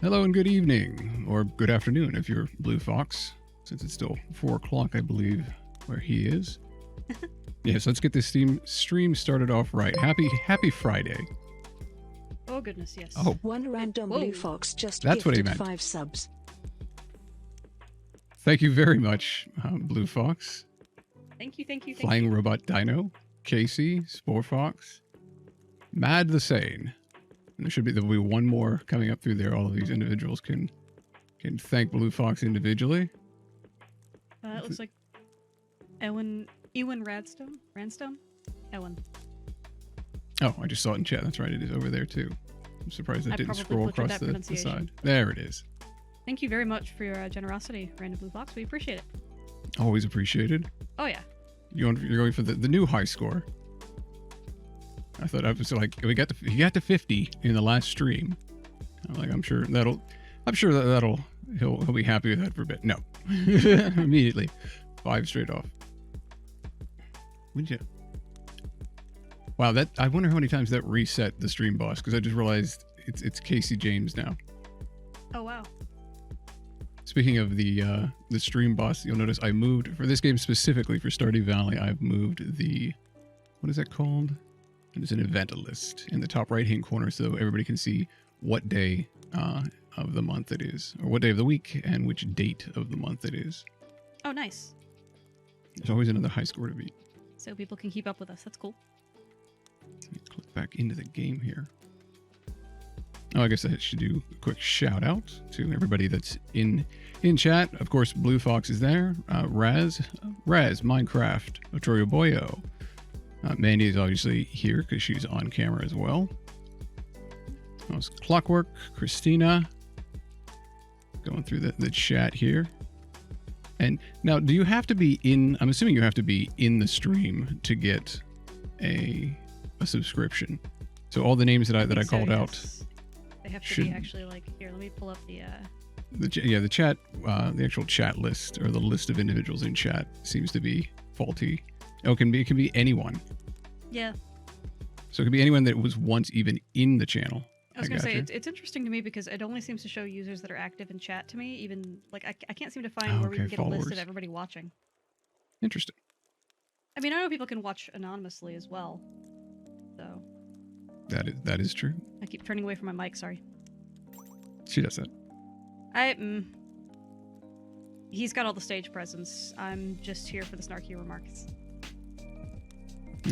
Hello and good evening, or good afternoon if you're Blue Fox, since it's still 4 o'clock, I believe, where he is. Yes, let's get this stream started off right. Happy Friday. Oh goodness, yes. Oh, One random Blue Fox just that's what he gifted meant. 5 subs. Thank you very much, Blue Fox. Thank you. Flying Robot Dino, Casey, Spore Fox, Mad the Sane. And there'll be one more coming up through there. All of these individuals can thank Blue Fox individually. It looks like Ewan Randstone? Ewan. Oh, I just saw it in chat. That's right. It is over there too. I'm surprised that didn't scroll across the side. There it is. Thank you very much for your generosity, Random Blue Fox. We appreciate it. Always appreciated. Oh yeah. You're going for the new high score. I thought I was like, he got to 50 in the last stream. I'm like, I'm sure that'll he'll be happy with that for a bit. No, immediately, 5 straight off. Would you? Wow, I wonder how many times that reset the stream boss, because I just realized it's Casey James now. Oh wow. Speaking of the stream boss, you'll notice I moved for this game specifically for Stardew Valley. I've moved what is that called? There's an event list in the top right-hand corner so everybody can see what day of the month it is, or what day of the week, and which date of the month it is. Oh, nice. There's always another high score to beat. So people can keep up with us. That's cool. Let me click back into the game here. Oh, I guess I should do a quick shout-out to everybody that's in chat. Of course, Blue Fox is there. Raz, Minecraft, Otorio Boyo. Mandy is obviously here because she's on camera as well. That was Clockwork, Christina. Going through the chat here. And now, do you have to be I'm assuming you have to be in the stream to get a subscription. So all the names that I called out. They have to be actually like, here, let me pull up the chat, the actual chat list, or the list of individuals in chat seems to be faulty. Oh, it can be anyone. Yeah. So it could be anyone that was once even in the channel. I was going to say, it's interesting to me because it only seems to show users that are active in chat to me. Even, like, I can't seem to find where we can get followers. a list of everybody watching. Interesting. I mean, I know people can watch anonymously as well. So. That is true. I keep turning away from my mic, sorry. She does that. He's got all the stage presence. I'm just here for the snarky remarks.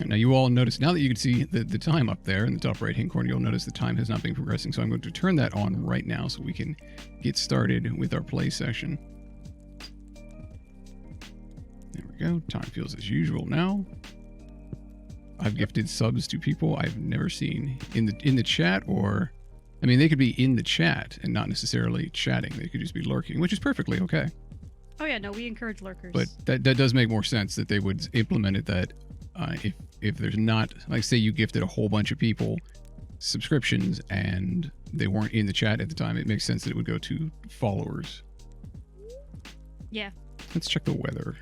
Now you all notice, now that you can see the time up there in the top right hand corner, you'll notice the time has not been progressing. So I'm going to turn that on right now so we can get started with our play session. There we go. Time feels as usual now. I've gifted subs to people I've never seen in the chat, or I mean, they could be in the chat and not necessarily chatting. They could just be lurking, which is perfectly okay. Oh yeah, no, we encourage lurkers. But that does make more sense that they would implement it that if there's not, like, say you gifted a whole bunch of people subscriptions and they weren't in the chat at the time, it makes sense that it would go to followers. Yeah. Let's check the weather.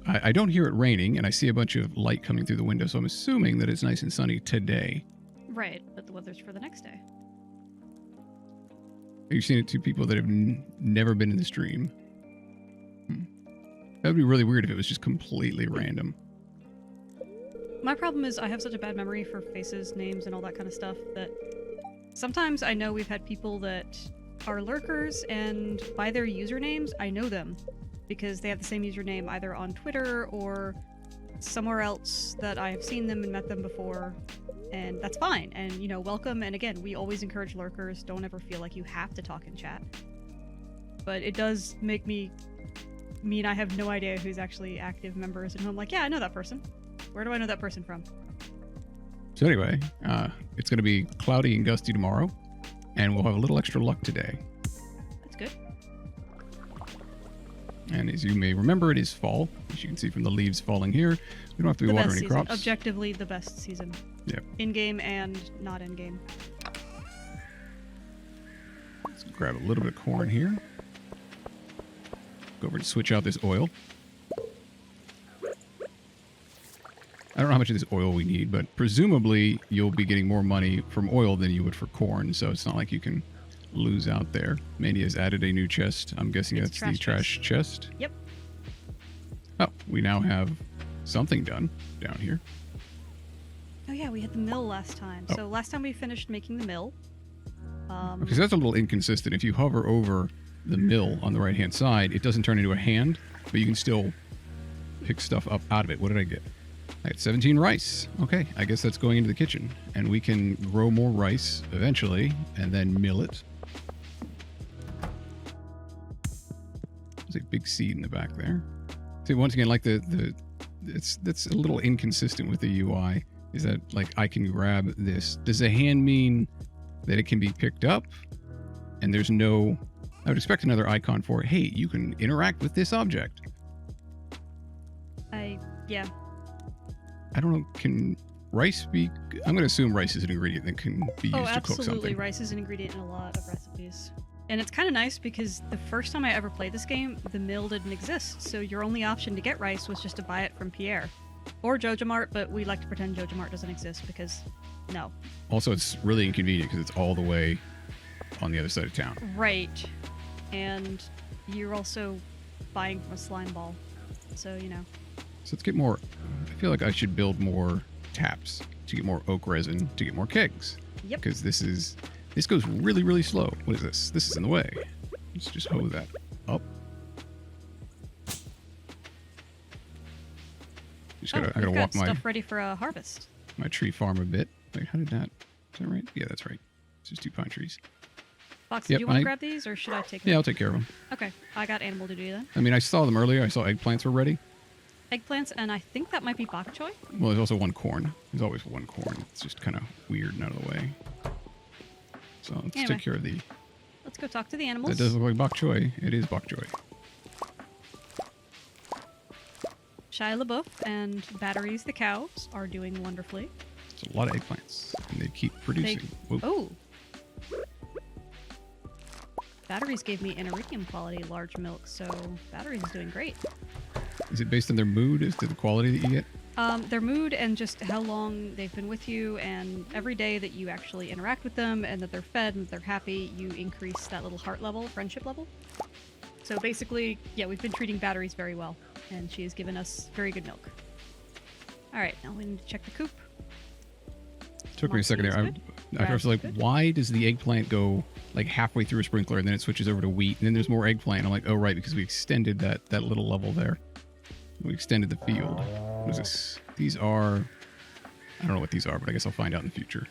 I don't hear it raining, and I see a bunch of light coming through the window, so I'm assuming that it's nice and sunny today. Right, but the weather's for the next day. Have you seen it to people that have never been in the stream? That would be really weird if it was just completely random. My problem is I have such a bad memory for faces, names, and all that kind of stuff that sometimes I know we've had people that are lurkers, and by their usernames, I know them because they have the same username either on Twitter or somewhere else that I have seen them and met them before, and that's fine. And, you know, welcome. And again, we always encourage lurkers. Don't ever feel like you have to talk in chat. But it does make me mean I have no idea who's actually active members, and I'm like, yeah, I know that person. Where do I know that person from? So anyway, it's going to be cloudy and gusty tomorrow, and we'll have a little extra luck today. That's good. And as you may remember, it is fall. As you can see from the leaves falling here, we don't have to be watering any crops. Objectively, the best season. Yep. In-game and not in-game. Let's grab a little bit of corn here. Go over and switch out this oil. I don't know how much of this oil we need, but presumably you'll be getting more money from oil than you would for corn, so it's not like you can lose out there. Mandy has added a new chest. I'm guessing It's that's the trash chest. Yep. Oh, we now have something done down here. Oh yeah, we had the mill last time. Oh. So last time we finished making the mill. Because that's a little inconsistent. If you hover over the mill on the right-hand side, it doesn't turn into a hand, but you can still pick stuff up out of it. What did I get? I got 17 rice. Okay, I guess that's going into the kitchen. And we can grow more rice eventually, and then mill it. There's a big seed in the back there. See, once again, like that's a little inconsistent with the UI. Is that, like, I can grab this. Does a hand mean that it can be picked up? And there's no... I would expect another icon for, hey, you can interact with this object. Yeah. I don't know, can rice be... I'm going to assume rice is an ingredient that can be used to cook something. Absolutely. Rice is an ingredient in a lot of recipes. And it's kind of nice because the first time I ever played this game, the mill didn't exist. So your only option to get rice was just to buy it from Pierre. Or JojaMart, but we like to pretend JojaMart doesn't exist because, no. Also, it's really inconvenient because it's all the way on the other side of town. Right. And you're also buying from a slime ball. So, you know. So let's get more... I feel like I should build more taps to get more oak resin, to get more kegs. Yep. Because this goes really, really slow. What is this? This is in the way. Let's just hoe that up. Just gotta, I gotta we've walk got stuff ready for a harvest. my tree farm a bit. Wait, how did that... Is that right? Yeah, that's right. It's just 2 pine trees. Fox, Yep, do you want to grab these, or should I take them? Yeah, I'll take care of them. Okay, I got animal duty then. I mean, I saw them earlier. I saw eggplants were ready. Eggplants, and I think that might be bok choy. Well, there's also 1 corn. There's always 1 corn. It's just kind of weird and out of the way. So let's Anyway. take care of the... Let's go talk to the animals. That does look like bok choy. It is bok choy. Shia LaBeouf and Batteries the cows are doing wonderfully. It's a lot of eggplants, and they keep producing. Whoa. Oh! Batteries gave me an iridium quality large milk, so Batteries is doing great. Is it based on their mood as to the quality that you get? Their mood and just how long they've been with you, and every day that you actually interact with them and that they're fed and that they're happy, you increase that little heart level, friendship level. So basically, yeah, we've been treating Batteries very well, and she has given us very good milk. Alright, now we need to check the coop. Took me a second there. I was like, why does the eggplant go like halfway through a sprinkler and then it switches over to wheat and then there's more eggplant? I'm like, oh, right, because we extended that little level there. We extended the field. What is this? These are... I don't know what these are, but I guess I'll find out in the future.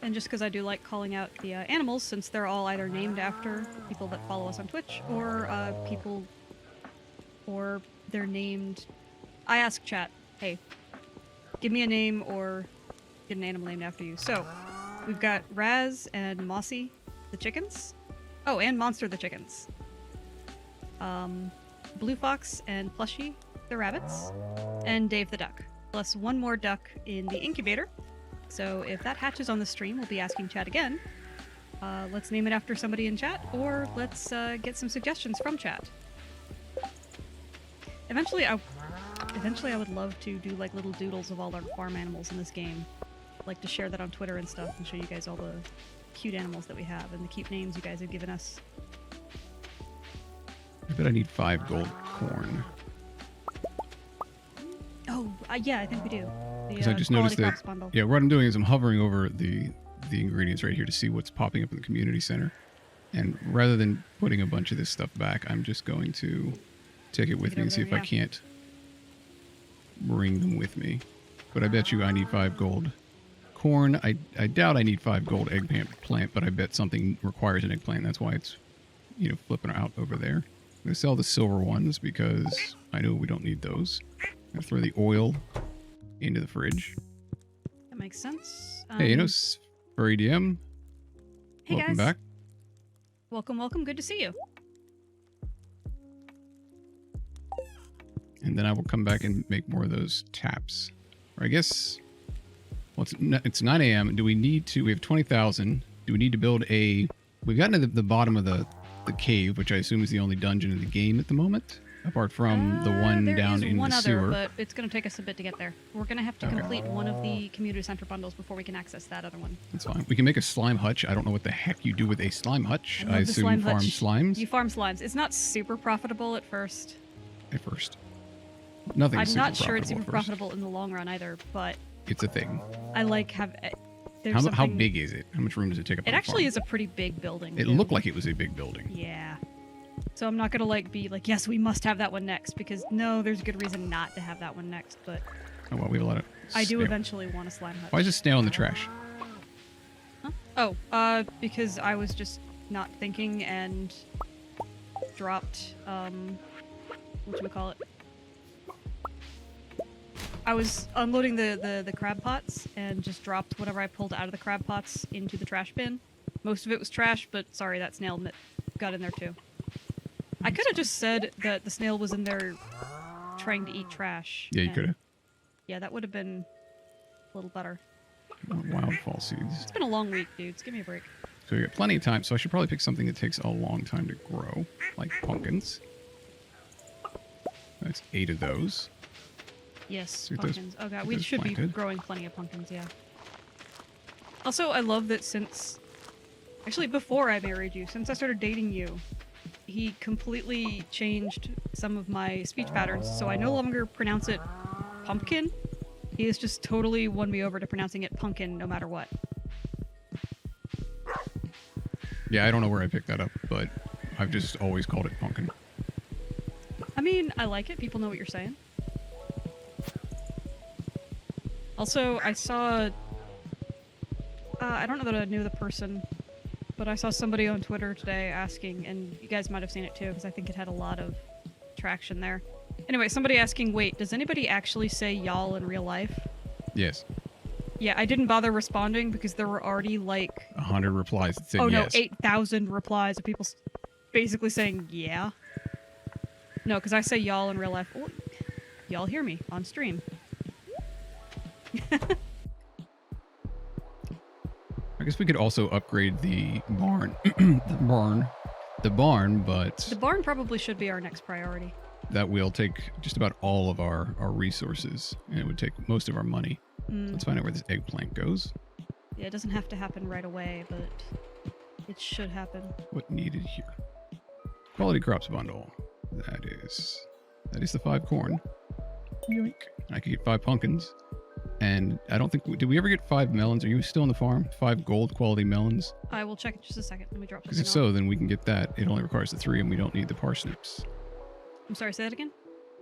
And just because I do like calling out the animals, since they're all either named after people that follow us on Twitch, or or they're named... I ask chat, hey, give me a name or get an animal named after you. So, we've got Raz and Mossy, the chickens. Oh, and Monster the chickens. Blue Fox and Plushy, the rabbits. And Dave the duck. Plus 1 more duck in the incubator. So if that hatches on the stream, we'll be asking chat again. Let's name it after somebody in chat, or let's get some suggestions from chat. Eventually I would love to do like little doodles of all our farm animals in this game. Like to share that on Twitter and stuff and show you guys all the cute animals that we have and the cute names you guys have given us. I bet I need 5 gold corn. Oh, yeah, I think we do. Because I just noticed that... Yeah, what I'm doing is I'm hovering over the ingredients right here to see what's popping up in the community center. And rather than putting a bunch of this stuff back, I'm just going to take it with me and see if I can't bring them with me. But I bet you I need 5 gold corn. I doubt I need 5 gold eggplant, but I bet something requires an eggplant. That's why it's, you know, flipping out over there. I'm going to sell the silver ones because I know we don't need those. I'm going to throw the oil into the fridge. That makes sense. Hey, you know, Furry DM. Hey, welcome guys. back. Welcome, welcome. Good to see you. And then I will come back and make more of those taps. Or I guess... Well, it's 9 a.m. Do we need to... We have 20,000. Do we need to build a... We've gotten to the bottom of the cave, which I assume is the only dungeon in the game at the moment. apart from the one down in one the other, sewer? but it's going to take us a bit to get there. We're going to have to complete one of the community center bundles before we can access that other one. That's fine. We can make a slime hutch. I don't know what the heck you do with a slime hutch. I I love the assume slime farm hutch. slimes. You farm slimes. It's not super profitable at first. At first. Nothing. I'm not sure it's super profitable in the long run either, but it's a thing. I like have. How big is it? How much room does it take up? It actually is a pretty big building. It looked like it was a big building. Yeah. So I'm not gonna be like, yes, we must have that one next, because no, there's a good reason not to have that one next. But oh well, we have a lot of. I do eventually want a slime hutch. Why is a snail in the trash? Huh? Oh, because I was just not thinking and dropped whatchamacallit. I was unloading the crab pots and just dropped whatever I pulled out of the crab pots into the trash bin. Most of it was trash, but sorry, that snail got in there too. I could have just said that the snail was in there trying to eat trash. Yeah, you could have. Yeah, that would have been a little better. Wildfall seeds. It's been a long week, dudes. Give me a break. So we got plenty of time, so I should probably pick something that takes a long time to grow, like pumpkins. That's 8 of those. Yes, Get pumpkins. those- Oh god, get we those should be planted. growing plenty of pumpkins, yeah. Also, I love that since... Actually, before I married you, since I started dating you, he completely changed some of my speech patterns, so I no longer pronounce it pumpkin. He has just totally won me over to pronouncing it pumpkin no matter what. Yeah, I don't know where I picked that up, but I've just always called it pumpkin. I mean, I like it. People know what you're saying. Also, I saw... I don't know that I knew the person, but I saw somebody on Twitter today asking, and you guys might have seen it too, because I think it had a lot of traction there. Anyway, somebody asking, wait, does anybody actually say y'all in real life? Yes. Yeah, I didn't bother responding because there were already 100 replies that said no, yes. 8,000 replies of people basically saying yeah. No, because I say y'all in real life. Well, y'all hear me on stream. I guess we could also upgrade the barn. The barn, but The barn probably should be our next priority. that will take just about all of our resources, and it would take most of our money. Let's find out where this eggplant goes. Yeah, it doesn't have to happen right away, but it should happen. What needed here? Quality crops bundle. That is the 5 corn. Yoink. I could get 5 pumpkins. And I don't think... Did we ever get 5 melons? Are you still on the farm? 5 gold quality melons? I will check in just a second. Let me drop Because something if so, then we can get that. It only requires the 3 and we don't need the parsnips. I'm sorry, say that again?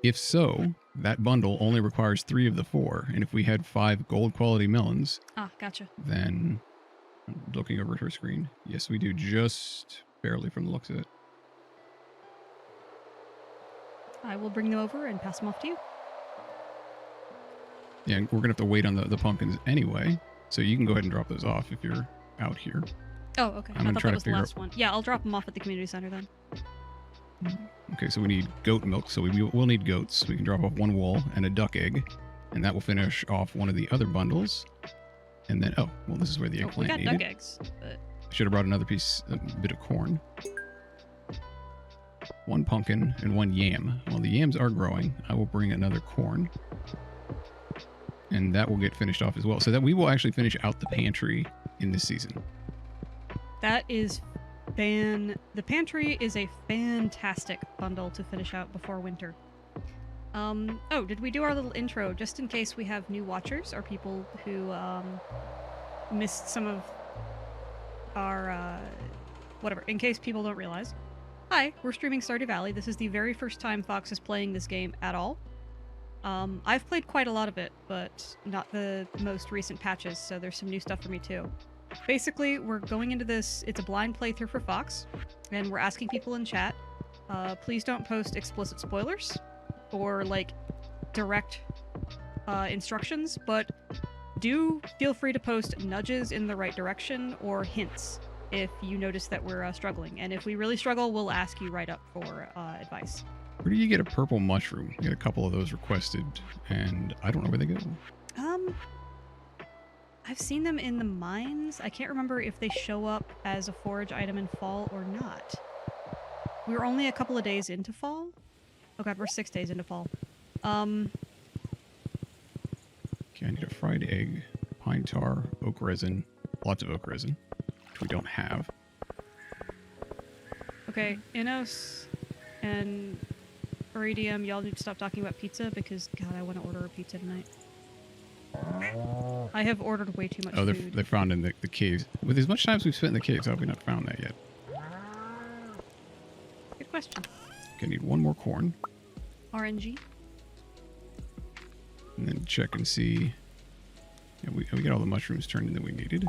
If so, that bundle only requires 3 of the 4. And if we had 5 gold quality melons... Ah, gotcha. Then... I'm looking over at her screen. Yes, we do, just barely from the looks of it. I will bring them over and pass them off to you. Yeah, we're going to have to wait on the pumpkins anyway. So you can go ahead and drop those off if you're out here. Oh, okay. I'm I gonna thought try that to was the figure last one. Yeah, I'll drop them off at the community center then. Okay, so we need goat milk. So we'll need goats. We can drop off 1 wool and a duck egg. And that will finish off one of the other bundles. And then, oh, well, this is where the We eggplant got needed. duck eggs, but... I should have brought another bit of corn. 1 pumpkin and 1 yam. Well, the yams are growing. I will bring another corn. And that will get finished off as well. So that we will actually finish out the pantry in this season. That is the pantry is a fantastic bundle to finish out before winter. Oh, did we do our little intro just in case we have new watchers or people who missed some of our whatever, in case people don't realize. Hi, we're streaming Stardew Valley. This is the very first time Fox is playing this game at all. I've played quite a lot of it, but not the most recent patches, so there's some new stuff for me too. Basically, we're going into this, it's a blind playthrough for Fox, and we're asking people in chat, please don't post explicit spoilers, or direct instructions, but do feel free to post nudges in the right direction, or hints, if you notice that we're struggling. And if we really struggle, we'll ask you right up for advice. Where do you get a purple mushroom? I get a couple of those requested, and I don't know where they go. I've seen them in the mines. I can't remember if they show up as a forage item in fall or not. We were only a couple of days into fall, Oh god, we're 6 days into fall. Okay, I need a fried egg, pine tar, oak resin, lots of oak resin, which we don't have. Okay, Inos and Iridium, y'all need to stop talking about pizza because, God, I want to order a pizza tonight. I have ordered way too much food. They're found in the caves. With as much time as we've spent in the caves, how have we not found that yet? Good question. Okay, I need one more corn. RNG? And then check and see. Yeah, we got all the mushrooms turned in that we needed.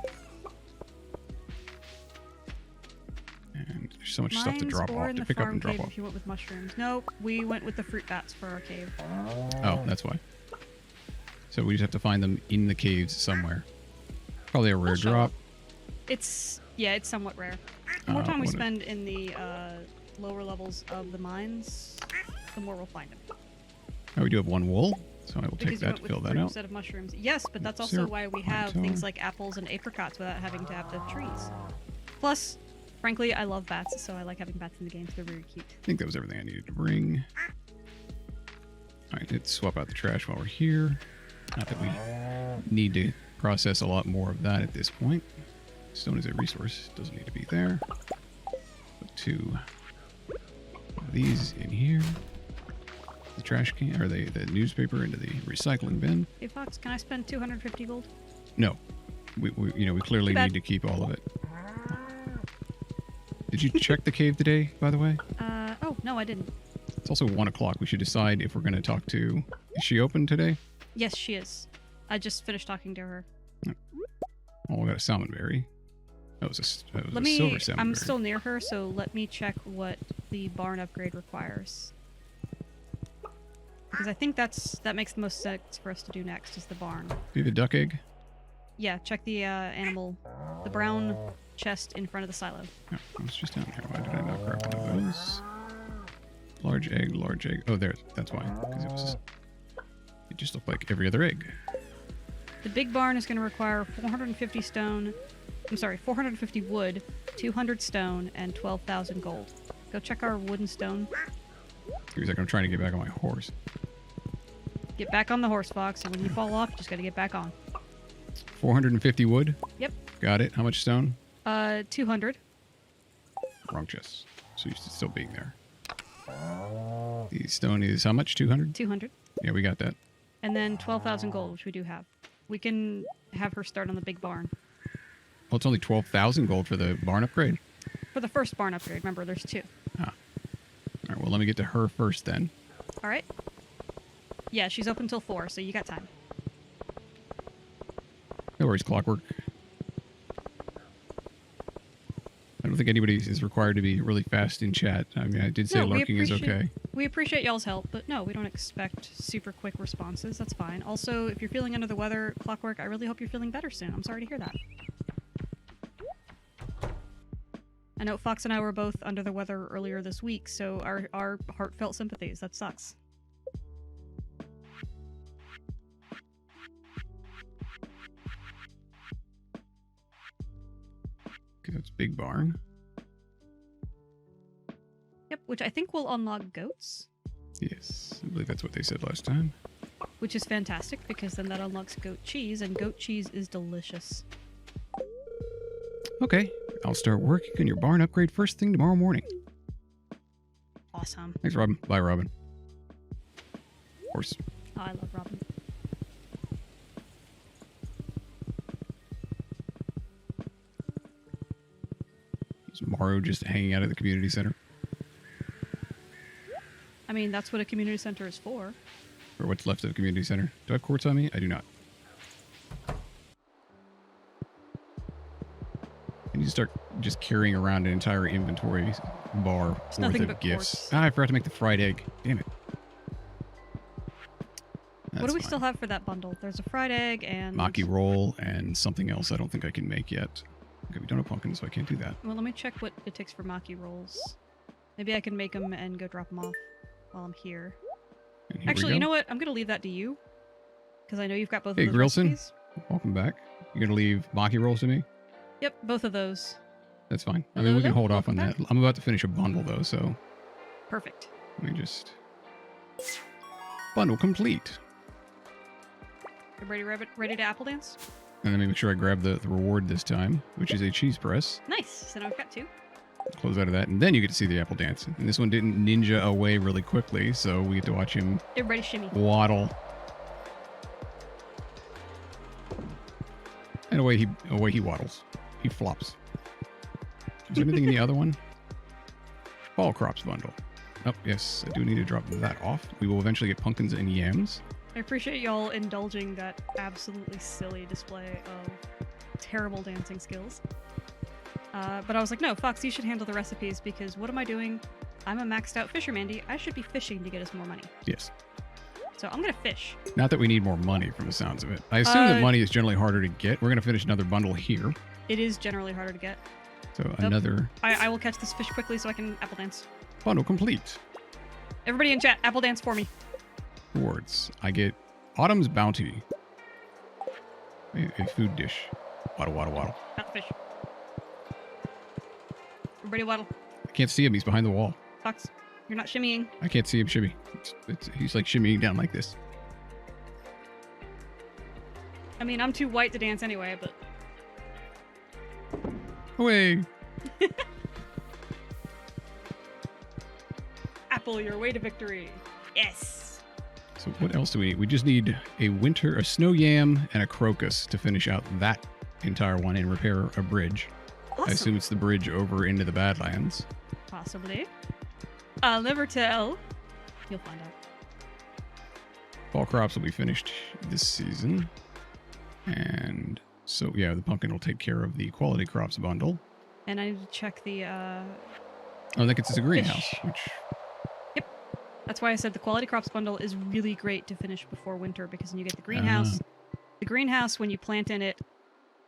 And there's so much stuff to drop off, to pick up and drop off. If you went with mushrooms. Nope, we went with the fruit bats for our cave. Oh, that's why. So we just have to find them in the caves somewhere. Probably a rare drop. It's somewhat rare. The more time we spend in the lower levels of the mines, the more we'll find them. Oh, we do have one wool, so I will take that to fill that out. Instead of mushrooms. Yes, but that's also why we have things like apples and apricots without having to have the trees. Plus, frankly, I love bats, so I like having bats in the game. They're very cute. I think that was everything I needed to bring. All right, let's swap out the trash while we're here. Not that we need to process a lot more of that at this point. Stone is a resource. Doesn't need to be there. Put 2 of these in here. The trash can, or the newspaper into the recycling bin. Hey Fox, can I spend 250 gold? No. We clearly need to keep all of it. Did you check the cave today, by the way? Oh, no, I didn't. It's also 1 o'clock. We should decide if we're going to talk to... Is she open today? Yes, she is. I just finished talking to her. Oh, we got a salmon berry. That was a silver salmon I'm berry. still near her, so let me check what the barn upgrade requires. Because I think that makes the most sense for us to do next, is the barn. Do you have a duck egg? Yeah, check the the brown chest in front of the silo. No, it's just down here. Why did I not grab one of those? Large egg, large egg. Oh, there. That's why. Because it just looked like every other egg. The big barn is going to require 450 stone. I'm sorry, 450 wood, 200 stone, and 12,000 gold. Go check our wood and stone. Give me a second. I'm trying to get back on my horse. Get back on the horse, Fox, and when you fall off, you just got to get back on. 450 wood? Yep. Got it. How much stone? 200. Wrong chest. So you're still being there. The stone is how much? 200? 200. Yeah, we got that. And then 12,000 gold, which we do have. We can have her start on the big barn. Well, it's only 12,000 gold for the barn upgrade. For the first barn upgrade. Remember, there's 2. Ah. All right, well, let me get to her first then. All right. Yeah, she's open till 4, so you got time. No worries, Clockwork. I don't think anybody is required to be really fast in chat. I mean, I did say lurking is okay. We appreciate y'all's help, but no, we don't expect super quick responses. That's fine. Also, if you're feeling under the weather, Clockwork, I really hope you're feeling better soon. I'm sorry to hear that. I know Fox and I were both under the weather earlier this week, so our heartfelt sympathies. That sucks. Okay, that's big barn. Yep, which I think will unlock goats. Yes, I believe that's what they said last time. Which is fantastic, because then that unlocks goat cheese, and goat cheese is delicious. Okay, I'll start working on your barn upgrade first thing tomorrow morning. Awesome. Thanks, Robin. Bye, Robin. Horse. Oh, I love Robin. Is Maru just hanging out at the community center? I mean, that's what a community center is for. Or what's left of the community center? Do I have quartz on me? I do not. I need to start just carrying around an entire inventory bar worth of gifts. Quartz. Ah, I forgot to make the fried egg. Damn it. What do we still have for that bundle? There's a fried egg and... Maki roll and something else I don't think I can make yet. Okay, we don't have pumpkins, so I can't do that. Well, let me check what it takes for maki rolls. Maybe I can make them and go drop them off while I'm here. Actually, you know what? I'm going to leave that to you. Because I know you've got both of those Grilson, recipes. welcome back. You're going to leave maki rolls to me? Yep, both of those. That's fine. I mean, we can hold off on that. I'm about to finish a bundle, though, so... Perfect. Let me just Bundle complete. Everybody ready to apple dance? And let me make sure I grab the reward this time, which is a cheese press. Nice. So now we've got 2. Close out of that, and then you get to see the apple dance. And this one didn't ninja away really quickly, so we get to watch him Everybody shimmy. waddle. And away he waddles. He flops. Is there anything in the other one? Fall crops bundle. Oh, yes, I do need to drop that off. We will eventually get pumpkins and yams. I appreciate y'all indulging that absolutely silly display of terrible dancing skills. But I was like, no, Fox, you should handle the recipes because what am I doing? I'm a maxed out fisher, Mandy. I should be fishing to get us more money. Yes. So I'm going to fish. Not that we need more money from the sounds of it. I assume that money is generally harder to get. We're going to finish another bundle here. It is generally harder to get. So another... I will catch this fish quickly so I can apple dance. Bundle complete. Everybody in chat, apple dance for me. Rewards. I get Autumn's Bounty. A food dish. Waddle, waddle, waddle. Not the fish. Everybody waddle. I can't see him. He's behind the wall. Fox, you're not shimmying. I can't see him shimmy. He's like shimmying down like this. I mean, I'm too white to dance anyway, but... Away. Apple your way to victory. Yes. So what else do we need? We just need a snow yam, and a crocus to finish out that entire one and repair a bridge. Awesome. I assume it's the bridge over into the Badlands. Possibly. I'll never tell. You'll find out. Fall crops will be finished this season. And so, yeah, the pumpkin will take care of the quality crops bundle. And I need to check the, Oh, that gets us a greenhouse, which... Yep. That's why I said the quality crops bundle is really great to finish before winter, because then you get the greenhouse. The greenhouse, when you plant in it,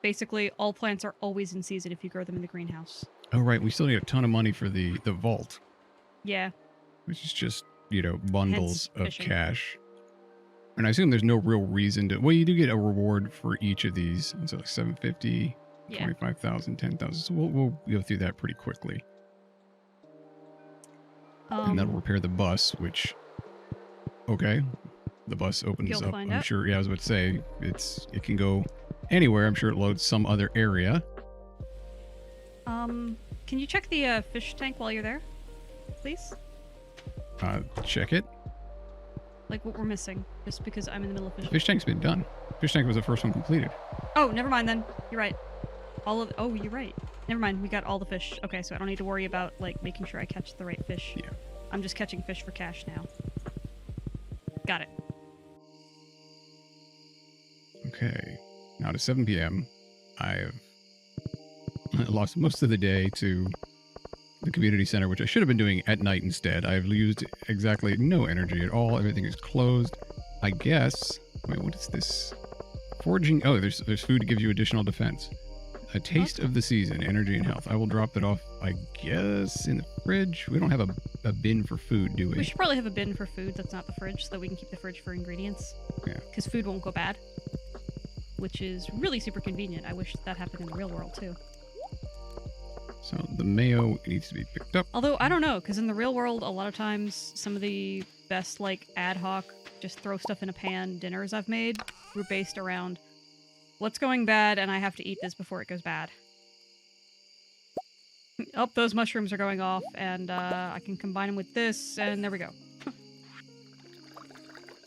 basically all plants are always in season if you grow them in the greenhouse. Oh, right. We still need a ton of money for the vault. Yeah. Which is just, bundles of fishing. cash. And I assume there's no real reason to... Well, you do get a reward for each of these. So like 750, Yeah. 25,000, 10,000. So we'll go through that pretty quickly. And that'll repair the bus, which... Okay. The bus opens You'll up. find I'm out. sure, yeah, I was about to say, it can go anywhere. I'm sure it loads some other area. Can you check the fish tank while you're there, please? Check it. Like what we're missing, just because I'm in the middle of fishing. Fish tank's been done. Fish tank was the first one completed. Oh, never mind then. You're right. Oh, you're right. Never mind. We got all the fish. Okay, so I don't need to worry about making sure I catch the right fish. Yeah. I'm just catching fish for cash now. Got it. Okay. Now to 7 p.m. I've lost most of the day to the community center, which I should have been doing at night instead. I've used exactly no energy at all. Everything is closed. I guess... Wait, what is this? Foraging... Oh, there's food to give you additional defense. A taste of the season, energy and health. I will drop that off, I guess, in the fridge. We don't have a bin for food, do we? We should probably have a bin for food that's not the fridge, so that we can keep the fridge for ingredients. Yeah. Because food won't go bad. Which is really super convenient. I wish that happened in the real world, too. So the mayo needs to be picked up. Although, I don't know, because in the real world, a lot of times, some of the best, ad hoc, just throw stuff in a pan dinners I've made were based around what's going bad, and I have to eat this before it goes bad. Oh, those mushrooms are going off, and I can combine them with this, and there we go.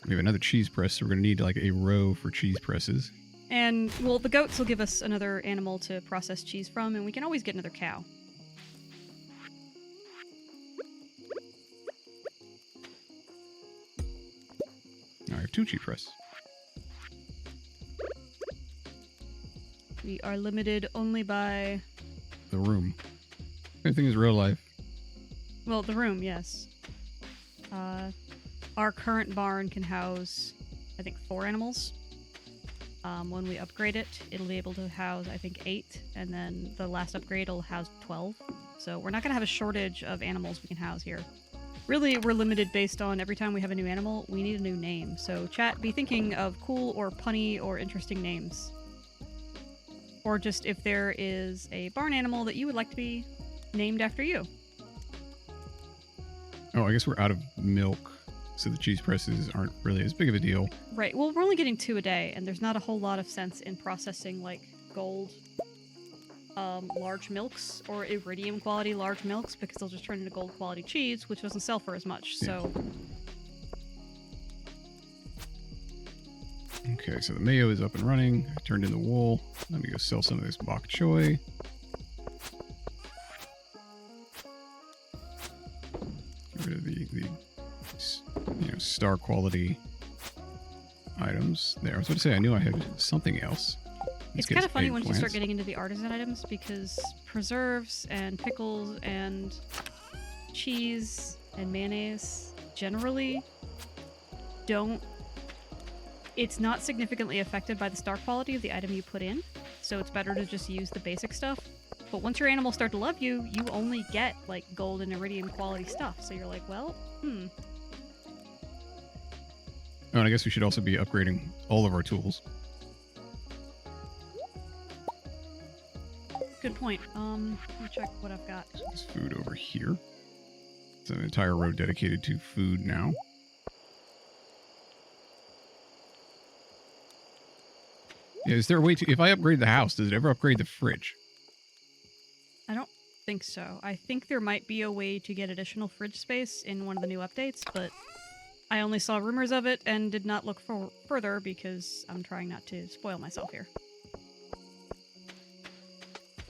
We have another cheese press, so we're going to need a row for cheese presses. And, well, the goats will give us another animal to process cheese from, and we can always get another cow. Now I have 2 cheese presses. We are limited only by... The room. Everything is real life. Well, the room, yes. Our current barn can house, I think, 4 animals. When we upgrade it, it'll be able to house, I think, 8, and then the last upgrade will house 12. So we're not going to have a shortage of animals we can house here. Really, we're limited based on every time we have a new animal, we need a new name. So chat, be thinking of cool or punny or interesting names. Or just if there is a barn animal that you would like to be named after you. Oh, I guess we're out of milk. so the cheese presses aren't really as big of a deal. Right. Well, we're only getting 2 a day, and there's not a whole lot of sense in processing like gold large milks or iridium quality large milks because they'll just turn into gold quality cheese, which doesn't sell for as much. So. Okay, so the mayo is up and running. I turned in the wool. Let me go sell some of this bok choy. Get rid of the star quality items there. I was going to say I knew I had something else. It's kind of funny once you start getting into the artisan items because preserves and pickles and cheese and mayonnaise generally don't. It's not significantly affected by the star quality of the item you put in, so it's better to just use the basic stuff. But once your animals start to love you, you only get like gold and iridium quality stuff. So you're like, well, Oh, and I guess we should also be upgrading all of our tools. Good point. Let me check what I've got. There's food over here. It's an entire row dedicated to food now. Yeah, is there a way to... If I upgrade the house, does it ever upgrade the fridge? I don't think so. I think there might be a way to get additional fridge space in one of the new updates, but I only saw rumors of it and did not look further because I'm trying not to spoil myself here.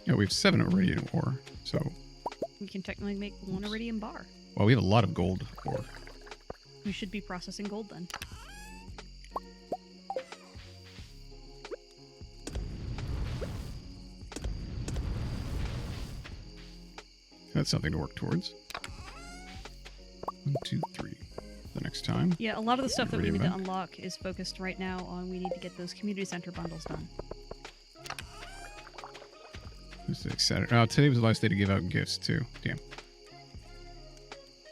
Yeah, we have 7 iridium ore, so... We can technically make 1 iridium bar. Well, we have a lot of gold ore. We should be processing gold then. That's something to work towards. 1, 2, 3. The next time. Yeah, a lot of the stuff that we need to bank. unlock is focused right now on we need to get those community center bundles done. This is Saturday. Oh, today was the last day to give out gifts, too. Damn.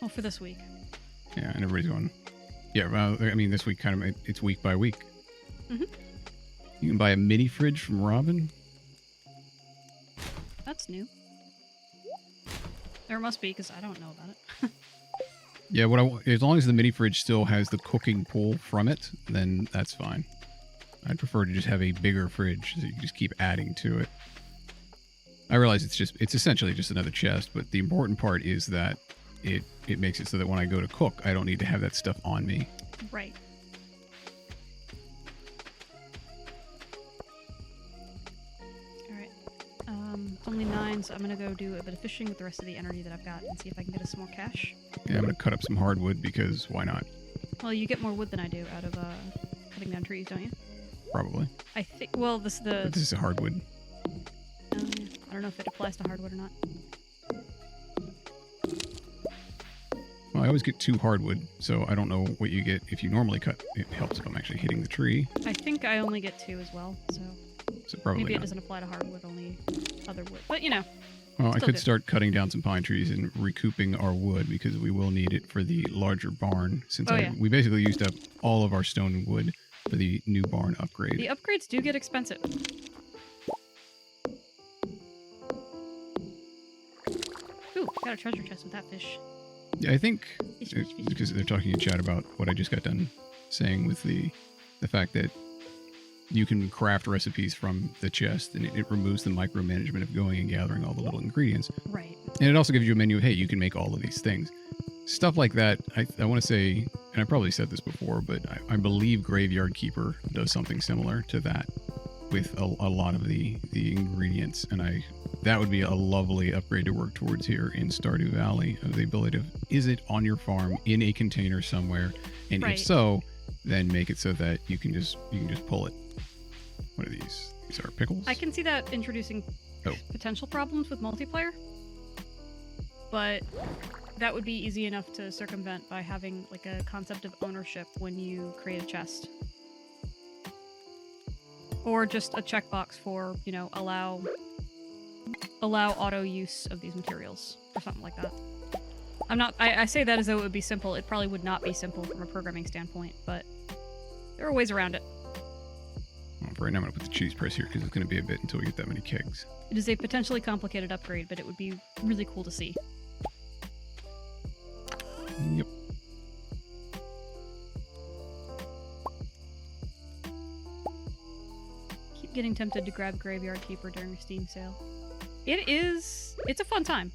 Well, for this week. Yeah, and everybody's going... Yeah, well, I mean, this week kind of... It's week by week. Mm-hmm. You can buy a mini fridge from Robin. That's new. There must be, because I don't know about it. Yeah, as long as the mini fridge still has the cooking pool from it, then that's fine. I'd prefer to just have a bigger fridge so you can just keep adding to it. I realize it's essentially just another chest, but the important part is that it makes it so that when I go to cook, I don't need to have that stuff on me. Right. Alright. It's only 9, so I'm going to go do a bit of fishing with the rest of the energy that I've got and see if I can get us some more cash. Yeah, I'm going to cut up some hardwood because why not? Well, you get more wood than I do out of cutting down trees, don't you? Probably. I think, well, this is a hardwood. I don't know if it applies to hardwood or not. Well, I always get 2 hardwood, so I don't know what you get if you normally cut. It helps if I'm actually hitting the tree. I think I only get 2 as well, so probably maybe not. it doesn't apply to hardwood, only other wood. But, you know. Well, I still could good. start cutting down some pine trees and recouping our wood because we will need it for the larger barn. Since we basically used up all of our stone and wood for the new barn upgrade. The upgrades do get expensive. Ooh, got a treasure chest with that fish. Yeah, I think Fish, fish, fish. because they're talking in chat about what I just got done saying with the fact that you can craft recipes from the chest and it removes the micromanagement of going and gathering all the little ingredients. Right. And it also gives you a menu of, hey, you can make all of these things. Stuff like that, I want to say, and I probably said this before, but I believe Graveyard Keeper does something similar to that with a lot of the ingredients. And that would be a lovely upgrade to work towards here in Stardew Valley, of the ability of, is it on your farm in a container somewhere? And Right. if so, then make it so that you can just pull it. What are these? These are pickles? I can see that introducing potential problems with multiplayer, but that would be easy enough to circumvent by having like a concept of ownership when you create a chest. Or just a checkbox for, you know, allow auto use of these materials or something like that. I say that as though it would be simple. It probably would not be simple from a programming standpoint, but there are ways around it. Well, for right now, I'm going to put the cheese press here because it's going to be a bit until we get that many kegs. It is a potentially complicated upgrade, but it would be really cool to see. Yep. keep getting tempted to grab Graveyard Keeper during a Steam sale. It's a fun time.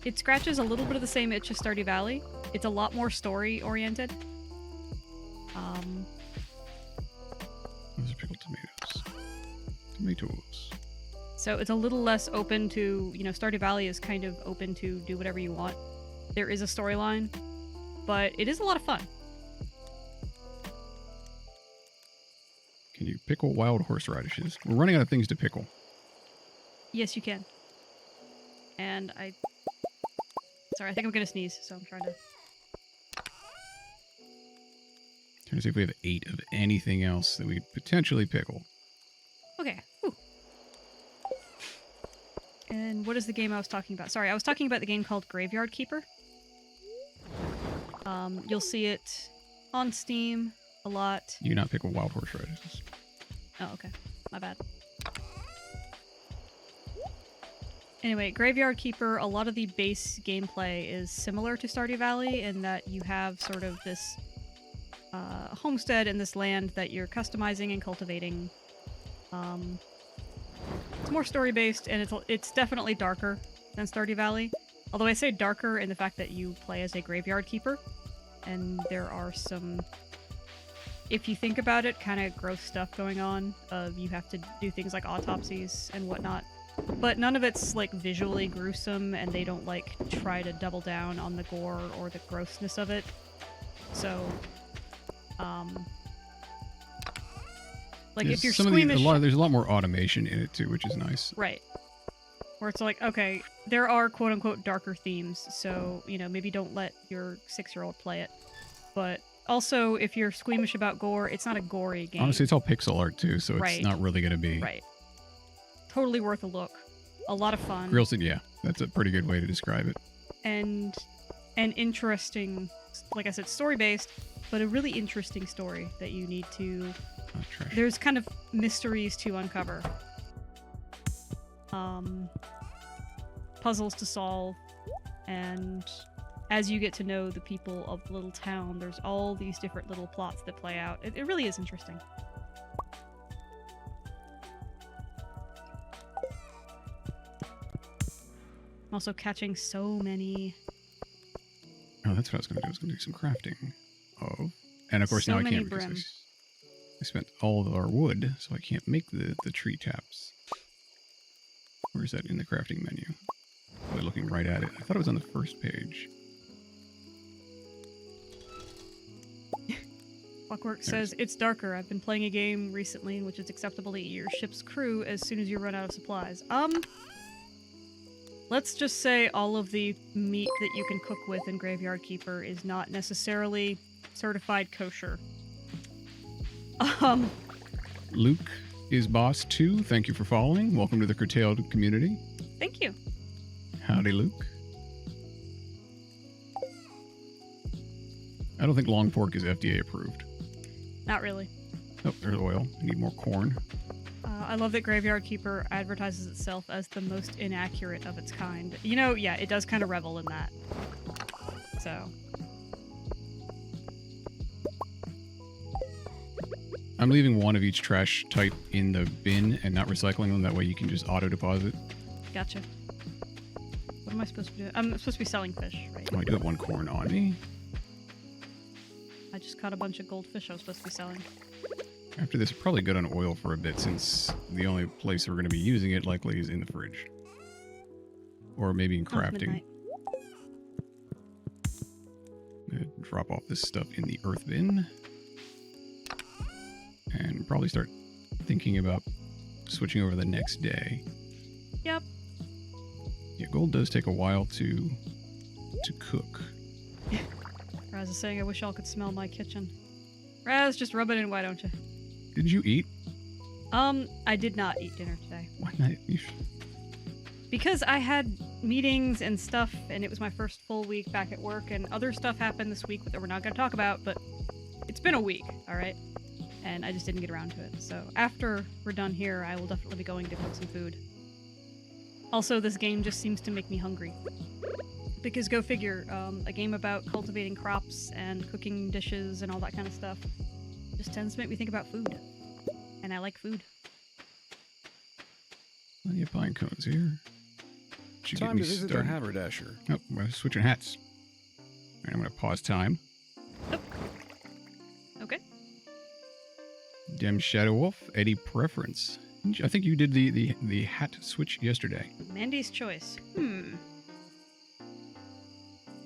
It scratches a little bit of the same itch as Stardew Valley. It's a lot more story-oriented. Those are pickled tomatoes. Tomatoes. So it's a little less open to, Stardew Valley is kind of open to do whatever you want. There is a storyline, but it is a lot of fun. Can you pickle wild horseradishes? We're running out of things to pickle. Yes, you can. And Sorry, I think I'm gonna sneeze, so I'm trying to see if we have 8 of anything else that we potentially pickle. Okay. Whew. And what is the game I was talking about? Sorry, I was talking about the game called Graveyard Keeper. You'll see it on Steam a lot. You not pickle wild horseradishes. Oh, okay. My bad. Anyway, Graveyard Keeper, a lot of the base gameplay is similar to Stardew Valley in that you have sort of this homestead in this land that you're customizing and cultivating. It's more story-based, and it's definitely darker than Stardew Valley. Although I say darker in the fact that you play as a Graveyard Keeper, and there are some, if you think about it, kind of gross stuff going on. You have to do things like autopsies and whatnot. But none of it's, like, visually gruesome, and they don't, like, try to double down on the gore or the grossness of it. So, like, there's if you're squeamish... there's a lot more automation in it, too, which is nice. Right. Where it's like, okay, there are quote-unquote darker themes, so, maybe don't let your 6-year-old play it. But also, if you're squeamish about gore, it's not a gory game. Honestly, it's all pixel art, too, so it's Right. not really going to be... Right. Totally worth a look. A lot of fun. Grilson, yeah. That's a pretty good way to describe it. And an interesting, like I said, story-based, but a really interesting story that you need to... There's kind of mysteries to uncover. Puzzles to solve. And as you get to know the people of the little town, there's all these different little plots that play out. It really is interesting. I'm also catching so many... Oh, that's what I was going to do. I was going to do some crafting of... And of course So now I many can't because brim. I spent all of our wood, so I can't make the tree taps. Where is that in the crafting menu? Probably looking right at it. I thought it was on the first page. Clockwork says, it's darker. I've been playing a game recently in which it's acceptable to eat your ship's crew as soon as you run out of supplies. Let's just say all of the meat that you can cook with in Graveyard Keeper is not necessarily certified kosher. Luke is boss 2. Thank you for following. Welcome to the Curtailed community. Thank you. Howdy, Luke. I don't think long pork is FDA approved. Not really. Oh, there's oil. I need more corn. I love that Graveyard Keeper advertises itself as the most inaccurate of its kind. Yeah, it does kind of revel in that. So. I'm leaving one of each trash type in the bin and not recycling them. That way you can just auto-deposit. Gotcha. What am I supposed to do? I'm supposed to be selling fish, right? Oh, I do have one corn on me. I just caught a bunch of goldfish I was supposed to be selling. After this, probably good on oil for a bit, since the only place we're going to be using it likely is in the fridge. Or maybe in crafting. Drop off this stuff in the earth bin. And probably start thinking about switching over the next day. Yep. Yeah, gold does take a while to cook. Raz is saying, I wish y'all could smell my kitchen. Raz, just rub it in, why don't you? Did you eat? I did not eat dinner today. Why not? Because I had meetings and stuff, and it was my first full week back at work, and other stuff happened this week that we're not going to talk about, but it's been a week, alright? And I just didn't get around to it. So after we're done here, I will definitely be going to cook some food. Also, this game just seems to make me hungry. Because go figure, a game about cultivating crops and cooking dishes and all that kind of stuff just tends to make me think about food. And I like food. Plenty of pine cones here. Should get Time me to visit the started. haberdasher. Oh, we're switching hats. All right, I'm going to pause time. Okay. Dem Shadow Wolf, Eddie Preference. I think you did the hat switch yesterday. Mandy's choice.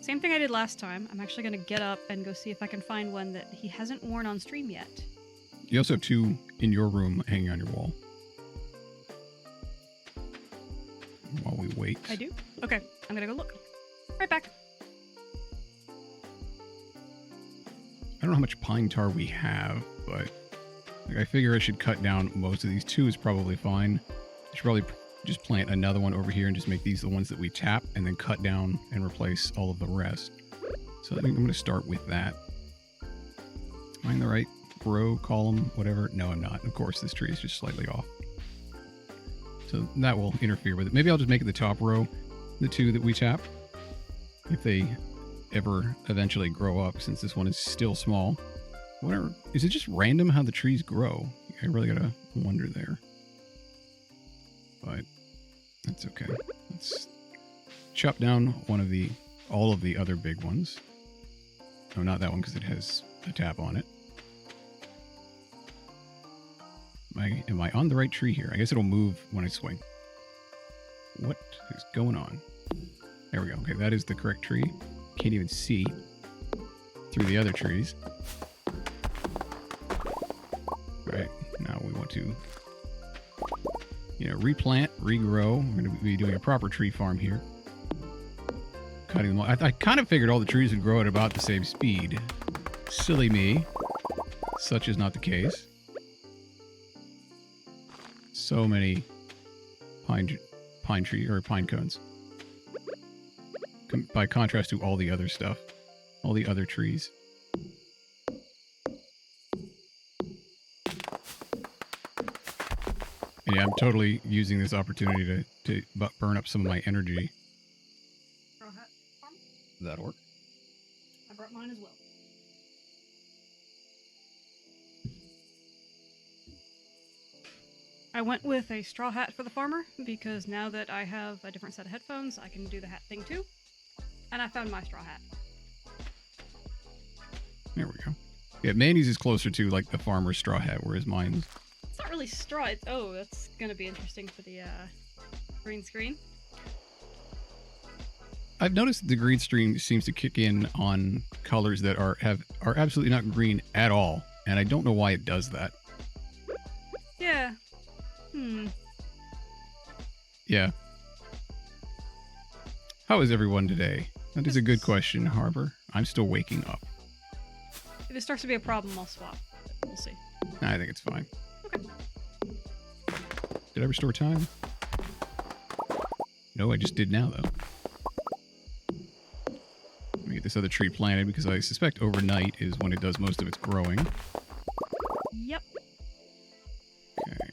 Same thing I did last time. I'm actually going to get up and go see if I can find one that he hasn't worn on stream yet. You also have 2 in your room hanging on your wall. While we wait. I do? Okay, I'm going to go look. Right back. I don't know how much pine tar we have, but like, I figure I should cut down most of these. 2 is probably fine. I should probably just plant another one over here and just make these the ones that we tap and then cut down and replace all of the rest. So I think I'm going to start with that. Am I in the right row, column, whatever? No, I'm not. Of course, this tree is just slightly off. So that will interfere with it. Maybe I'll just make it the top row, the 2 that we tap. If they ever eventually grow up, since this one is still small. Whatever. Is it just random how the trees grow? I really gotta wonder there. But that's okay. Let's chop down all of the other big ones. No, not that one because it has a tap on it. Am I on the right tree here? I guess it'll move when I swing. What is going on? There we go. Okay, that is the correct tree. Can't even see through the other trees. Right, now we want to, replant, regrow. We're going to be doing a proper tree farm here. Cutting them all. I kind of figured all the trees would grow at about the same speed. Silly me. Such is not the case. So many pine cones. By contrast to all the other stuff, all the other trees. And yeah, I'm totally using this opportunity to burn up some of my energy. Straw hat farm? That'll work. I brought mine as well. I went with a straw hat for the farmer because now that I have a different set of headphones, I can do the hat thing too. And I found my straw hat. There we go. Yeah, Mandy's is closer to like the farmer's straw hat, whereas mine's... It's not really straw. Oh, that's gonna be interesting for the green screen. I've noticed the green screen seems to kick in on colors that are absolutely not green at all, and I don't know why it does that. Yeah. Yeah. How is everyone today? That is a good question, Harbor. I'm still waking up. If it starts to be a problem, I'll swap. We'll see. I think it's fine. Okay. Did I restore time? No, I just did now, though. Let me get this other tree planted because I suspect overnight is when it does most of its growing. Yep. Okay.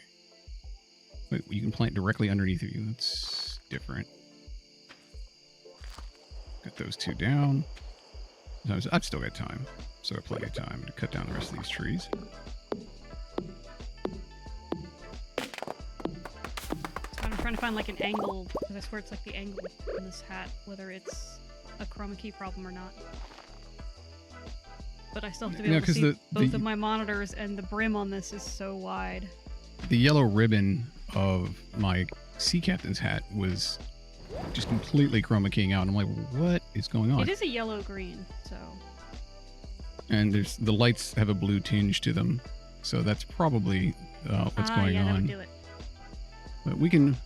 Wait, you can plant directly underneath of you. That's different. Got those 2 down. I've still got time. So I have plenty of time to cut down the rest of these trees. I'm trying to find like an angle, because I swear it's like the angle in this hat, whether it's a chroma key problem or not. But I still have to be able to see both of my monitors, and the brim on this is so wide. The yellow ribbon of my sea captain's hat was just completely chroma keying out. And I'm like, what is going on? It is a yellow-green, so... And the lights have a blue tinge to them, so that's probably what's going on. That would do it. But we can...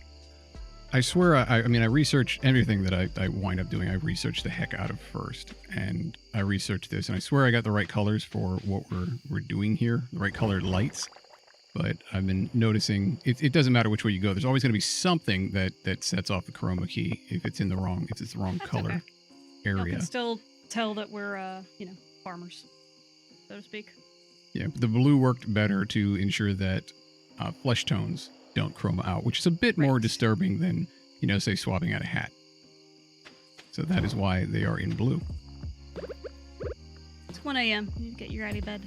I swear, I mean, I research everything that I wind up doing. I research the heck out of first, and I researched this, and I swear I got the right colors for what we're doing here, the right colored lights. But I've been noticing it doesn't matter which way you go. There's always going to be something that sets off the chroma key if it's the wrong color okay. area. You can still tell that we're farmers, so to speak. Yeah, but the blue worked better to ensure that flesh tones don't chroma out, which is a bit more disturbing than, say swapping out a hat. So that is why they are in blue. It's 1 a.m. You need to get your out of bed.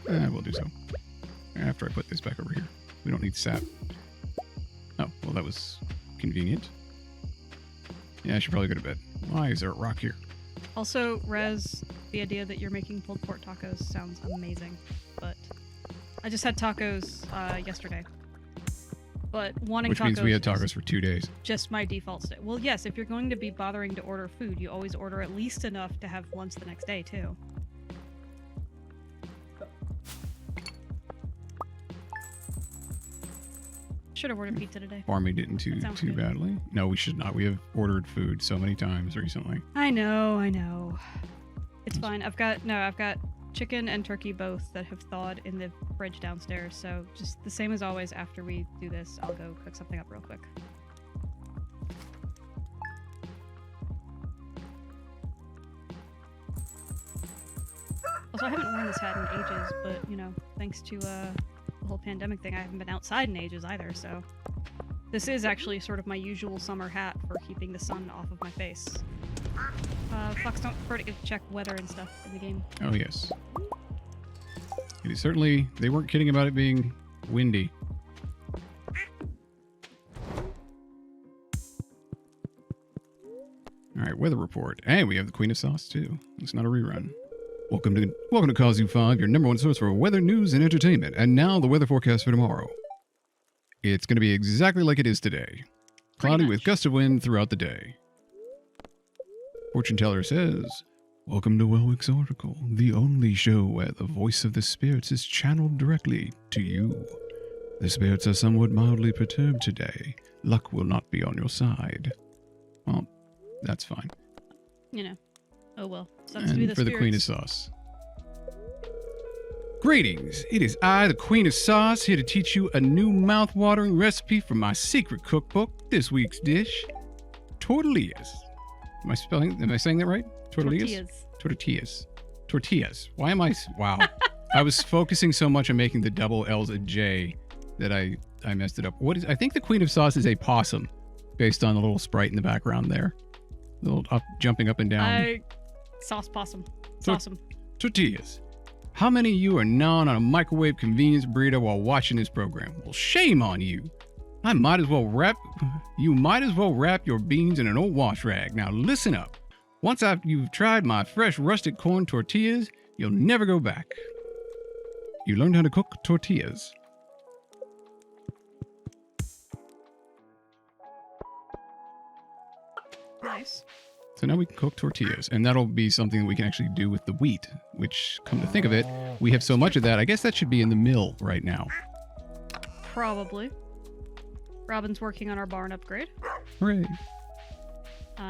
We'll do so. All after I put this back over here. We don't need sap. Oh, well, that was convenient. Yeah, I should probably go to bed. Why is there a rock here? Also, Rez, the idea that you're making pulled pork tacos sounds amazing, but I just had tacos yesterday. But wanting Which tacos means we had tacos is for 2 days. just my default state. Well, yes, if you're going to be bothering to order food, you always order at least enough to have lunch the next day, too. Should have ordered pizza today. Farming didn't too That sounds good. badly. No, we should not. We have ordered food so many times recently. I know. It's fine. I've got chicken and turkey both that have thawed in the fridge downstairs. So just the same as always, after we do this, I'll go cook something up real quick. Also, I haven't worn this hat in ages, but you know, thanks to the whole pandemic thing, I haven't been outside in ages either. So this is actually sort of my usual summer hat for keeping the sun off of my face. Fox, don't forget to check weather and stuff in the game. Oh, yes. It is certainly, they weren't kidding about it being windy. All right, weather report. And we have the Queen of Sauce, too. It's not a rerun. Welcome to Kazoo 5, your number one source for weather news and entertainment. And now the weather forecast for tomorrow. It's going to be exactly like it is today. Cloudy with gusts of wind throughout the day. Fortune teller says, "Welcome to Welwick's Oracle, the only show where the voice of the spirits is channeled directly to you. The spirits are somewhat mildly perturbed today. Luck will not be on your side." Well, that's fine. You know. Oh well. Sucks to be And the for the Queen of spirits. Sauce. Greetings, it is I, the Queen of Sauce, here to teach you a new mouth-watering recipe from my secret cookbook. This week's dish, tortillas. Am I saying that right? Tortillas. Why am I, wow. I was focusing so much on making the double L's a J that I messed it up. I think the Queen of Sauce is a possum, based on the little sprite in the background there. Jumping up and down. Sauce possum. Tor- Awesome. Tortillas. How many of you are gnawing on a microwave convenience burrito while watching this program? Well, shame on you. You might as well wrap your beans in an old wash rag. Now listen up. Once after you've tried my fresh rustic corn tortillas, you'll never go back. You learned how to cook tortillas. Nice. So now we can cook tortillas, and that'll be something we can actually do with the wheat, which, come to think of it, we have so much of that, I guess that should be in the mill right now. Probably. Robin's working on our barn upgrade. Hooray.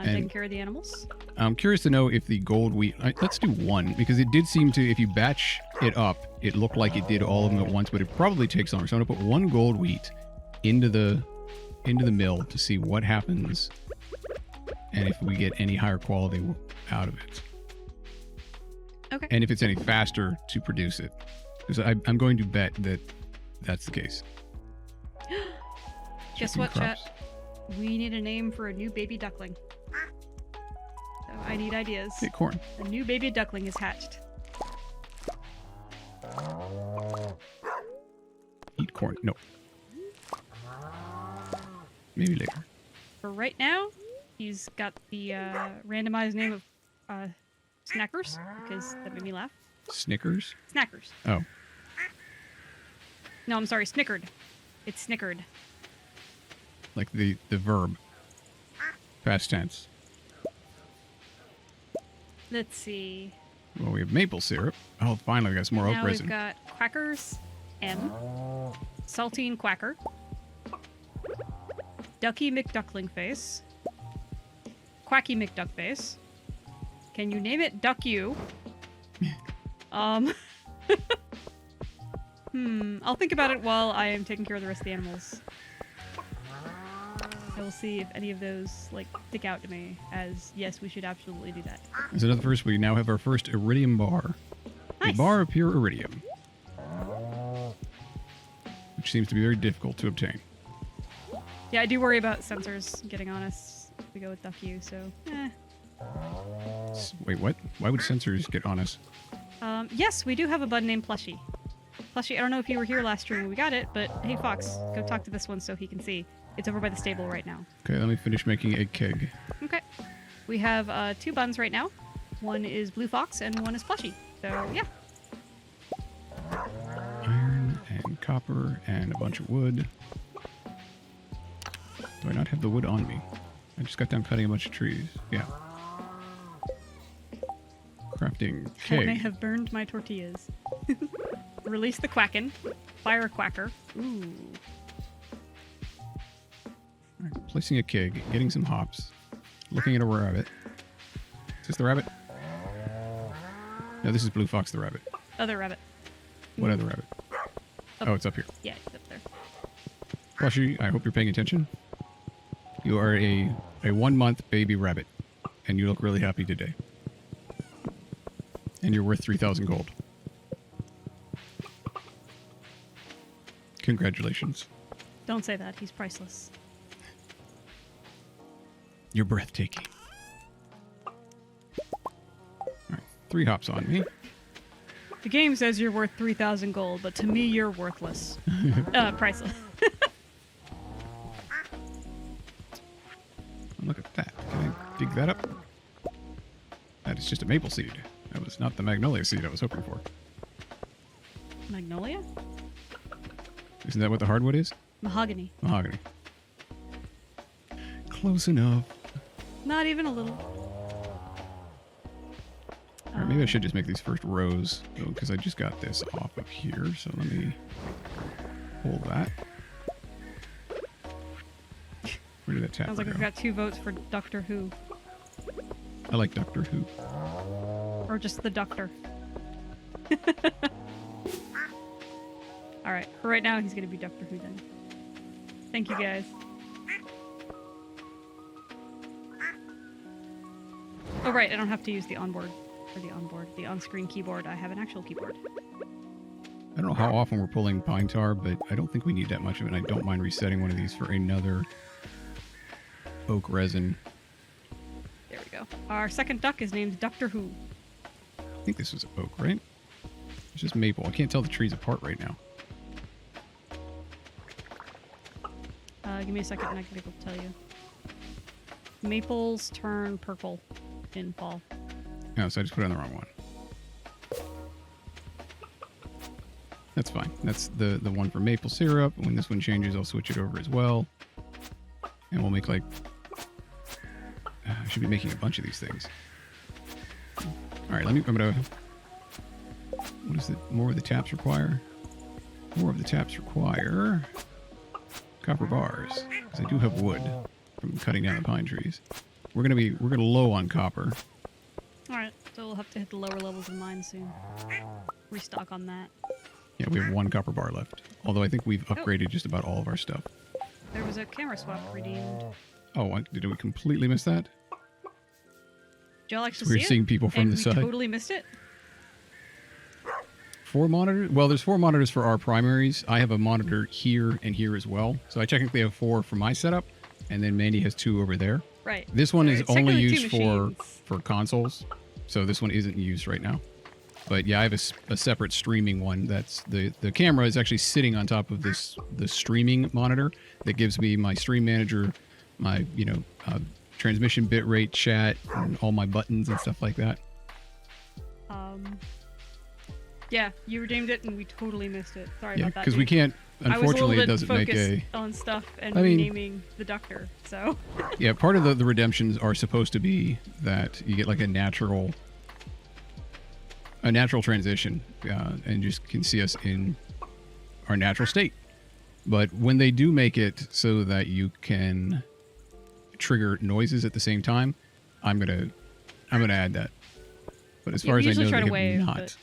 Taking care of the animals. I'm curious to know if the gold wheat, let's do one, because it did seem to, if you batch it up, it looked like it did all of them at once, but it probably takes longer. So I'm going to put one gold wheat into the mill to see what happens and if we get any higher quality out of it. Okay. And if it's any faster to produce it. Because I'm going to bet that that's the case. Guess Checking what, crops. chat? We need a name for a new baby duckling. So I need ideas. Hey, corn. A new baby duckling is hatched. Eat corn. No. Maybe later. For right now, he's got the randomized name of Snackers, because that made me laugh. Snickers? Snackers. Oh. No, I'm sorry, snickered. It's snickered. Like the verb. Past tense. Let's see. Well, we have maple syrup. Oh, finally, we got some more oak Now resin. we've got Quackers M, Saltine Quacker, Ducky McDuckling Face, Quacky McDuck Face. Can you name it Duck You? I'll think about it while I am taking care of the rest of the animals. I will see if any of those stick out to me as yes, we should absolutely do that. Is another first? We now have our first iridium bar. Nice. A bar of pure iridium. Which seems to be very difficult to obtain. Yeah, I do worry about sensors getting on us if we go with Duck You, so Wait, what? Why would sensors get on us? yes, we do have a bud named Plushy. Plushie, I don't know if you were here last stream when we got it, but hey, Fox, go talk to this one so he can see. It's over by the stable right now. Okay, let me finish making a keg. Okay. We have 2 buns right now. One is Blue Fox and one is Plushie. So, yeah. Iron and copper and a bunch of wood. Do I not have the wood on me? I just got done cutting a bunch of trees. Yeah. Crafting I may keg. have burned my tortillas. Release the quackin'. Fire a quacker. Ooh. Alright, placing a keg, getting some hops, looking at a rabbit. Is this the rabbit? No, this is Blue Fox the rabbit. Other rabbit. What other rabbit? Oh, it's up here. Yeah, it's up there. Plushie, I hope you're paying attention. You are a 1-month baby rabbit, and you look really happy today. And you're worth 3,000 gold. Congratulations. Don't say that. He's priceless. You're breathtaking. Alright, 3 hops on me. The game says you're worth 3,000 gold, but to me, you're worthless. Priceless. Look at that. Can I dig that up? That is just a maple seed. That was not the magnolia seed I was hoping for. Magnolia? Isn't that what the hardwood is? Mahogany. Mahogany. Close enough. Not even a little. Alright, maybe I should just make these first rows, though, because I just got this off of here, so let me pull that. Where did that tap Sounds like go? we've got 2 votes for Doctor Who. I like Doctor Who. Or just the Doctor. Alright, for right now, he's going to be Doctor Who then. Thank you, guys. Oh, right, I don't have to use the the on-screen keyboard. I have an actual keyboard. I don't know how often we're pulling pine tar, but I don't think we need that much of it, and I don't mind resetting one of these for another oak resin. There we go. Our second duck is named Doctor Who. I think this was oak, right? It's just maple. I can't tell the trees apart right now. Give me a second and I can be able to tell you. Maples turn purple in fall. Oh, so I just put it on the wrong one. That's fine. That's the one for maple syrup. When this one changes, I'll switch it over as well. And we'll make like... I should be making a bunch of these things. Alright, I'm gonna... What is it? More of the taps require? More of the taps require... copper bars. Because I do have wood from cutting down the pine trees. We're gonna low on copper. Alright, so we'll have to hit the lower levels of mine soon. Restock on that. Yeah, we have 1 copper bar left. Although I think we've upgraded just about all of our stuff. There was a camera swap redeemed. Oh, did we completely miss that? Did y'all actually So we're see seeing it? people from And the we side. totally missed it? 4 monitors? Well, there's 4 monitors for our primaries. I have a monitor here and here as well. So I technically have 4 for my setup, and then Mandy has 2 over there. Right. This one So is it's only technically 2 used machines. for consoles, so this one isn't used right now. But yeah, I have a separate streaming one. That's the camera is actually sitting on top of the streaming monitor that gives me my stream manager, my transmission bitrate, chat, and all my buttons and stuff like that. Yeah, you redeemed it and we totally missed it. Sorry Yeah, about that. because we dude. can't. Unfortunately, I it was a little doesn't bit make focused a. on stuff and I mean- renaming the Doctor. So Yeah, part of the redemptions are supposed to be that you get like a natural transition, and just can see us in our natural state. But when they do make it so that you can trigger noises at the same time, I'm gonna add that. But as far as I know, usually try they to have wave, not. but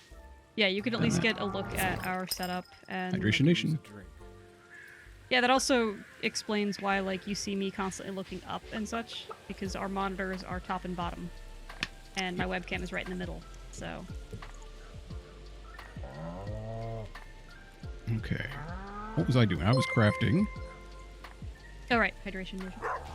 yeah, you could at least get a look at our setup and Hydration Nation. yeah, that also explains why like you see me constantly looking up and such, because our monitors are top and bottom, and my webcam is right in the middle. So Okay. What was I doing? I was crafting. all right, hydration. Nation.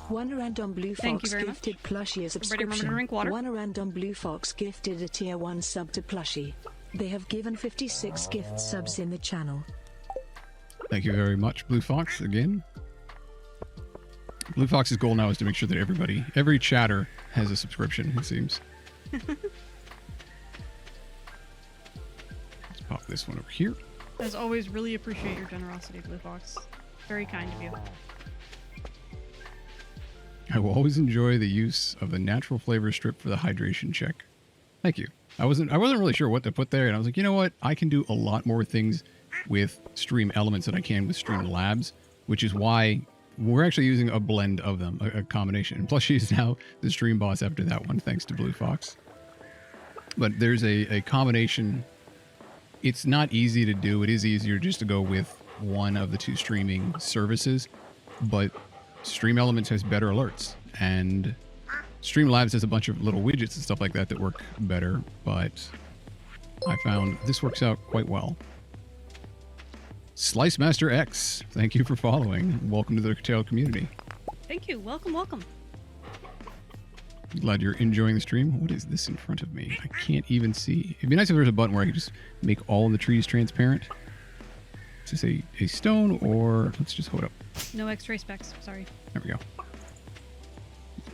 One random blue Thank fox you very much. gifted Plushie a Everybody remember to subscription. drink water. One random blue fox gifted a tier 1 sub to Plushie. They have given 56 gift subs in the channel. Thank you very much, Blue Fox, again. Blue Fox's goal now is to make sure that every chatter has a subscription, it seems. Let's pop this one over here. As always, really appreciate your generosity, Blue Fox. Very kind of you. I will always enjoy the use of the natural flavor strip for the hydration check. Thank you. I wasn't really sure what to put there, and I was like, you know what? I can do a lot more things with Stream Elements than I can with Stream Labs, which is why we're actually using a blend of them, a combination. And plus, she's now the stream boss after that one, thanks to Blue Fox. But there's a combination. It's not easy to do. It is easier just to go with one of the two streaming services, but Stream Elements has better alerts, and Streamlabs has a bunch of little widgets and stuff like that that work better, but I found this works out quite well. Slice Master X, thank you for following. Welcome to the Curtailed community. Thank you. Welcome, welcome. Glad you're enjoying the stream. What is this in front of me? I can't even see. It'd be nice if there was a button where I could just make all of the trees transparent. Is this a stone, or let's just hold up. No X-ray specs. Sorry. There we go.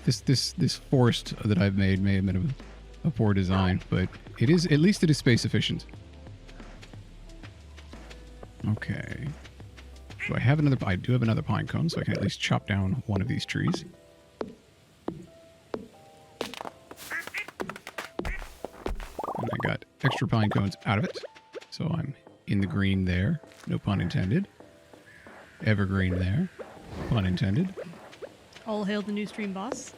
This forest that I've made may have been a poor design, but it is, at least it is space efficient. Okay. Do I have another? I do have another pine cone, so I can at least chop down one of these trees. And I got extra pine cones out of it, so I'm in the green there. No pun intended. Evergreen there. Pun intended. All hail the new stream boss.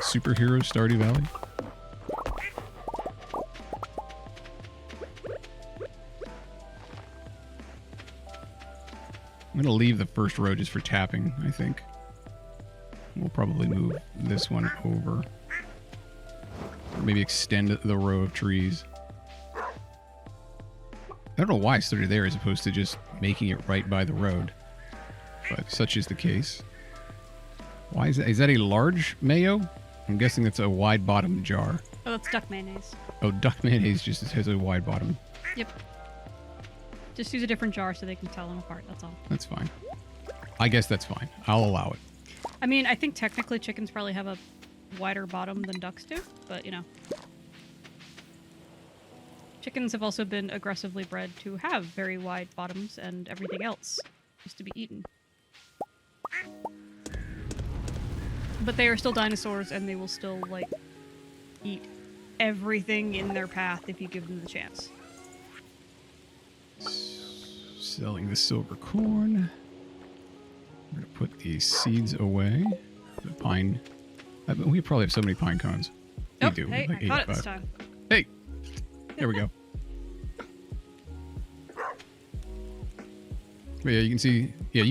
Superhero Stardew Valley. I'm going to leave the first row just for tapping, I think. We'll probably move this one over. Or maybe extend the row of trees. I don't know why I started there as opposed to just making it right by the road. But such is the case. Why is that? Is that a large mayo? I'm guessing that's a wide bottom jar. Oh, that's duck mayonnaise. Oh, duck mayonnaise just has a wide bottom. Yep. Just use a different jar so they can tell them apart, that's all. That's fine. I guess that's fine. I'll allow it. I mean, I think technically chickens probably have a wider bottom than ducks do, but you know. Chickens have also been aggressively bred to have very wide bottoms and everything else just to be eaten. But they are still dinosaurs and they will still, like, eat everything in their path if you give them the chance. Selling the silver corn. We're going to put the seeds away. The pine. We probably have so many pine cones. Oh, We do. hey, Like I caught it 85. this time. Hey! There we go. But yeah, you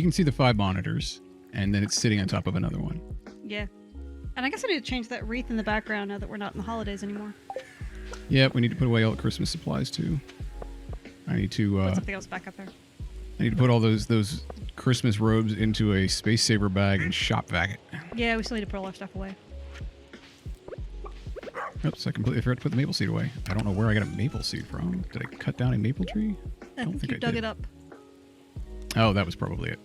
can see the 5 monitors, and then it's sitting on top of another one. Yeah. And I guess I need to change that wreath in the background now that we're not in the holidays anymore. Yep, we need to put away all the Christmas supplies too. I need to Put something else back up there. I need to put all those Christmas robes into a space saver bag and shop vac it. Yeah, we still need to put all our stuff away. Oops, I completely forgot to put the maple seed away. I don't know where I got a maple seed from. Did I cut down a maple tree? I think you dug it up. Oh, that was probably it.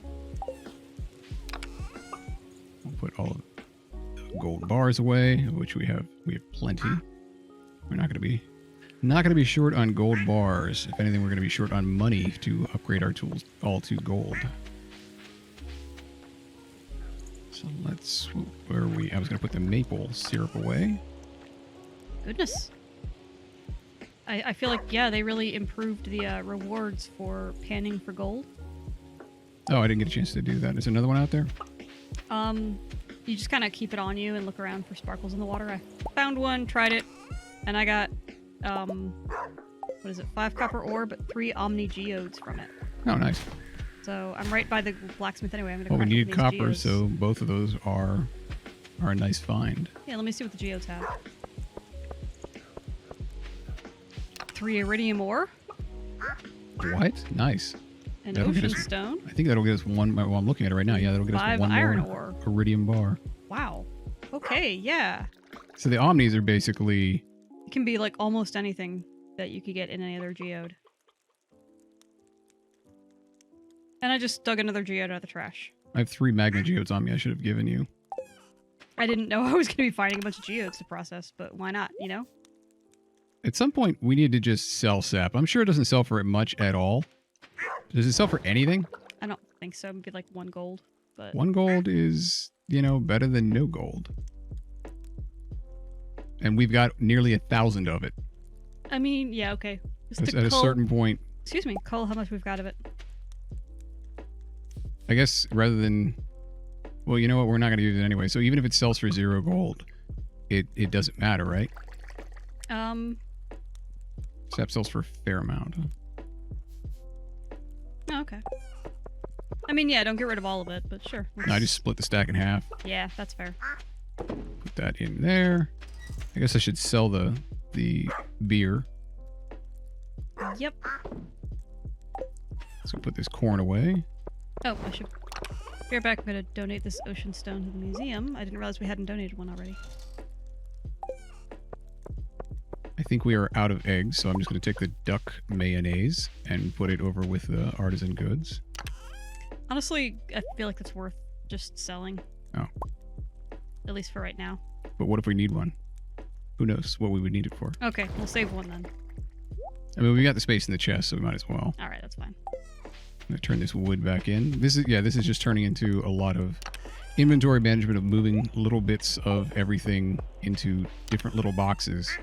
We'll put all of the gold bars away, which we have plenty. We're not gonna be short on gold bars. If anything, we're gonna be short on money to upgrade our tools all to gold. So let's, where are we? I was gonna put the maple syrup away. Goodness. I feel like, yeah, they really improved the rewards for panning for gold. Oh, I didn't get a chance to do that. Is another one out there? You just kind of keep it on you and look around for sparkles in the water. I found one, tried it, and I got, what is it, 5 copper ore, but 3 omni geodes from it. Oh, nice. So I'm right by the blacksmith anyway. I'm gonna. Well, we craft needed these copper, geodes. so both of those are a nice find. Yeah, let me see what the geodes have. 3 iridium ore. What? Nice. An That'll get ocean us- stone. I think that'll get us one. Well, I'm looking at it right now. Yeah, that'll get us 5 one iron more ore. iridium bar. Wow. Okay, yeah. So the omnis are basically... It can be like almost anything that you could get in any other geode. And I just dug another geode out of the trash. I have 3 magma geodes on me I should have given you. I didn't know I was going to be finding a bunch of geodes to process, but why not, you know? At some point, we need to just sell sap. I'm sure it doesn't sell for much at all. Does it sell for anything? I don't think so. Maybe like 1 gold, but... 1 gold is, you know, better than no gold. And we've got nearly 1,000 of it. I mean, yeah, okay. Just At a certain point. Excuse me, call how much we've got of it. I guess rather than... Well, you know what? We're not going to use it anyway. So even if it sells for 0 gold, it doesn't matter, right? Sap sells for a fair amount. Oh, okay. I mean, yeah, don't get rid of all of it, but sure. No, I just split the stack in half. Yeah, that's fair. Put that in there. I guess I should sell the beer. Yep. So put this corn away. Oh, I should... Be right back. I'm going to donate this ocean stone to the museum. I didn't realize we hadn't donated one already. I think we are out of eggs, so I'm just going to take the duck mayonnaise and put it over with the artisan goods. Honestly, I feel like it's worth just selling. Oh. At least for right now. But what if we need one? Who knows what we would need it for? Okay, we'll save one then. I mean, we got the space in the chest, so we might as well. Alright, that's fine. I'm going to turn this wood back in. This is just turning into a lot of inventory management of moving little bits of everything into different little boxes.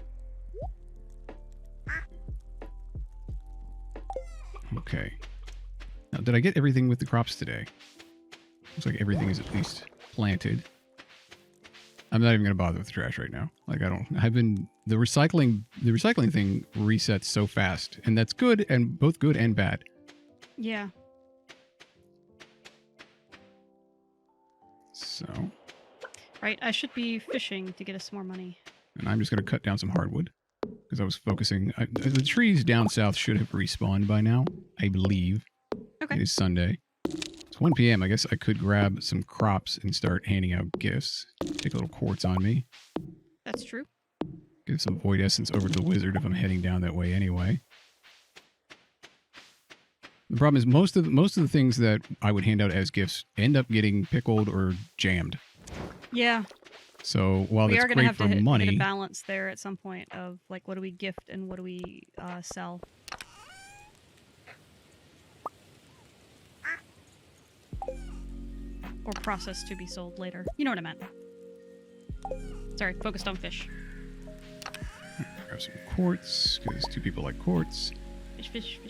Okay. Now, did I get everything with the crops today? Looks like everything is at least planted. I'm not even going to bother with the trash right now. Like, the recycling thing resets so fast, and that's good, and both good and bad. Yeah. So. Right, I should be fishing to get us more money. And I'm just going to cut down some hardwood. Because I was focusing... the trees down south should have respawned by now, I believe. Okay. It is Sunday. It's 1 p.m. I guess I could grab some crops and start handing out gifts. Take a little quartz on me. That's true. Give some void essence over to the wizard if I'm heading down that way anyway. The problem is most of the things that I would hand out as gifts end up getting pickled or jammed. Yeah. So while we that's are going to great have for to money, hit a balance there at some point of like what do we gift and what do we sell. Or process to be sold later. You know what I meant. Sorry, focused on fish. Grab some quartz because 2 people like quartz. Fish.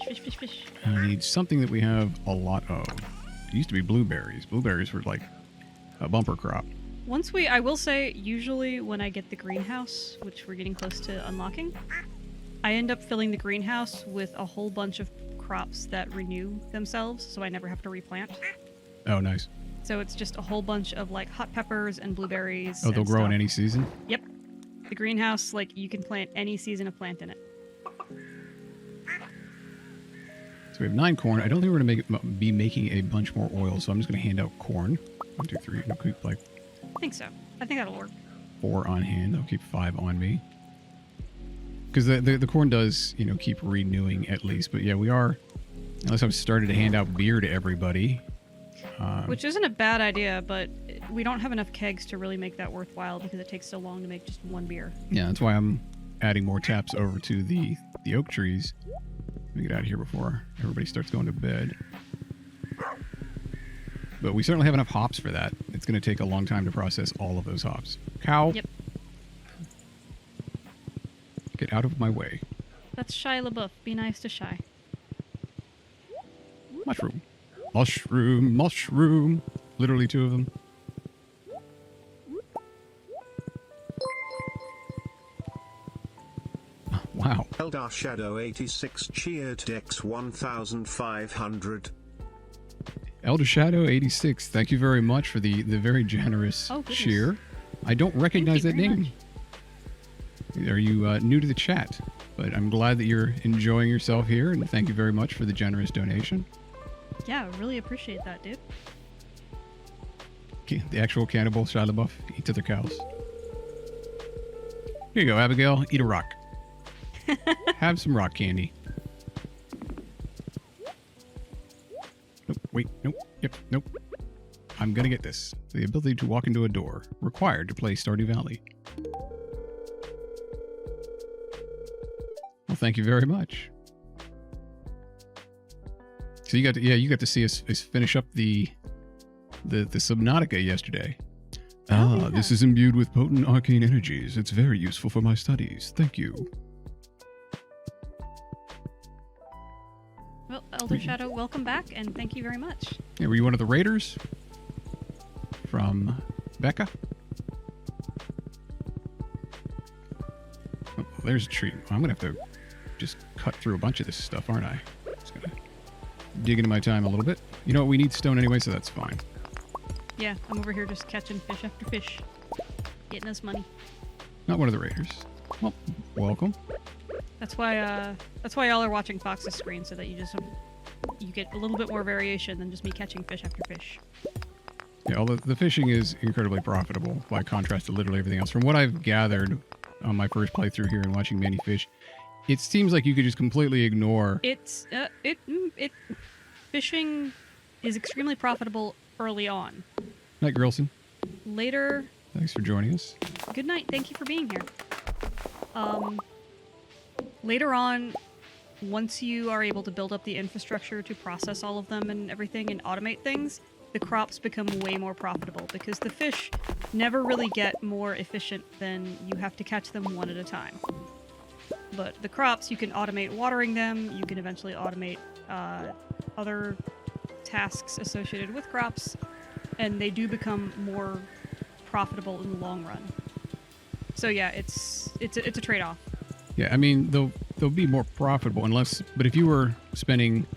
I need something that we have a lot of. It used to be blueberries. Blueberries were like a bumper crop. I will say, usually when I get the greenhouse, which we're getting close to unlocking, I end up filling the greenhouse with a whole bunch of crops that renew themselves, so I never have to replant. Oh, nice. So it's just a whole bunch of like hot peppers and blueberries. Oh, they'll grow in any season? Yep. The greenhouse, like you can plant any season of plant in it. So we have 9 corn. I don't think we're going to be making a bunch more oil, so I'm just going to hand out corn. 1, 2, 3. I'll keep like... I think so. I think that'll work. 4 on hand. I'll keep 5 on me. Because the corn does, you know, keep renewing at least. But yeah, we are... Unless I've started to hand out beer to everybody. Which isn't a bad idea, but we don't have enough kegs to really make that worthwhile because it takes so long to make just 1 beer. Yeah, that's why I'm adding more taps over to the oak trees. Let me get out of here before everybody starts going to bed. But we certainly have enough hops for that. It's going to take a long time to process all of those hops. Cow. Yep. Get out of my way. That's Shia LaBeouf. Be nice to Shy. Mushroom. Mushroom. Mushroom. Literally 2 of them. Wow. Eldar Shadow 86 cheered Dex 1500. Elder Shadow 86, thank you very much for the very generous cheer. I don't recognize that name. Are you new to the chat? But I'm glad that you're enjoying yourself here, and thank you very much for the generous donation. Yeah, really appreciate that, dude. The actual cannibal Shia LaBeouf eats other cows. Here you go, Abigail. Eat a rock. Have some rock candy. Nope, wait, nope, yep, nope. I'm gonna get this. The ability to walk into a door. Required to play Stardew Valley. Well, thank you very much. So you got to see us finish up the Subnautica yesterday. Yeah. This is imbued with potent arcane energies. It's very useful for my studies. Thank you. Well, Elder Shadow, welcome back, and thank you very much. Yeah, were you one of the raiders? From Becca? Oh, there's a tree. I'm gonna have to just cut through a bunch of this stuff, aren't I? Just gonna dig into my time a little bit. You know what? We need stone anyway, so that's fine. Yeah, I'm over here just catching fish after fish. Getting us money. Not one of the raiders. Well, welcome. That's why y'all are watching Fox's screen, so that you get a little bit more variation than just me catching fish after fish. Yeah, although the fishing is incredibly profitable by contrast to literally everything else. From what I've gathered on my first playthrough here and watching Mandy fish, it seems like you could just completely ignore. Fishing is extremely profitable early on. Night, Grilson. Later. Thanks for joining us. Good night. Thank you for being here. Later on, once you are able to build up the infrastructure to process all of them and everything and automate things, the crops become way more profitable because the fish never really get more efficient than you have to catch them one at a time. But the crops, you can automate watering them, you can eventually automate other tasks associated with crops, and they do become more profitable in the long run. So yeah, it's a trade-off. Yeah, I mean, they'll be more profitable but if you were spending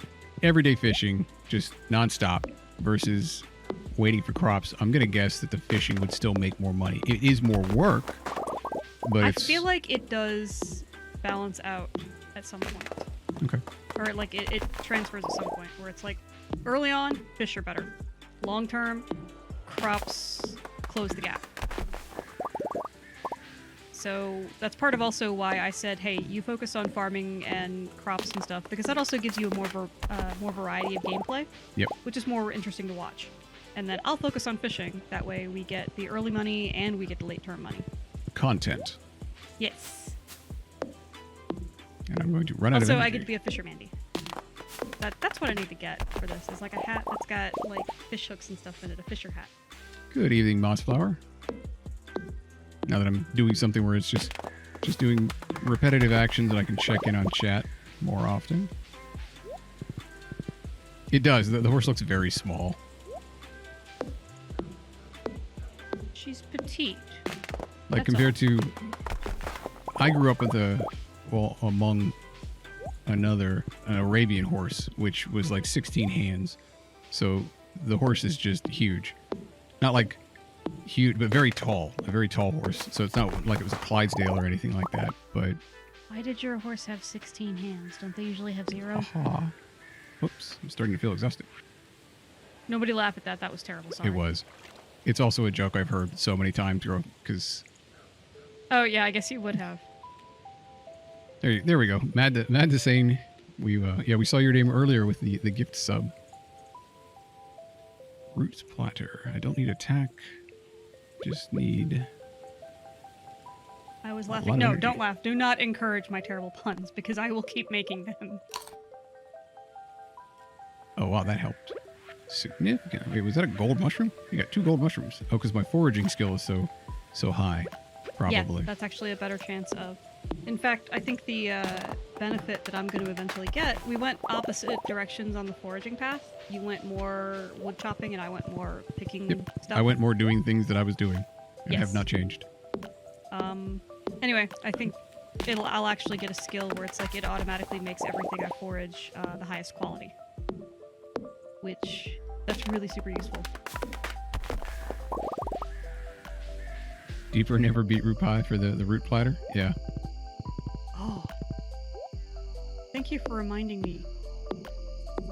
everyday fishing just nonstop versus waiting for crops, I'm going to guess that the fishing would still make more money. It is more work, but I feel like it does balance out at some point. Okay. Or like it transfers at some point where it's like early on, fish are better. Long term, crops close the gap. So that's part of also why I said, hey, you focus on farming and crops and stuff, because that also gives you a more variety of gameplay. Yep. Which is more interesting to watch. And then I'll focus on fishing. That way we get the early money and we get the late term money. Content. Yes. And I'm going to run out of Also, energy. I get to be a fisher Mandy. That's what I need to get for this. Is like a hat that's got like fish hooks and stuff in it. A fisher hat. Good evening, Mossflower. Now that I'm doing something where it's just doing repetitive actions and I can check in on chat more often. It does. The horse looks very small. She's petite. Like That's compared to... I grew up with among an Arabian horse, which was like 16 hands. So the horse is just huge. Not like huge, but very tall. A very tall horse. So it's not like it was a Clydesdale or anything like that, but... Why did your horse have 16 hands? Don't they usually have 0? Aha. Oops, I'm starting to feel exhausted. Nobody laugh at that. That was terrible. Sorry. It was. It's also a joke I've heard so many times, because... Oh, yeah, I guess you would have. There we go. Mad to saying, we saw your name earlier with the gift sub. Roots platter. I don't need attack. Just need... I was laughing. No, don't laugh. Do not encourage my terrible puns, because I will keep making them. Oh, wow, that helped. Significant. Wait, was that a gold mushroom? You got 2 gold mushrooms. Oh, because my foraging skill is so high. Probably. Yeah, that's actually a better chance of... In fact, I think the benefit that I'm going to eventually get... We went opposite directions on the foraging path. You went more wood chopping, and I went more picking stuff. I went more doing things that I was doing. And Yes. have not changed. Anyway, I think I'll actually get a skill where it's like it automatically makes everything I forage the highest quality. Which, that's really super useful. Deeper never beat root pie for the root platter? Yeah. Oh. Thank you for reminding me.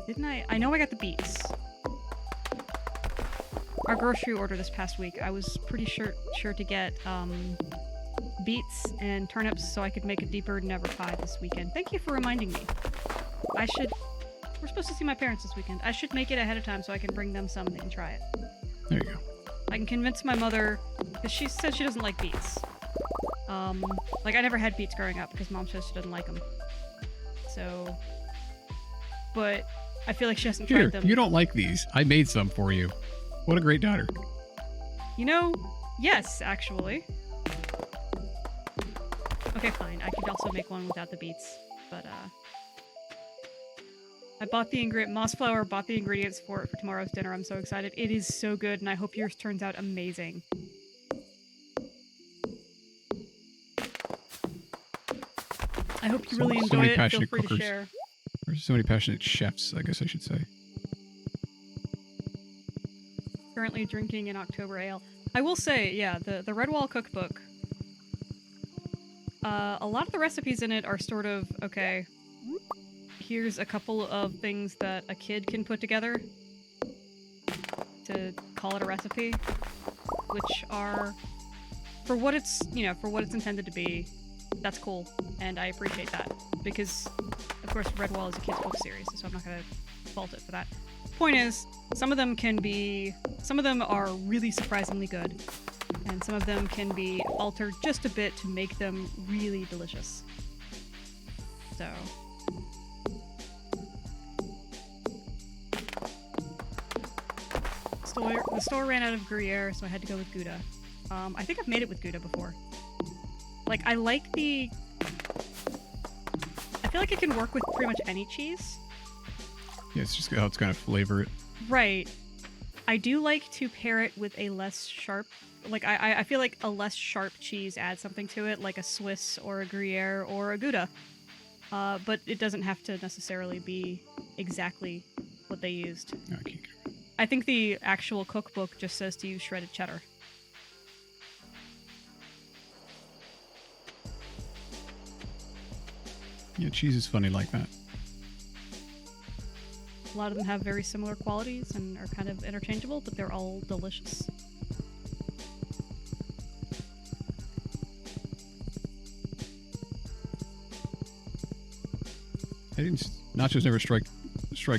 Didn't I? I know I got the beets. Our grocery order this past week, I was pretty sure to get beets and turnips so I could make a deeper never pie this weekend. Thank you for reminding me. We're supposed to see my parents this weekend. I should make it ahead of time so I can bring them some and they can try it. There you go. I can convince my mother, because she says she doesn't like beets. Like, I never had beets growing up because Mom says she doesn't like them. So, but I feel like she hasn't Here, tried them. you don't like these. I made some for you. What a great daughter. You know, yes, actually. Okay, fine. I could also make one without the beets, but I bought the moss flour, bought the ingredients for it for tomorrow's dinner. I'm so excited. It is so good, and I hope yours turns out amazing. I hope you really enjoy it. Feel free to share. There's so many passionate chefs, I guess I should say. Currently drinking an October ale. I will say, yeah, the Redwall cookbook, a lot of the recipes in it are sort of, okay, here's a couple of things that a kid can put together to call it a recipe, which are, for what it's intended to be, that's cool, and I appreciate that, because, of course, Redwall is a kid's book series, so I'm not going to fault it for that. Point is, some of them are really surprisingly good, and some of them can be altered just a bit to make them really delicious. So... the store ran out of Gruyere, so I had to go with Gouda. I think I've made it with Gouda before. Like, I feel like it can work with pretty much any cheese. Yeah, it's just how it's kind of flavor it. Right. I do like to pair it with a less sharp... Like, I feel like a less sharp cheese adds something to it, like a Swiss or a Gruyere or a Gouda. But it doesn't have to necessarily be exactly what they used. No, I can't get it. I think the actual cookbook just says to use shredded cheddar. Yeah, cheese is funny like that. A lot of them have very similar qualities and are kind of interchangeable, but they're all delicious. Nachos never strike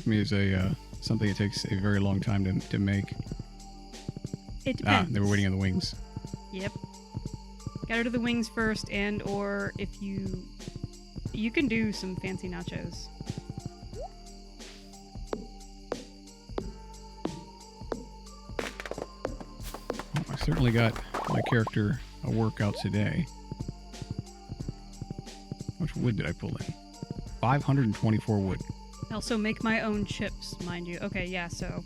me as a something that takes a very long time to make. It depends. They were waiting on the wings. Yep. Gotta do the wings first, and or if you can do some fancy nachos. Well, I certainly got my character a workout today. How much wood did I pull in? 524 wood. I also make my own chips, mind you. Okay, yeah, so...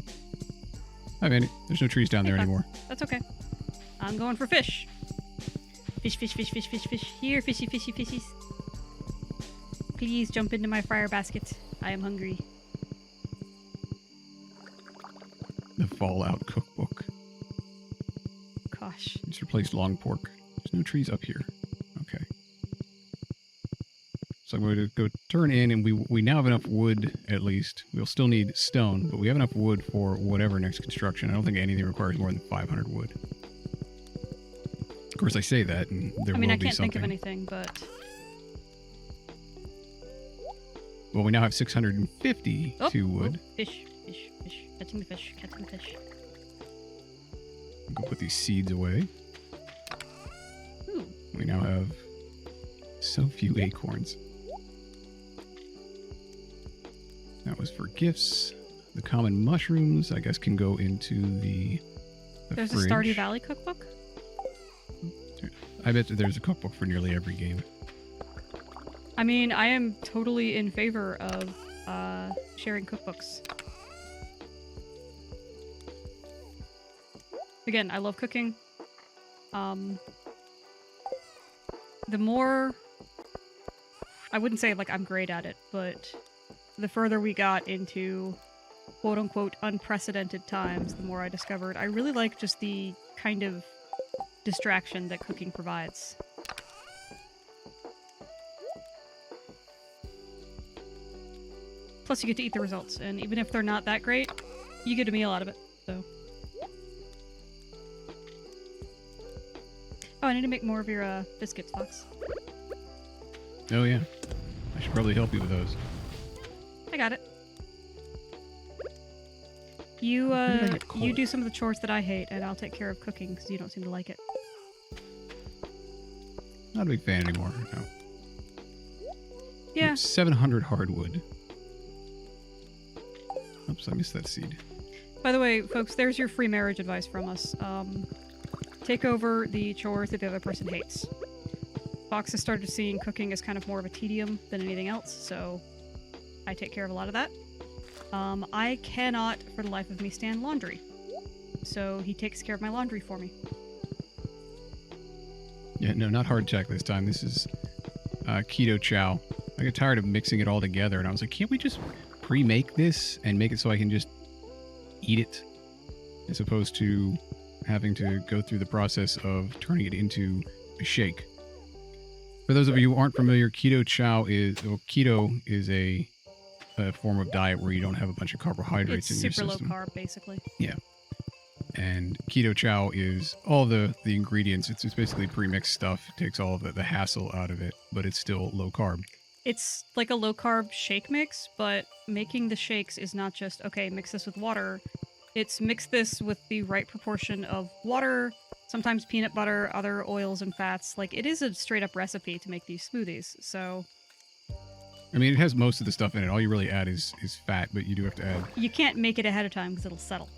Hi, Mandy. There's no trees down there anymore. That's okay. I'm going for fish. Fish, fish, fish, fish, fish, fish. Here, fishy, fishy, fishies. Please jump into my fryer basket. I am hungry. The Fallout cookbook. Gosh. Just replaced long pork. There's no trees up here. Okay. So I'm going to go turn in, and we now have enough wood, at least. We'll still need stone, but we have enough wood for whatever next construction. I don't think anything requires more than 500 wood. Of course, I say that, and there will be something. I can't think of anything, but... Well, we now have 652 wood. Fish, fish, fish. Catching the fish, catching the fish. Go put these seeds away. Ooh. We now have so few acorns. That was for gifts. The common mushrooms, I guess, can go into the There's fridge. a Stardew Valley cookbook? I bet there's a cookbook for nearly every game. I mean, I am totally in favor of sharing cookbooks. Again, I love cooking. The more... I wouldn't say, like, I'm great at it, but the further we got into quote-unquote unprecedented times, the more I discovered I really like just the kind of distraction that cooking provides. Plus, you get to eat the results, and even if they're not that great, you get a meal out of it, so... Oh I need to make more of your biscuits, Fox. Oh, yeah. I should probably help you with those. I got it. You Where did I get coal? you do some of the chores that I hate, and I'll take care of cooking because you don't seem to like it. Not a big fan anymore, no. Yeah. 700 hardwood. Oops, I missed that seed. By the way, folks, there's your free marriage advice from us. Take over the chores that the other person hates. Fox has started seeing cooking as kind of more of a tedium than anything else, so I take care of a lot of that. I cannot, for the life of me, stand laundry. So he takes care of my laundry for me. Yeah, no, not hardtack this time. This is keto chow. I got tired of mixing it all together, and I was like, can't we just pre-make this and make it so I can just eat it? As opposed to having to go through the process of turning it into a shake. For those of you who aren't familiar, keto is a form of diet where you don't have a bunch of carbohydrates in your system. It's super low carb, basically. Yeah. And keto chow is all the ingredients. It's basically pre-mixed stuff. It takes all of the hassle out of it, but it's still low carb. It's like a low carb shake mix, but making the shakes is not just, okay, mix this with water. It's mix this with the right proportion of water, sometimes peanut butter, other oils and fats. Like, it is a straight up recipe to make these smoothies, so... I mean, it has most of the stuff in it. All you really add is fat, but you do have to add... You can't make it ahead of time because it'll settle.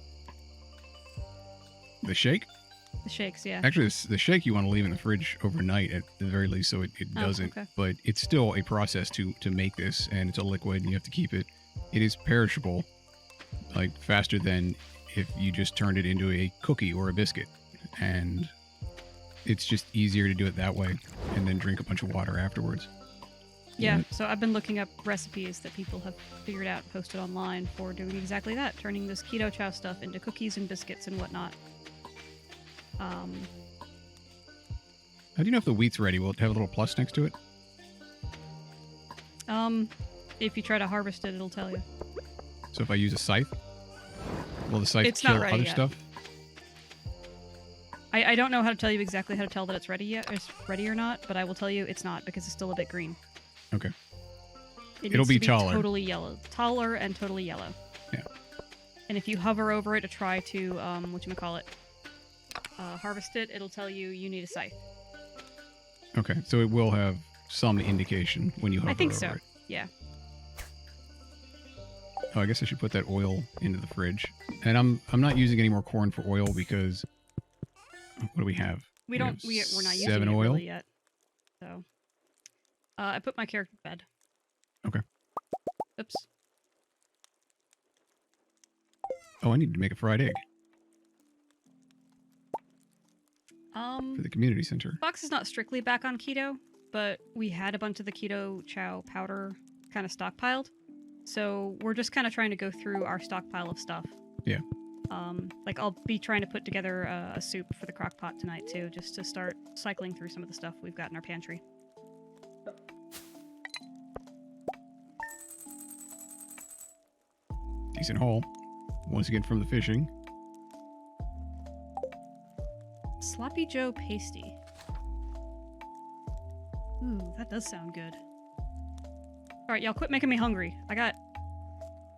The shake? The shakes, yeah. Actually, the shake you want to leave in the fridge overnight at the very least, so it doesn't. Okay. But it's still a process to make this, and it's a liquid, and you have to keep it. It is perishable, like faster than if you just turned it into a cookie or a biscuit. And it's just easier to do it that way, and then drink a bunch of water afterwards. Yeah, so I've been looking up recipes that people have figured out and posted online for doing exactly that, turning this keto chow stuff into cookies and biscuits and whatnot. How do you know if the wheat's ready? Will it have a little plus next to it? If you try to harvest it, it'll tell you. So if I use a scythe, will the scythe It's not kill ready other yet. stuff? I don't know how to tell you exactly how to tell that it's ready yet, it's ready or not, but I will tell you it's not because it's still a bit green. Okay. It It'll needs be to be taller. totally yellow. Taller and totally yellow. Yeah. And if you hover over it to try to, harvest it, it'll tell you need a scythe. Okay, so it will have some indication when you hover I think over so. it. Yeah. Oh, I guess I should put that oil into the fridge. And I'm not using any more corn for oil because what do we have? We're not using 7 it oil really yet. So, I put my character to bed. Okay. Oops. Oh, I need to make a fried egg for the community center. Fox is not strictly back on keto, but we had a bunch of the keto chow powder kind of stockpiled. So we're just kind of trying to go through our stockpile of stuff. Yeah. Like I'll be trying to put together a soup for the crock pot tonight too, just to start cycling through some of the stuff we've got in our pantry. Decent haul. Once again from the fishing. Sloppy Joe pasty. Ooh, that does sound good. Alright, y'all quit making me hungry.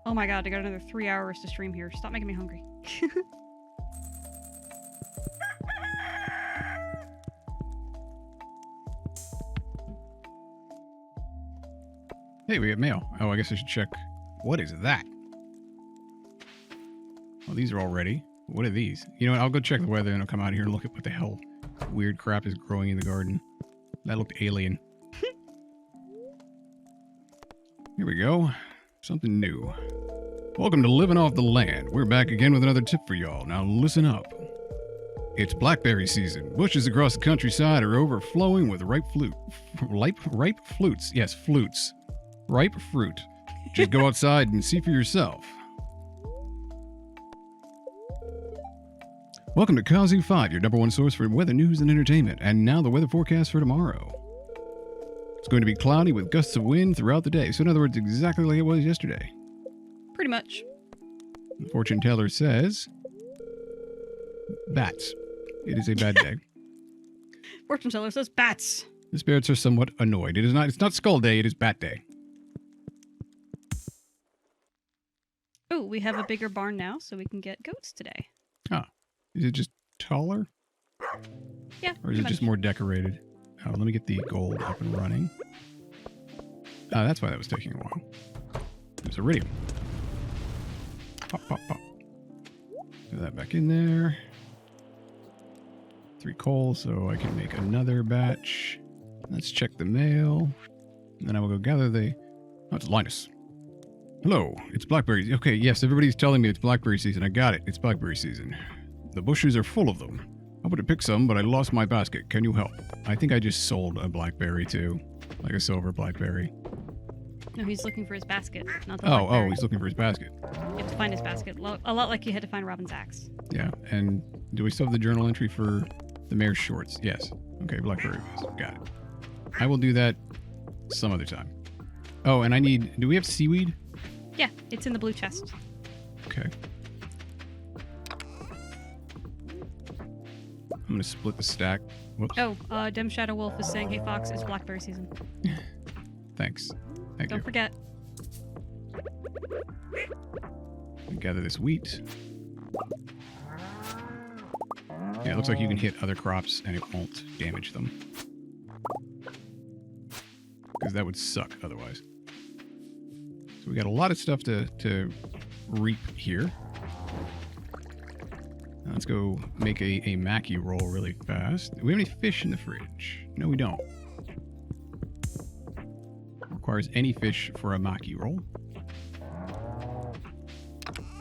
Oh my god, I got another 3 hours to stream here. Stop making me hungry. Hey, we got mail. Oh, I guess I should check. What is that? Oh, these are all ready. What are these? You know what? I'll go check the weather and I'll come out here and look at what the hell weird crap is growing in the garden. That looked alien. Here we go. Something new. Welcome to Living Off the Land. We're back again with another tip for y'all. Now listen up. It's blackberry season. Bushes across the countryside are overflowing with ripe flutes. Yes, flutes. Ripe fruit. Just go outside and see for yourself. Welcome to Kazoo 5, your number one source for weather news and entertainment. And now the weather forecast for tomorrow. It's going to be cloudy with gusts of wind throughout the day. So in other words, exactly like it was yesterday. Pretty much. The fortune teller says, bats. It is a bad day. Fortune teller says bats. The spirits are somewhat annoyed. It's not skull day, it is bat day. Oh, we have a bigger barn now, so we can get goats today. Ah. Is it just taller? Yeah. Or is it just more decorated? Oh, let me get the gold up and running. That's why that was taking a while. It was iridium. Pop, pop, pop. Put that back in there. 3 coal, so I can make another batch. Let's check the mail. And then I will go gather the... Oh, it's Linus. Hello, it's blackberries. Okay, yes, everybody's telling me it's blackberry season. I got it. It's blackberry season. The bushes are full of them. I would have picked some, but I lost my basket. Can you help? I think I just sold a blackberry too. Like a silver blackberry. No, he's looking for his basket, not the blackberry. Oh, he's looking for his basket. You have to find his basket. A lot like you had to find Robin's axe. Yeah, and do we still have the journal entry for the mayor's shorts? Yes. Okay, blackberry. Got it. I will do that some other time. Oh, and I need... Do we have seaweed? Yeah, it's in the blue chest. Okay. I'm going to split the stack. Whoops. Oh, Dem Shadow Wolf is saying, hey Fox, it's blackberry season. Thanks. Thank you. Don't forget. Gather this wheat. Yeah, it looks like you can hit other crops and it won't damage them. Because that would suck otherwise. So we got a lot of stuff to reap here. Now let's go make a Mackie roll really fast. Do we have any fish in the fridge? No, we don't. Requires any fish for a Mackie roll.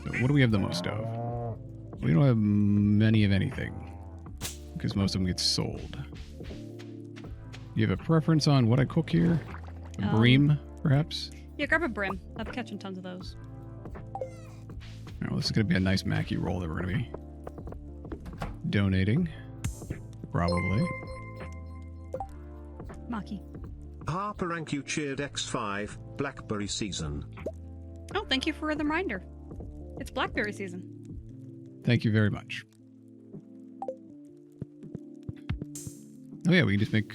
So what do we have the most of? We don't have many of anything. Because most of them get sold. Do you have a preference on what I cook here? A bream, perhaps? Yeah, grab a brim. I've been catching tons of those. Alright, well, this is going to be a nice Mackie roll that we're going to be donating. Probably. Maki. Harper Rank, you cheered X5, blackberry season. Oh, thank you for the reminder. It's blackberry season. Thank you very much. Oh yeah, we can just make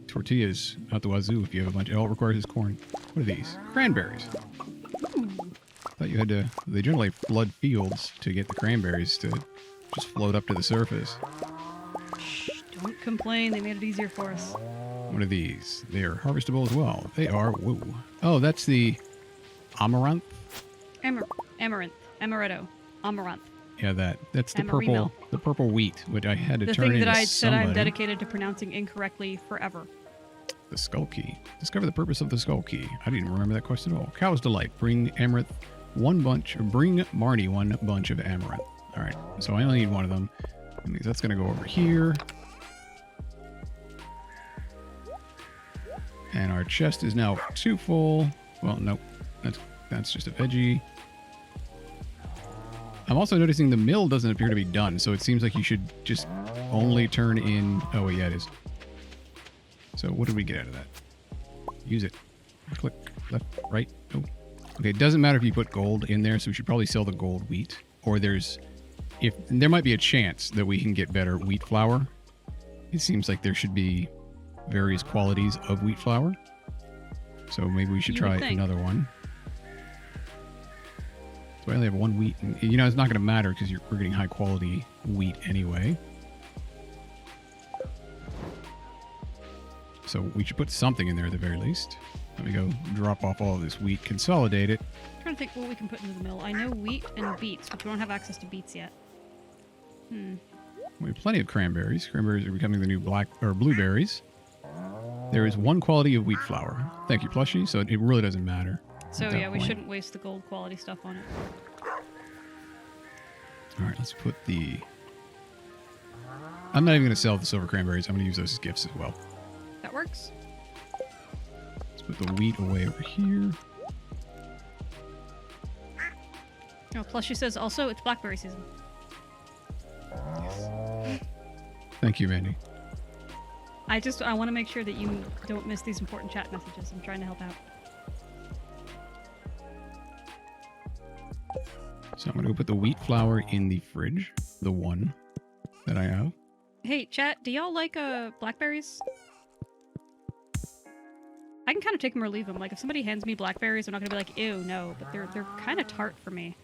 tortillas out the wazoo if you have a bunch. All it requires is corn. What are these? Cranberries. Thought you had to... They generally flood fields to get the cranberries to just float up to the surface. Shh, don't complain. They made it easier for us. What are these? They are harvestable as well. They are... Whoa. Oh, that's the amaranth? Amaranth. Amaretto. Amaranth. Yeah, that's the purple wheat, which I had to turn into the thing that I said I'm somebody. dedicated to pronouncing incorrectly forever. The skull key. Discover the purpose of the skull key. I didn't remember that question at all. Cow's delight. Bring amaranth one bunch, or bring Marnie one bunch of amaranth. All right, so I only need one of them. That means that's going to go over here. And our chest is now too full. Well, nope. That's just a veggie. I'm also noticing the mill doesn't appear to be done, so it seems like you should just only turn in... Oh, yeah, it is. So what did we get out of that? Use it. Click, left, right. Oh. Okay, it doesn't matter if you put gold in there, so we should probably sell the gold wheat. Or there might be a chance that we can get better wheat flour. It seems like there should be various qualities of wheat flour. So maybe we should try another one. So I only have one wheat. And, it's not going to matter because we're getting high quality wheat anyway. So we should put something in there at the very least. Let me go drop off all of this wheat, consolidate it. I'm trying to think what we can put into the mill. I know wheat and beets, but we don't have access to beets yet. We have plenty of cranberries. Cranberries are becoming the new blueberries. There is one quality of wheat flour. Thank you, Plushie. So it really doesn't matter. So yeah, we shouldn't waste the gold quality stuff on it. All right, let's put the... I'm not even going to sell the silver cranberries. I'm going to use those as gifts as well. That works. Let's put the wheat away over here. Oh, Plushie says also it's blackberry season. Yes. Thank you, Mandy. I want to make sure that you don't miss these important chat messages. I'm trying to help out. So I'm going to go put the wheat flour in the fridge, the one that I have. Hey, chat, do y'all like blackberries? I can kind of take them or leave them. Like, if somebody hands me blackberries, I'm not gonna be like, ew, no. But they're kind of tart for me.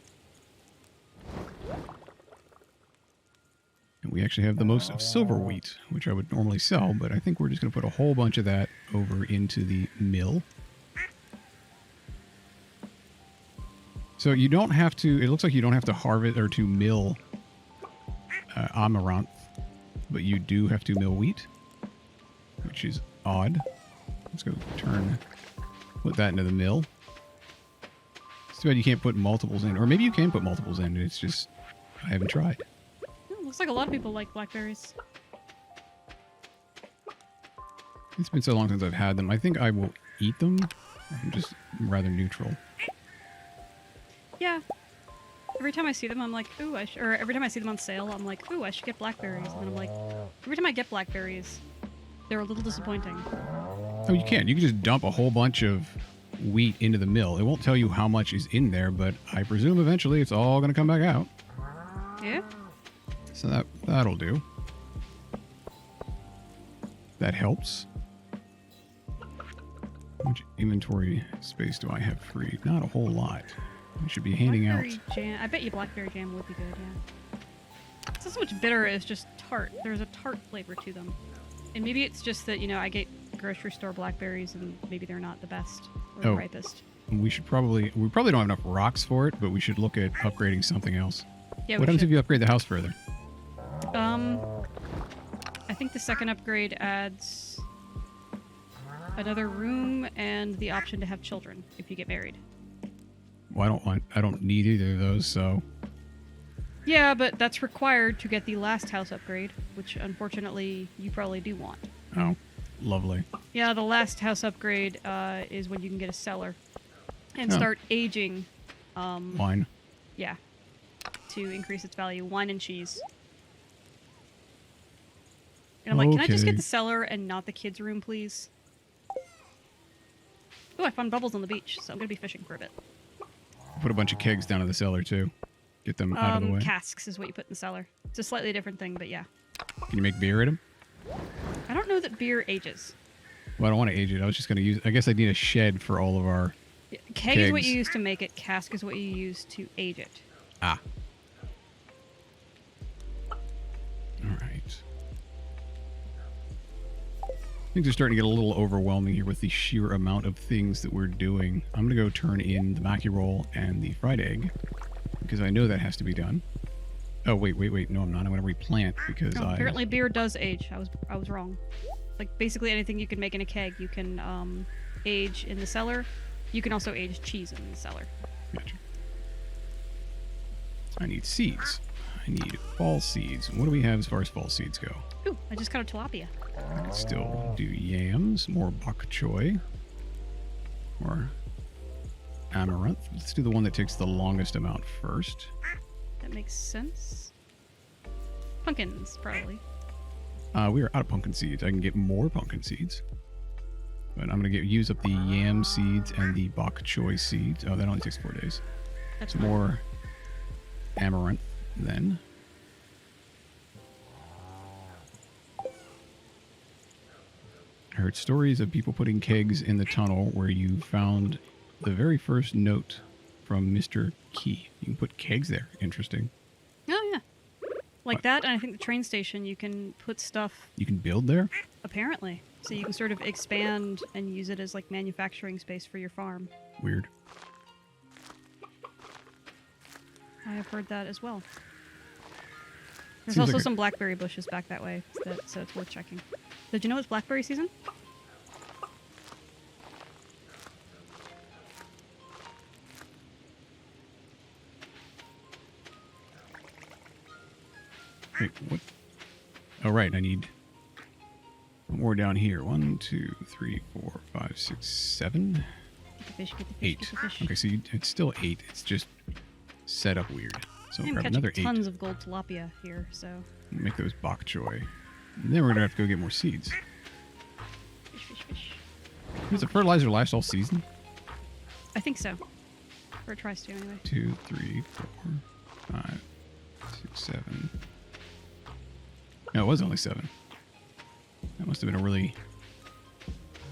And we actually have the most of silver wheat, which I would normally sell, but I think we're just going to put a whole bunch of that over into the mill. So you don't have to, it looks like you don't have to harvest or to mill amaranth, but you do have to mill wheat, which is odd. Let's go put that into the mill. It's too bad you can't put multiples in, or maybe you can put multiples in, it's just, I haven't tried. Looks like a lot of people like blackberries. It's been so long since I've had them. I think I will eat them. I'm just rather neutral. Yeah. Every time I see them, I'm like, ooh, or every time I see them on sale, I'm like, ooh, I should get blackberries. And then I'm like, every time I get blackberries, they're a little disappointing. Oh, you can. You can just dump a whole bunch of wheat into the mill. It won't tell you how much is in there, but I presume eventually it's all going to come back out. Yeah? So that'll do. That helps. How much inventory space do I have free? Not a whole lot. I should be handing out. Jam. I bet you blackberry jam would be good, yeah. It's not so much bitter as just tart. There's a tart flavor to them. And maybe it's just that, I get grocery store blackberries and maybe they're not the best or the ripest. We probably don't have enough rocks for it, but we should look at upgrading something else. Yeah, what happens if you upgrade the house further? I think the second upgrade adds another room and the option to have children if you get married. Well, I don't need either of those, so. Yeah, but that's required to get the last house upgrade, which unfortunately you probably do want. Oh, lovely. Yeah, the last house upgrade is when you can get a cellar and start aging. Wine. Yeah, to increase its value. Wine and cheese. And I'm like, can I just get the cellar and not the kids' room, please? Oh, I found bubbles on the beach, so I'm going to be fishing for a bit. Put a bunch of kegs down in the cellar, too. Get them out of the way. Casks is what you put in the cellar. It's a slightly different thing, but yeah. Can you make beer in them? I don't know that beer ages. Well, I don't want to age it. I was just going to use... I guess I need a shed for all of our Keg is what you use to make it. Cask is what you use to age it. Ah. All right. Things are starting to get a little overwhelming here with the sheer amount of things that we're doing. I'm going to go turn in the mackie roll and the fried egg because I know that has to be done. Oh, wait. No, I'm not. I'm going to replant because apparently beer does age. I was wrong. Like, basically anything you can make in a keg, you can age in the cellar. You can also age cheese in the cellar. Gotcha. I need seeds. I need fall seeds. What do we have as far as fall seeds go? Ooh, I just got a tilapia. I can still do yams, more bok choy, or amaranth. Let's do the one that takes the longest amount first. That makes sense. Pumpkins, probably. We are out of pumpkin seeds. I can get more pumpkin seeds. But I'm going to use up the yam seeds and the bok choy seeds. Oh, that only takes 4 days. That's some more amaranth then. I heard stories of people putting kegs in the tunnel where you found the very first note from Mr. Key. You can put kegs there. Interesting. Oh, yeah. Like that, and I think the train station, you can put stuff... You can build there? Apparently. So you can sort of expand and use it as, like, manufacturing space for your farm. Weird. I have heard that as well. There's Seems also like some blackberry bushes back that way, so it's worth checking. Did you know it's blackberry season? Wait, what? Oh, right. I need more down here. 1, 2, 3, 4, 5, 6, 7. Get the fish, get the fish, 8. get the fish. Okay, so it's still 8. It's just set up weird. So I'm grab catching another 8. tons of gold tilapia here, so... Make those bok choy. And then we're going to have to go get more seeds. Fish, fish, fish. Does the fertilizer last all season? I think so. Or it tries to, anyway. 2, 3, 4, 5, 6, 7. No, it was only 7. That must have been a really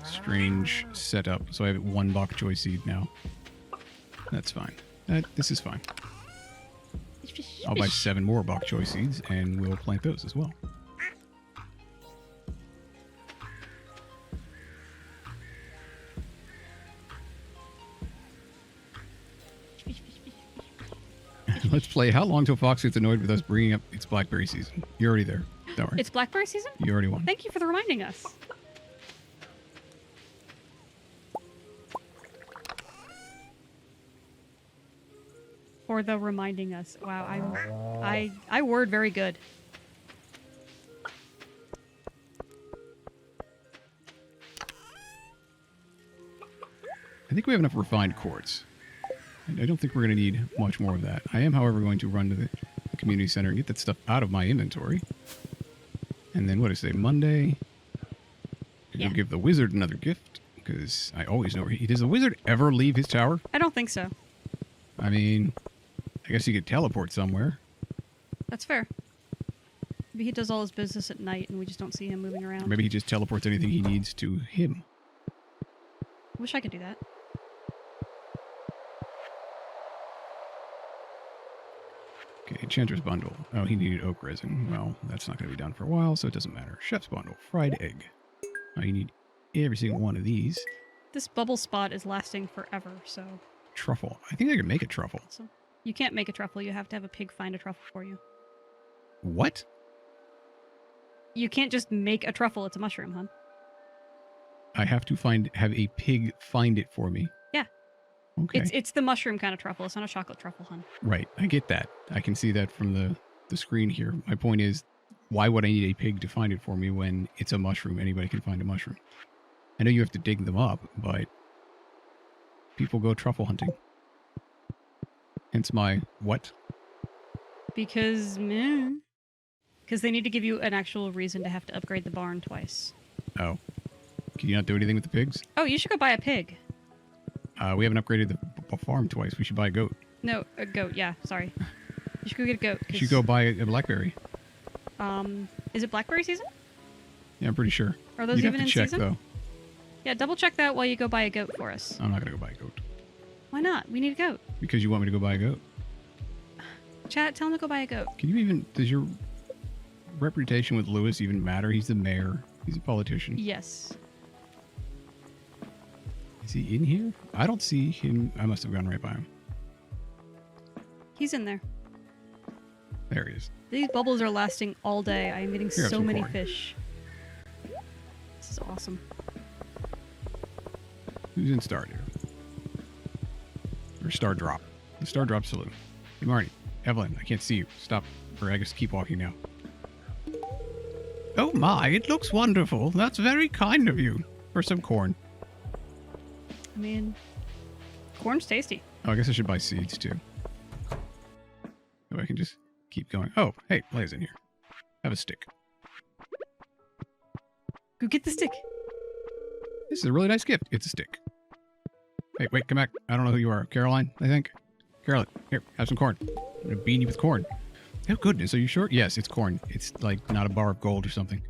strange setup. So I have 1 bok choy seed now. That's fine. This is fine. I'll buy 7 more bok choy seeds, and we'll plant those as well. Let's play How Long Till Fox Gets Annoyed with Us Bringing Up Its Blackberry Season. You're already there. Don't worry. It's blackberry season? You already won. Thank you for reminding us. For the reminding us. Wow, I word very good. I think we have enough refined quartz. I don't think we're going to need much more of that. I am, however, going to run to the community center and get that stuff out of my inventory. And then, what is it, Monday? Yeah. I'll give the wizard another gift, because I always know where does the wizard ever leave his tower? I don't think so. I mean, I guess he could teleport somewhere. That's fair. Maybe he does all his business at night and we just don't see him moving around. Or maybe he just teleports anything he needs to him. I wish I could do that. Okay, Enchanter's Bundle. Oh, he needed oak resin. Well, that's not going to be done for a while, so it doesn't matter. Chef's Bundle. Fried egg. Oh, you need every single one of these. This bubble spot is lasting forever, so... Truffle. I think I can make a truffle. So you can't make a truffle. You have to have a pig find a truffle for you. What? You can't just make a truffle. It's a mushroom, hon. I have to have a pig find it for me. Yeah. Okay. It's the mushroom kind of truffle. It's not a chocolate truffle, hon. Right. I get that. I can see that from the screen here. My point is, why would I need a pig to find it for me when it's a mushroom? Anybody can find a mushroom. I know you have to dig them up, but people go truffle hunting. Hence my what? Because they need to give you an actual reason to have to upgrade the barn twice. Oh. Can you not do anything with the pigs? Oh, you should go buy a pig. We haven't upgraded the farm twice. We should buy a goat. No, a goat. Yeah, sorry. You should go get a goat. You should go buy a blackberry. Is it blackberry season? Yeah, I'm pretty sure. Are those You'd even have to in check, season? though. Yeah, double check that while you go buy a goat for us. I'm not going to go buy a goat. Why not? We need a goat. Because you want me to go buy a goat. Chat, tell him to go buy a goat. Can you even... Does your reputation with Lewis even matter? He's the mayor. He's a politician. Yes. Is he in here? I don't see him. I must have gone right by him. He's in there. There he is. These bubbles are lasting all day. I am getting Here, have so some many corn. fish. This is awesome. Who's in Stardew? Or Star Drop. The Star Drop Saloon. Hey, Marty. Evelyn, I can't see you. Stop. Or I guess keep walking now. Oh my, it looks wonderful. That's very kind of you. For some corn. I mean, corn's tasty. Oh, I guess I should buy seeds too. So I can just keep going. Oh, hey, Leia's in here. Have a stick. Go get the stick. This is a really nice gift. It's a stick. Hey, wait, come back. I don't know who you are. Caroline, I think. Caroline, here, have some corn. I'm gonna bean you with corn. Oh, goodness, are you sure? Yes, it's corn. It's like not a bar of gold or something.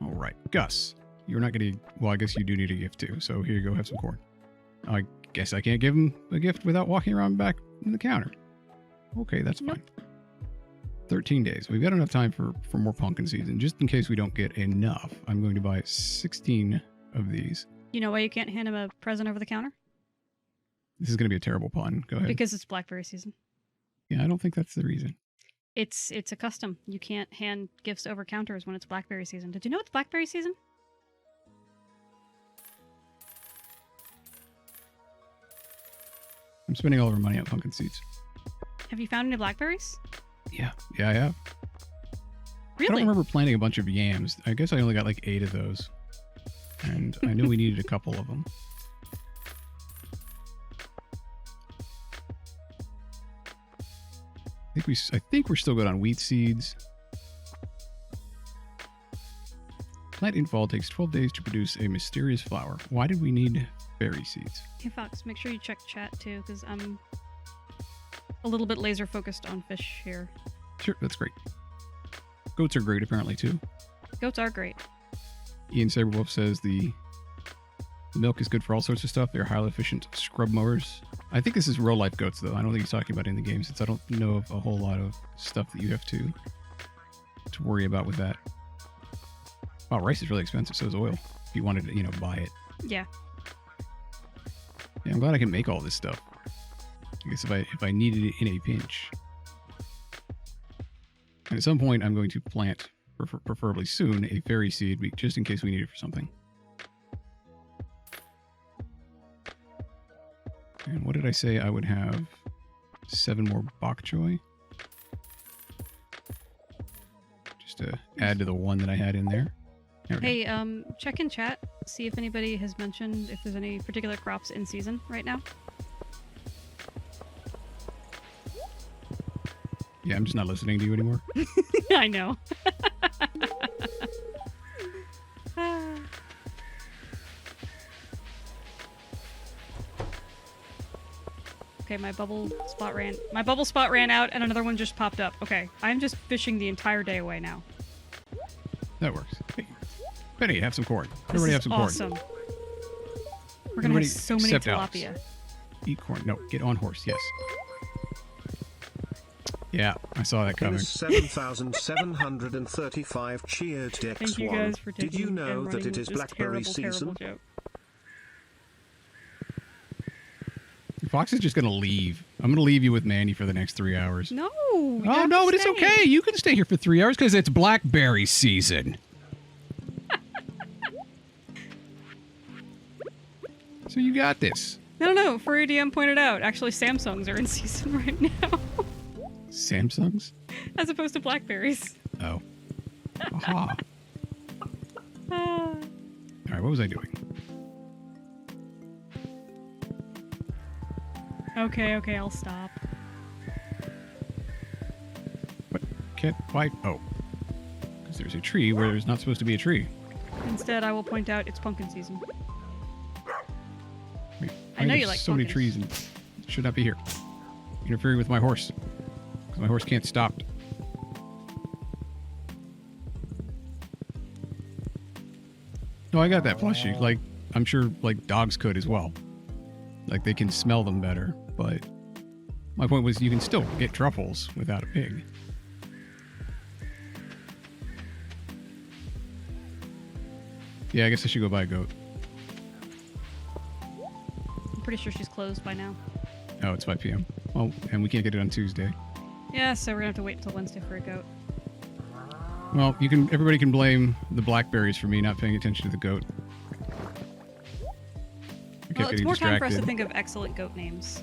All right, Gus. You're not gonna... Well, I guess you do need a gift too. So here you go, have some corn. I guess I can't give him a gift without walking around back in the counter. Okay, that's fine. 13 days. We've got enough time for more pumpkin seeds. And just in case we don't get enough, I'm going to buy 16 of these. You know why you can't hand him a present over the counter? This is going to be a terrible pun. Go ahead. Because it's blackberry season. Yeah, I don't think that's the reason. It's a custom. You can't hand gifts over counters when it's blackberry season. Did you know it's blackberry season? I'm spending all of our money on pumpkin seeds. Have you found any blackberries? Yeah, I have. I don't Really? remember planting a bunch of yams. I guess I only got like 8 of those. And I knew we needed a couple of them. I think we're still good on wheat seeds. Plant in fall takes 12 days to produce a mysterious flower. Why did we need berry seeds? Hey Fox, make sure you check chat too, because I'm a little bit laser focused on fish here. Sure, that's great. Goats are great, apparently, too. Goats are great. Ian Saberwolf says the milk is good for all sorts of stuff. They're highly efficient scrub mowers. I think this is real-life goats, though. I don't think he's talking about it in the game, since I don't know of a whole lot of stuff that you have to worry about with that. Wow, rice is really expensive, so is oil. If you wanted to, buy it. Yeah. Yeah, I'm glad I can make all this stuff. I guess if I needed it in a pinch. And at some point, I'm going to plant, preferably soon, a fairy seed, just in case we need it for something. And what did I say? I would have 7 more bok choy. Just to add to the 1 that I had in there. Hey, check in chat, see if anybody has mentioned if there's any particular crops in season right now. Yeah, I'm just not listening to you anymore. I know. Okay, my bubble spot ran out and another one just popped up. Okay, I'm just fishing the entire day away now. That works. Hey, Penny, have some corn. This Everybody is have some corn. awesome. We're gonna have so many except Alex. tilapia. Eat corn. No, get on horse. Yes. Yeah, I saw that coming. 7,735 cheered X1. Thank you guys for taking Did you know and that running it is this blackberry terrible, season? terrible joke. Fox is just going to leave. I'm going to leave you with Mandy for the next 3 hours. No. Oh, no, but it's okay. You can stay here for 3 hours because it's blackberry season. So you got this. No. Furry DM pointed out, actually Samsungs are in season right now. Samsungs? As opposed to blackberries. Oh. Aha. All right, what was I doing? Okay, I'll stop. What? Why? Oh. Because there's a tree where there's not supposed to be a tree. Instead, I will point out it's pumpkin season. Wait, I know why you there's like so many pumpkins. trees and it should not be here. Interfering with my horse. Because my horse can't stop. No, I got that plushie. Like, I'm sure, like, dogs could as well. Like, they can smell them better, but my point was you can still get truffles without a pig. Yeah, I guess I should go buy a goat. I'm pretty sure she's closed by now. Oh, it's 5 p.m. Oh, and we can't get it on Tuesday. Yeah, so we're gonna have to wait until Wednesday for a goat. Well, everybody can blame the blackberries for me not paying attention to the goat. Well, it's more time for us to think of excellent goat names.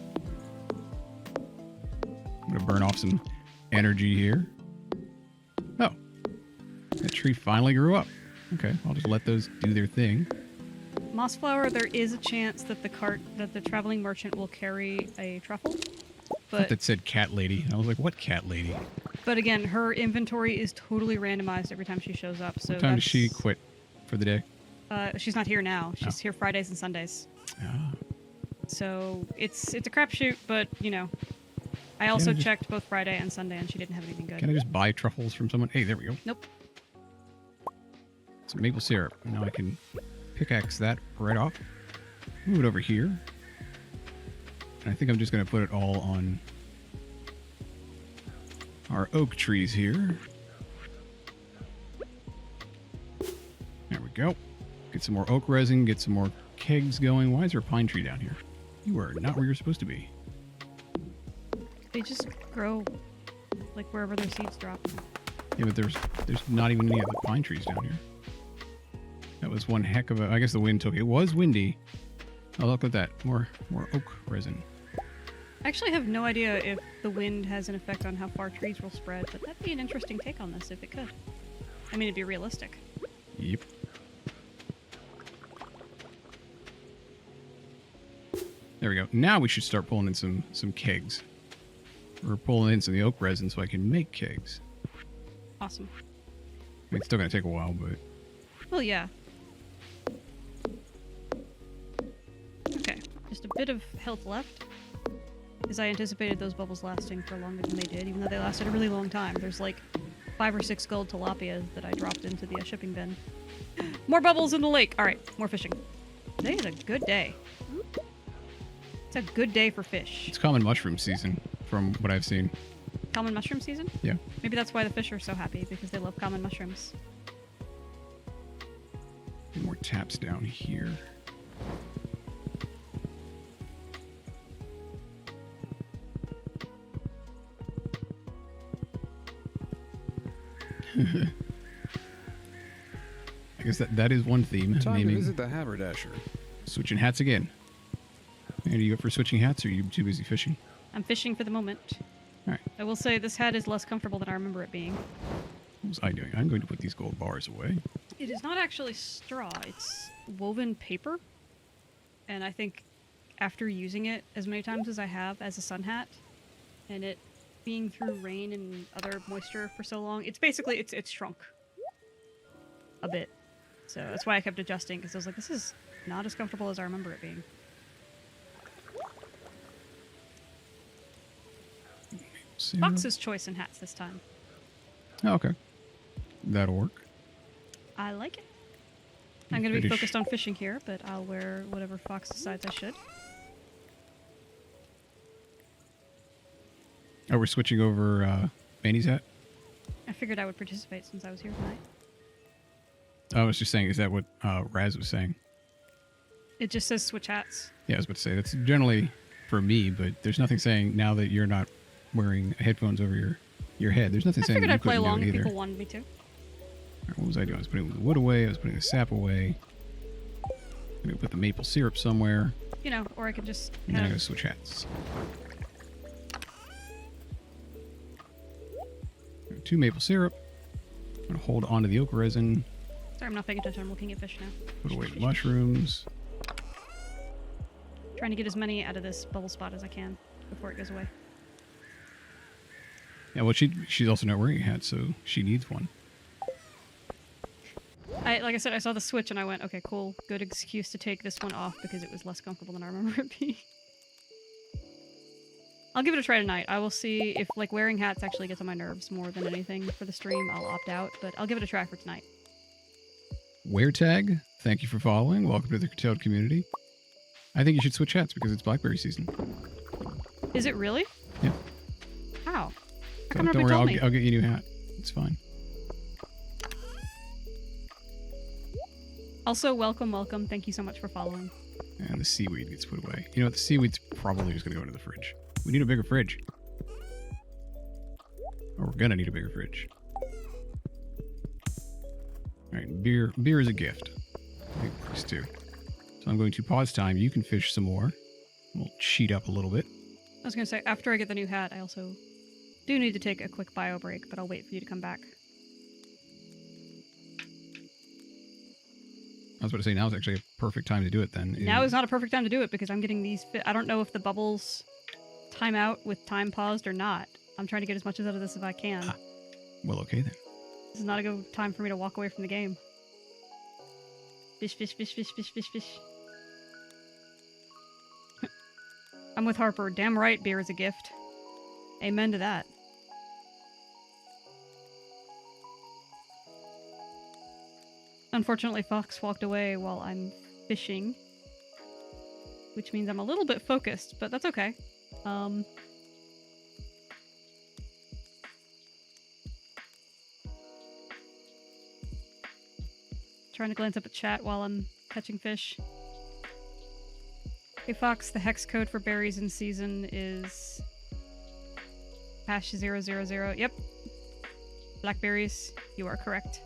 I'm gonna burn off some energy here. Oh, that tree finally grew up. Okay, I'll just let those do their thing. Mossflower, there is a chance that the traveling merchant will carry a truffle. But That said cat lady. And I was like, what cat lady? But again, her inventory is totally randomized every time she shows up. So What time does she quit for the day? She's not here now. She's here Fridays and Sundays. Ah. So it's a crapshoot, but I also checked both Friday and Sunday, and she didn't have anything good. Can I just buy truffles from someone? Hey, there we go. Nope. Some maple syrup. Now I can pickaxe that right off. Move it over here. And I think I'm just going to put it all on our oak trees here. There we go. Get some more oak resin, get some more kegs going. Why is there a pine tree down here? You are not where you're supposed to be. They just grow like wherever their seeds drop. Yeah, but there's not even any of the pine trees down here. That was one heck of a... I guess the wind took it. It was windy. Oh, look at that. More oak resin. I actually have no idea if the wind has an effect on how far trees will spread, but that'd be an interesting take on this if it could. I mean, it'd be realistic. Yep. There we go. Now we should start pulling in some kegs. We're pulling in some of the oak resin so I can make kegs. Awesome. I mean, it's still going to take a while, but... Well, yeah. Okay. Just a bit of health left. Is I anticipated those bubbles lasting for longer than they did, even though they lasted a really long time. There's like 5 or 6 gold tilapia that I dropped into the shipping bin. More bubbles in the lake! Alright, more fishing. Today is a good day. It's a good day for fish. It's common mushroom season, from what I've seen. Common mushroom season? Yeah. Maybe that's why the fish are so happy, because they love common mushrooms. More taps down here. I guess that is one theme. Time naming, to visit the haberdasher. switching hats again. And are you up for switching hats, or are you too busy fishing? I'm fishing for the moment. Alright. I will say this hat is less comfortable than I remember it being. What was I doing? I'm going to put these gold bars away. It is not actually straw, it's woven paper. And I think after using it as many times as I have as a sun hat, and it being through rain and other moisture for so long, it's basically, it's shrunk a bit. So that's why I kept adjusting, because I was like, this is not as comfortable as I remember it being. Fox's choice in hats this time. Oh, okay. That'll work. I like it. I'm going to be focused on fishing here, but I'll wear whatever Fox decides I should. Oh, we're switching over Mandy's hat? I figured I would participate since I was here tonight. I was just saying, is that what Raz was saying? It just says switch hats. Yeah, I was about to say, that's generally for me, but there's nothing saying now that you're not wearing headphones over your head. There's nothing I saying figured that you I'd play couldn't do along it if either. people wanted me to. All right, what was I doing? I was putting the wood away. I was putting the sap away. Maybe put the maple syrup somewhere. You know, or I could just And then I'm have... going to switch hats. 2 maple syrup. I'm going to hold on to the oak resin. Sorry, I'm not paying attention. I'm looking at fish now. Put away the mushrooms. Trying to get as many out of this bubble spot as I can before it goes away. Yeah, well, she's also not wearing a hat, so she needs one. Like I said, I saw the switch and I went, okay, cool. Good excuse to take this one off because it was less comfortable than I remember it being. I'll give it a try tonight. I will see if like wearing hats actually gets on my nerves more than anything for the stream. I'll opt out, but I'll give it a try for tonight. Weartag, thank you for following. Welcome to the Curtailed community. I think you should switch hats because it's blackberry season. Is it really? Yeah. How? How So come don't nobody worry, told me? I'll get you a new hat. It's fine. Also, welcome. Thank you so much for following. And the seaweed gets put away. You know what? The seaweed's probably just going to go into the fridge. We need a bigger fridge. Or we're going to need a bigger fridge. Alright, beer is a gift. I think it works too. So I'm going to pause time. You can fish some more. We'll cheat up a little bit. I was going to say, after I get the new hat, I also do need to take a quick bio break, but I'll wait for you to come back. I was about to say, now's actually a perfect time to do it then. Now is not a perfect time to do it because I'm getting these... I don't know if the bubbles time out with time paused or not. I'm trying to get as much out of this as I can. Ah. Well, okay then. This is not a good time for me to walk away from the game. Fish, fish, fish, fish, fish, fish, fish. I'm with Harper. Damn right, beer is a gift. Amen to that. Unfortunately, Fox walked away while I'm fishing, which means I'm a little bit focused, but that's okay. Trying to glance up at chat while I'm catching fish. Hey Fox, the hex code for berries in season is #000. Yep. Blackberries, you are correct.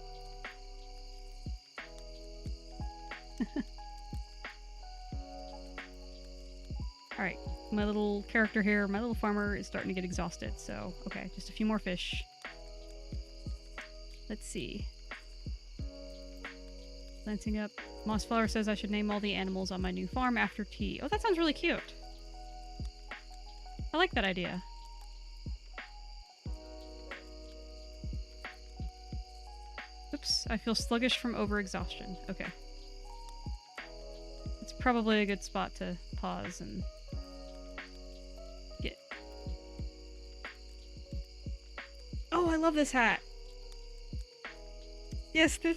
Alright, my little character here, my little farmer is starting to get exhausted, so okay, just a few more fish. Let's see. Glancing up, Mossflower says I should name all the animals on my new farm after tea. Oh, that sounds really cute. I like that idea. Oops, I feel sluggish from overexhaustion. Okay. It's probably a good spot to pause and get I love this hat. Yes, this.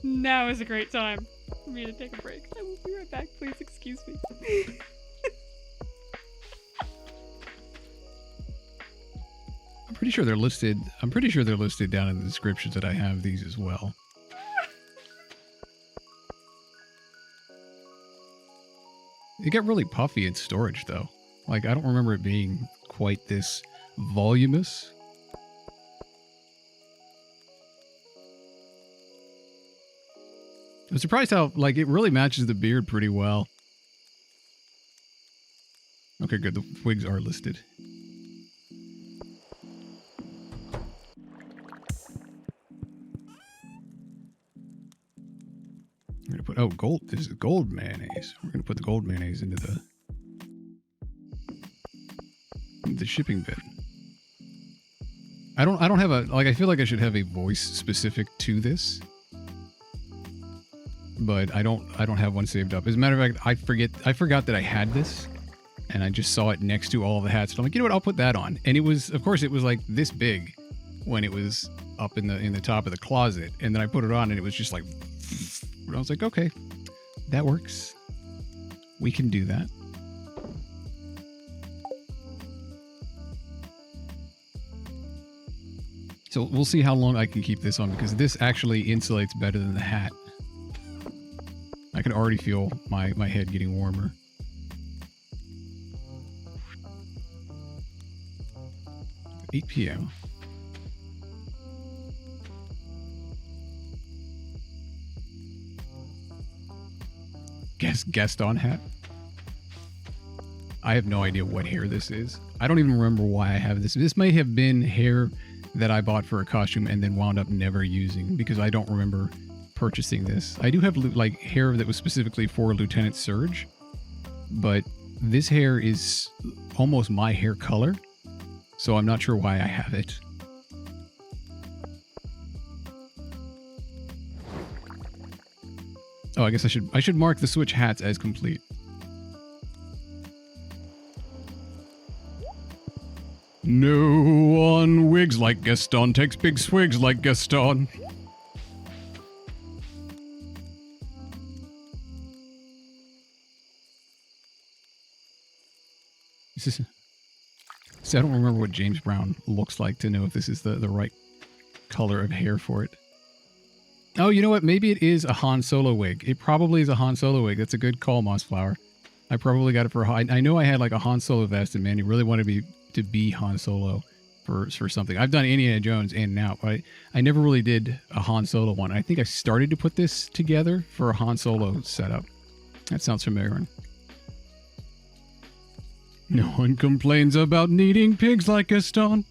Now is a great time for me to take a break. I will be right back. Please excuse me. I'm pretty sure they're listed. I'm pretty sure they're listed down in the descriptions that I have these as well. It got really puffy in storage though. Like I don't remember it being quite this voluminous. I'm surprised how, like, it really matches the beard pretty well. Okay, good. The wigs are listed. I'm going to put, oh, gold. This is gold mayonnaise. We're going to put the gold mayonnaise into the shipping bin. I don't have a, like, I feel like I should have a voice specific to this. But I don't have one saved up. As a matter of fact, I forgot that I had this, and I just saw it next to all the hats. And I'm like, you know what? I'll put that on. And it was, of course, it was like this big when it was up in the top of the closet. And then I put it on, and it was just like, I was like, okay, that works. We can do that. So we'll see how long I can keep this on because this actually insulates better than the hat. I can already feel my head getting warmer. $8 p.m. Gaston hat? I have no idea what hair this is. I don't even remember why I have this. This may have been hair that I bought for a costume and then wound up never using because I don't remember purchasing this. I do have like hair that was specifically for Lieutenant Surge, but this hair is almost my hair color, so I'm not sure why I have it. Oh, I guess I should mark the switch hats as complete. No one wigs like Gaston takes big swigs like Gaston. See, I don't remember what James Brown looks like to know if this is the right color of hair for it. Oh, you know what? Maybe it is a Han Solo wig. It probably is a Han Solo wig. That's a good call, Mossflower. I probably got it for... I know I had like a Han Solo vest and Mandy really wanted me to be Han Solo for something. I've done Indiana Jones in and out, but I never really did a Han Solo one. I think I started to put this together for a Han Solo setup. That sounds familiar. No one complains about needing pigs like Gaston.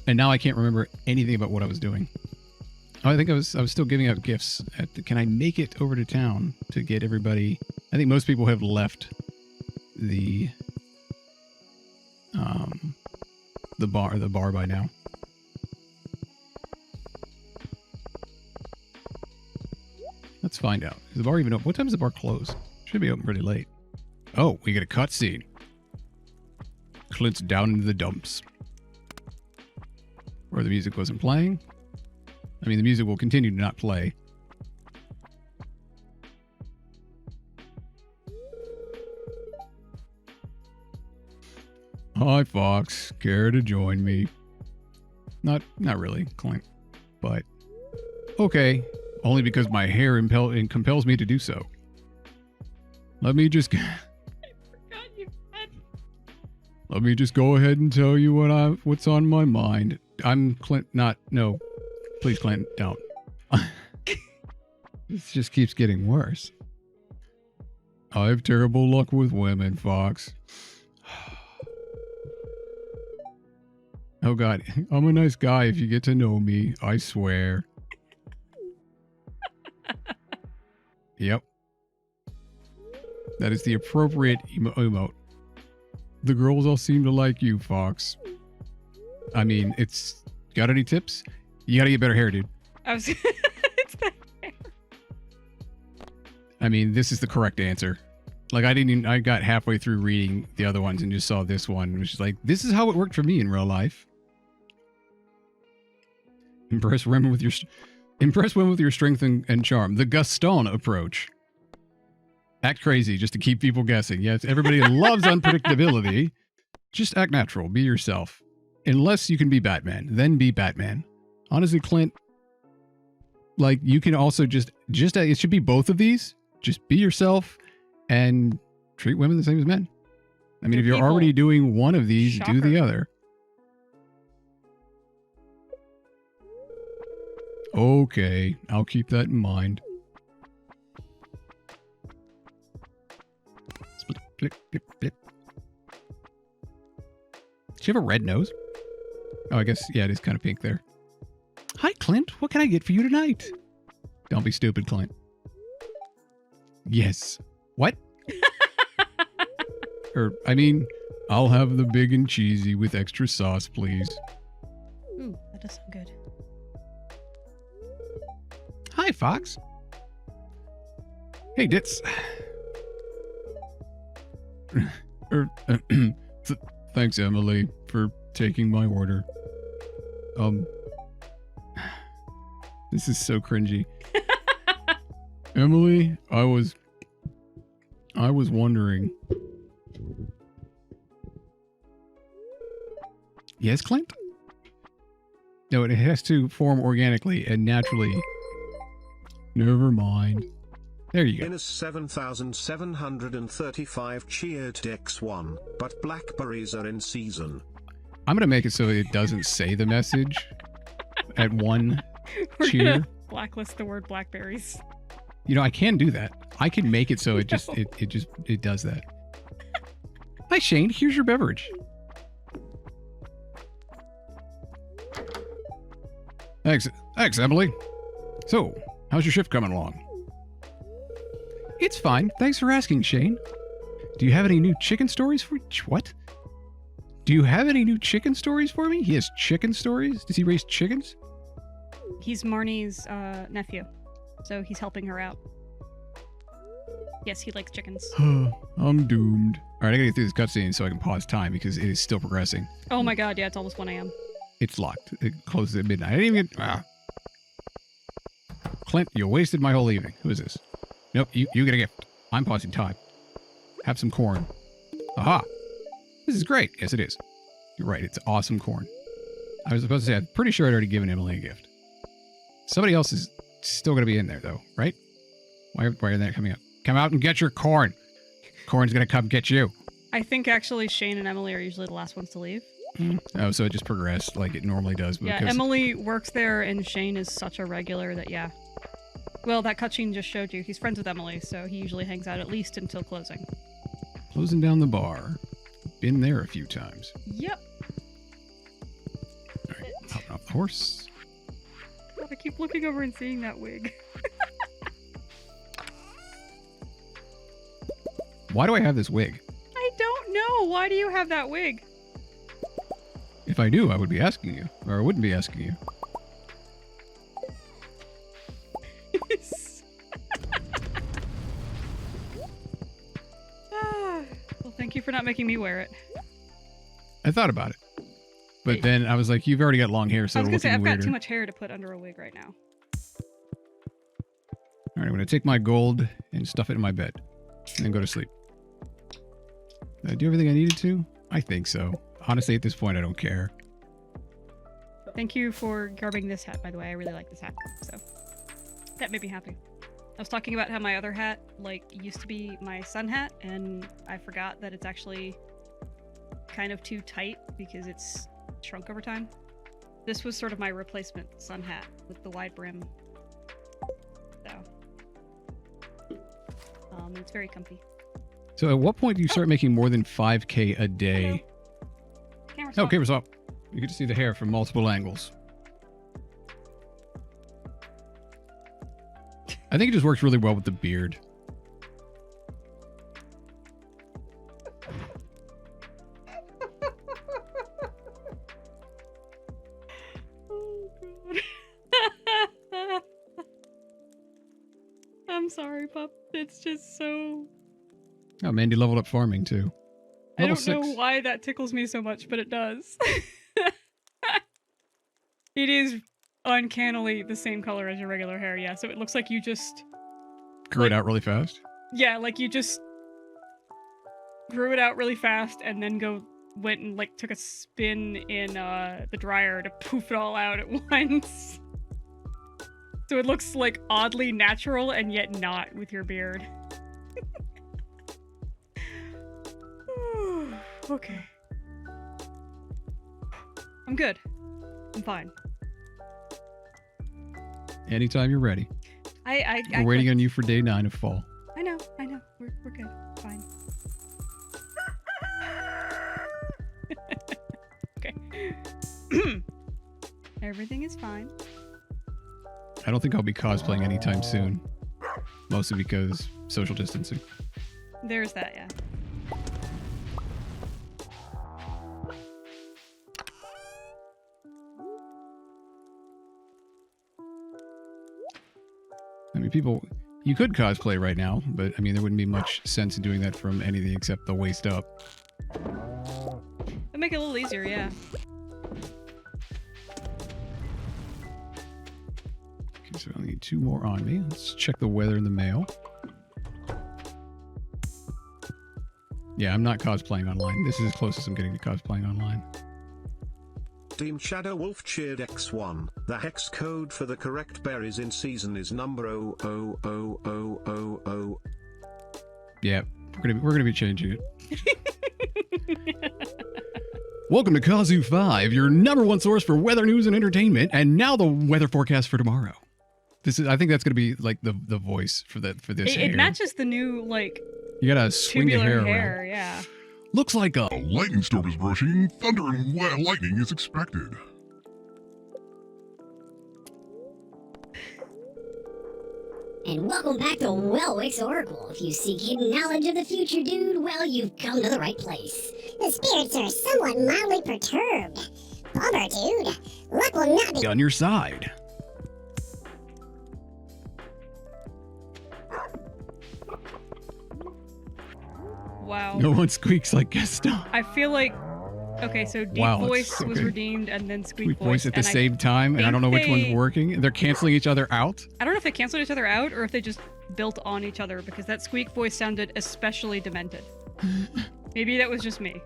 And now I can't remember anything about what I was doing. Oh, I think I was still giving out gifts. Can I make it over to town to get everybody? I think most people have left the bar by now. Let's find out. Is the bar even open? What time does the bar close? Should be open pretty late. Oh, we get a cutscene. Clint's down into the dumps. Where the music wasn't playing. I mean, the music will continue to not play. Hi, Fox. Care to join me? Not really, Clint. But okay. Only because my hair compels me to do so. Let me just... Let me just go ahead and tell you what's on my mind. I'm Clint, no. Please, Clint, don't. This just keeps getting worse. I have terrible luck with women, Fox. Oh God, I'm a nice guy if you get to know me, I swear. Yep. That is the appropriate emote. The girls all seem to like you, Fox. I mean, it's... Got any tips? You gotta get better hair, dude. I was... it's the hair. I mean, this is the correct answer. Like, I got halfway through reading the other ones and just saw this one, which is like, this is how it worked for me in real life. Impress women with your strength and charm. The Gaston approach. Act crazy just to keep people guessing. Yes, everybody loves unpredictability. Just act natural. Be yourself. Unless you can be Batman. Then be Batman. Honestly, Clint, like, you can also just it should be both of these. Just be yourself and treat women the same as men. I mean, if you're already doing one of these, do the other. Okay, I'll keep that in mind. Split, flip, flip, flip. Does she have a red nose? Oh, I guess, yeah, it is kind of pink there. Hi, Clint. What can I get for you tonight? Don't be stupid, Clint. Yes. What? I mean, I'll have the big and cheesy with extra sauce, please. Ooh, that does sound good. Hi, Fox. Hey, Ditz. Thanks, Emily, for taking my order. This is so cringy. Emily, I was wondering. Yes, Clint? No, it has to form organically and naturally. Never mind. There you go. Innes 7,735 cheered X1, but blackberries are in season. I'm going to make it so it doesn't say the message at one cheer. Blacklist the word blackberries. You know, I can do that. I can make it so it just it does that. Hi, Shane. Here's your beverage. Thanks, Emily. So, how's your shift coming along? It's fine. Thanks for asking, Shane. Do you have any new chicken stories for... What? Do you have any new chicken stories for me? He has chicken stories? Does he raise chickens? He's Marnie's nephew, so he's helping her out. Yes, he likes chickens. I'm doomed. All right, I gotta get through this cutscene so I can pause time because it is still progressing. Oh my god, yeah, it's almost 1 a.m. It's locked. It closes at midnight. I didn't even get... Clint, you wasted my whole evening. Who is this? Nope, you get a gift. I'm pausing time. Have some corn. Aha! This is great. Yes, it is. You're right, it's awesome corn. I was supposed to say, I'm pretty sure I'd already given Emily a gift. Somebody else is still going to be in there, though, right? Why are they not coming up? Come out and get your corn. Corn's going to come get you. I think, actually, Shane and Emily are usually the last ones to leave. Oh, so it just progressed like it normally does. Yeah, Emily works there, and Shane is such a regular that, yeah. Well, that cutscene just showed you. He's friends with Emily, so he usually hangs out at least until closing. Closing down the bar. Been there a few times. Yep. All right, hopping off the horse. God, I keep looking over and seeing that wig. Why do I have this wig? I don't know. Why do you have that wig? If I knew, I would be asking you. Or I wouldn't be asking you. Well, thank you for not making me wear it. I thought about it. But then I was like, you've already got long hair, so it'll look even weirder. I've got too much hair to put under a wig right now. All right, I'm going to take my gold and stuff it in my bed. And then go to sleep. Did I do everything I needed to? I think so. Honestly, at this point, I don't care. Thank you for grabbing this hat, by the way. I really like this hat, so that made me happy. I was talking about how my other hat, like, used to be my sun hat, and I forgot that it's actually kind of too tight because it's shrunk over time. This was sort of my replacement sun hat with the wide brim. So, it's very comfy. So at what point do you start making more than 5K a day? Camera's Oh, off. camera's off. You get to see the hair from multiple angles. I think it just works really well with the beard. sorry, pup. It's just so... Oh, Mandy leveled up farming too. I Level don't 6. know why that tickles me so much, but it does. It is uncannily the same color as your regular hair, yeah. So it looks like you just... Grew it out really fast. Yeah, like you just grew it out really fast and then went and like took a spin in the dryer to poof it all out at once. So it looks like oddly natural and yet not with your beard. Okay. I'm good. I'm fine. Anytime you're ready. We're waiting on you for day 9 of fall. I know. We're good. Fine. Okay. Everything is fine. I don't think I'll be cosplaying anytime soon. Mostly because social distancing. There's that, yeah. I mean, people, you could cosplay right now, but I mean, there wouldn't be much sense in doing that from anything except the waist up. It'd make it a little easier, yeah. Okay, so I need 2 more on me. Let's check the weather in the mail. Yeah, I'm not cosplaying online. This is as close as I'm getting to cosplaying online. Team Shadow Wolf cheered X1. The hex code for the correct berries in season is number 00000. Yeah, we're gonna be changing it. Welcome to Kazoo 5, your #1 source for weather news and entertainment, and now the weather forecast for tomorrow. I think that's gonna be like the voice for this. It matches the new like. You gotta swing your hair around. Yeah. Looks like a lightning storm is brushing. Thunder and lightning is expected. And welcome back to Welwick's Oracle. If you seek hidden knowledge of the future, dude, well, you've come to the right place. The spirits are somewhat mildly perturbed. Bummer, dude. Luck will not be on your side. Wow. No one squeaks like Gaston. I feel like... Okay, so Deep Voice was redeemed and then Squeak Voice at the same time, and I don't know which one's working. They're canceling each other out? I don't know if they canceled each other out or if they just built on each other, because that Squeak Voice sounded especially demented. Maybe that was just me.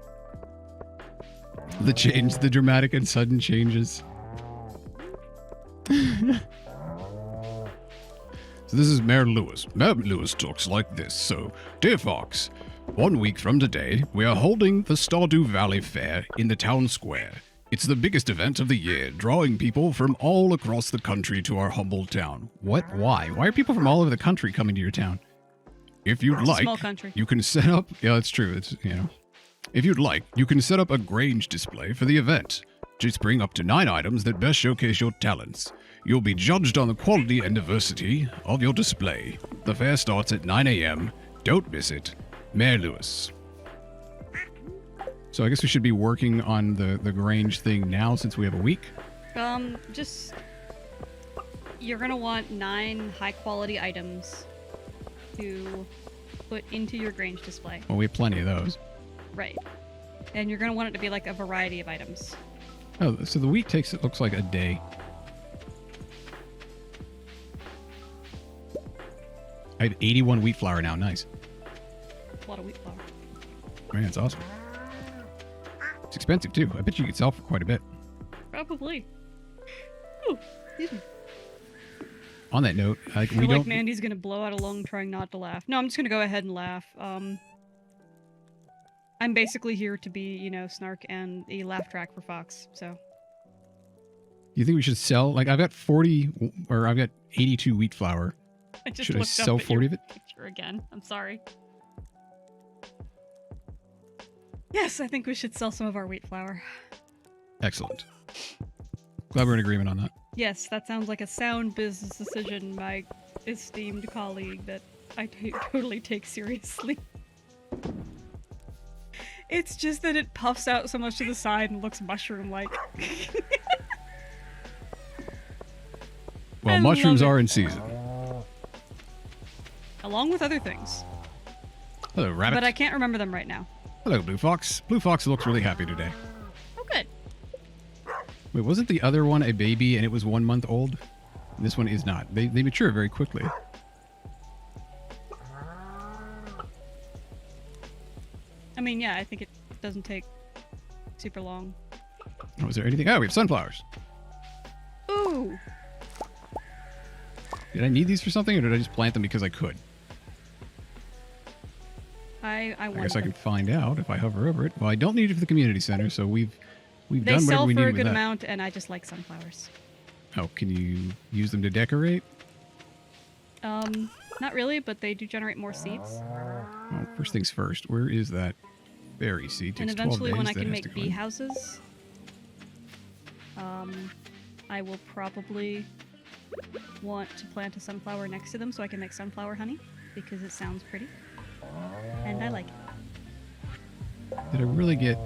The dramatic and sudden changes. So this is Mayor Lewis. Mayor Lewis talks like this. So, dear Fox, 1 week from today, we are holding the Stardew Valley Fair in the town square. It's the biggest event of the year, drawing people from all across the country to our humble town. What? Why? Why are people from all over the country coming to your town? If you'd like, small country. You can set up... Yeah, that's true. It's, you know. If you'd like, you can set up a Grange display for the event. Just bring up to 9 items that best showcase your talents. You'll be judged on the quality and diversity of your display. The fair starts at 9 a.m. Don't miss it. Mayor Lewis. So I guess we should be working on the Grange thing now since we have a week. You're gonna want 9 high-quality items to put into your Grange display. Well, we have plenty of those. Right. And you're gonna want it to be like a variety of items. Oh, so the week takes, it looks like, a day. I have 81 wheat flour now. Nice. A lot of wheat flour. Man, that's awesome. It's expensive, too. I bet you could sell for quite a bit. Probably. Ooh, excuse me. On that note, I feel like Mandy's gonna blow out a lung trying not to laugh. No, I'm just gonna go ahead and laugh. I'm basically here to be, you know, snark and a laugh track for Fox, so. You think we should sell? Like, I've got 82 wheat flour. Should I sell 40 of it? Picture again. I'm sorry. Yes, I think we should sell some of our wheat flour. Excellent. Glad we're in agreement on that. Yes, that sounds like a sound business decision, my esteemed colleague, that I totally take seriously. It's just that it puffs out so much to the side and looks mushroom-like. Well, mushrooms are in season. along with other things. Hello, rabbit. But I can't remember them right now. Hello, Blue Fox. Blue Fox looks really happy today. Oh, good. Wait, wasn't the other one a baby and it was 1 month old? This one is not. They mature very quickly. I mean, yeah, I think it doesn't take super long. Oh, is there anything? Oh, we have sunflowers. Ooh! Did I need these for something, or did I just plant them because I could? I I want guess I them. can find out if I hover over it. Well, I don't need it for the community center, so we've They done whatever sell we for need a with good that. amount, and I just like sunflowers. Oh, can you use them to decorate? Not really, but they do generate more seeds. Well, first things first. Where is that berry seed? And Takes 12 eventually, when days. I That can has to make go bee in. houses, I will probably want to plant a sunflower next to them so I can make sunflower honey, because it sounds pretty. And I like it. Did I really get...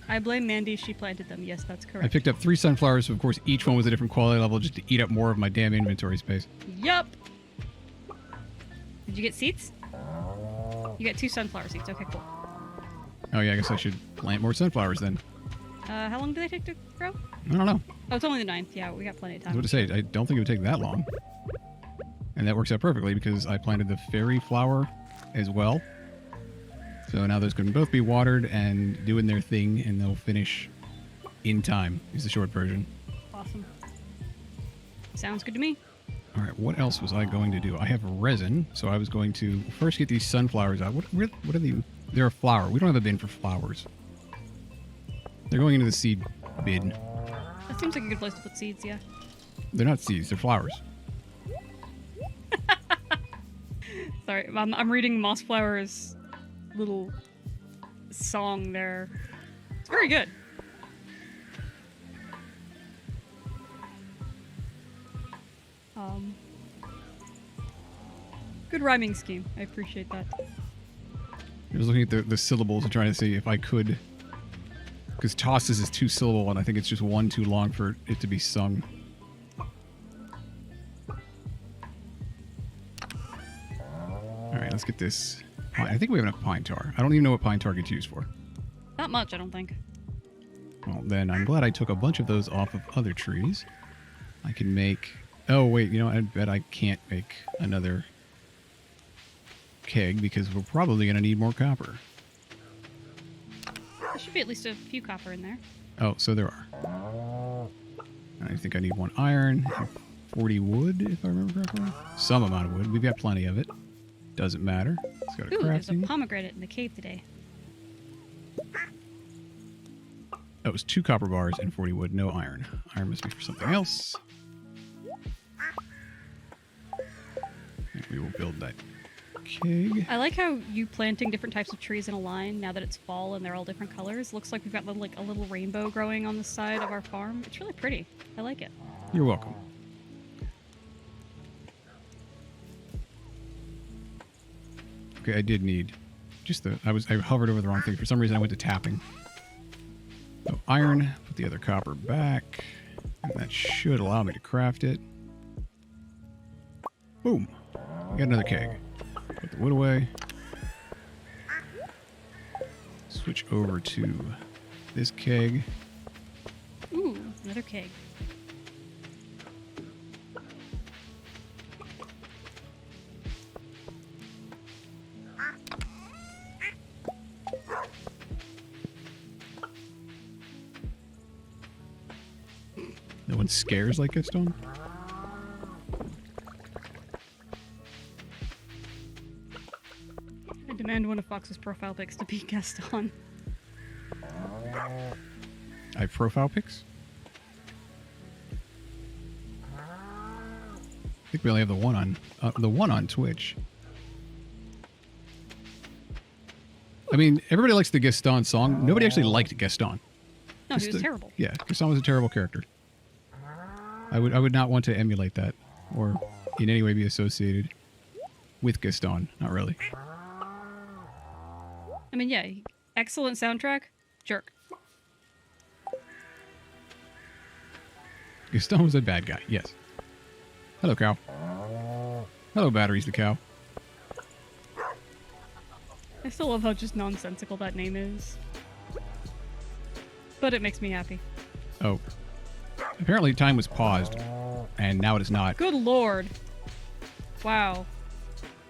I blame Mandy, she planted them. Yes, that's I correct. picked up 3 sunflowers, so of course each one was a different quality level just to eat up more of my damn inventory space. Yup! Did you get seeds? You got 2 sunflower seeds. Okay, cool. Oh yeah, I guess I should plant more sunflowers then. How long do they take to grow? I don't know. Oh, it's only the 9th. Yeah, we got plenty of I was time. about to say, I don't think it would take that long. And that works out perfectly because I planted the fairy flower as well. So now those can both be watered and doing their thing, and they'll finish in time, is the short version. Awesome. Sounds good to me. All right, what else was I going to do? I have resin, so I was going to first get these sunflowers out. What are they? They're a flower. We don't have a bin for flowers. They're going into the seed bin. That seems like a good place to put seeds, yeah. They're not seeds, they're flowers. Sorry, I'm reading Mossflower's little song there. It's very good. Good rhyming scheme. I appreciate that. I was looking at the syllables and trying to see if I could... Because tosses is 2 syllable, and I think it's just 1 too long for it to be sung. Alright, let's get this. I think we have enough pine tar. I don't even know what pine tar gets used for. Not much, I don't think. Well, then I'm glad I took a bunch of those off of other trees. I can make... Oh, wait, you know, I bet I can't make another keg because we're probably going to need more copper. There should be at least a few copper in there. Oh, so there are. I think I need 1 iron and 40 wood, if I remember correctly. Some amount of wood. We've got plenty of it. Doesn't matter. Let's go to Ooh, there's a crafting. pomegranate in the cave today. That was 2 copper bars and 40 wood, no iron. Iron must be for something else. And we will build that keg. I like how you planting different types of trees in a line now that it's fall and they're all different colors. Looks like we've got like a little rainbow growing on the side of our farm. It's really pretty. I like it. You're welcome. Okay, I did need just the... I hovered over the wrong thing. For some reason, I went to tapping. So iron, put the other copper back, and that should allow me to craft it. Boom. We got another keg. Put the wood away. Switch over to this keg. Ooh, another keg. No one scares like Gaston? I demand one of Fox's profile pics to be Gaston. I have profile pics? I think we only have the one on Twitch. I mean, everybody likes the Gaston song. Nobody actually liked Gaston. No, he was terrible. Yeah, Gaston was a terrible character. I would not want to emulate that or in any way be associated with Gaston. Not really. I mean, yeah, excellent soundtrack. Jerk. Gaston was a bad guy, yes. Hello, cow. Hello, Batteries the cow. still love how just nonsensical that name is. But it makes me happy. Oh. Apparently time was paused, and now it is not. Good lord. Wow.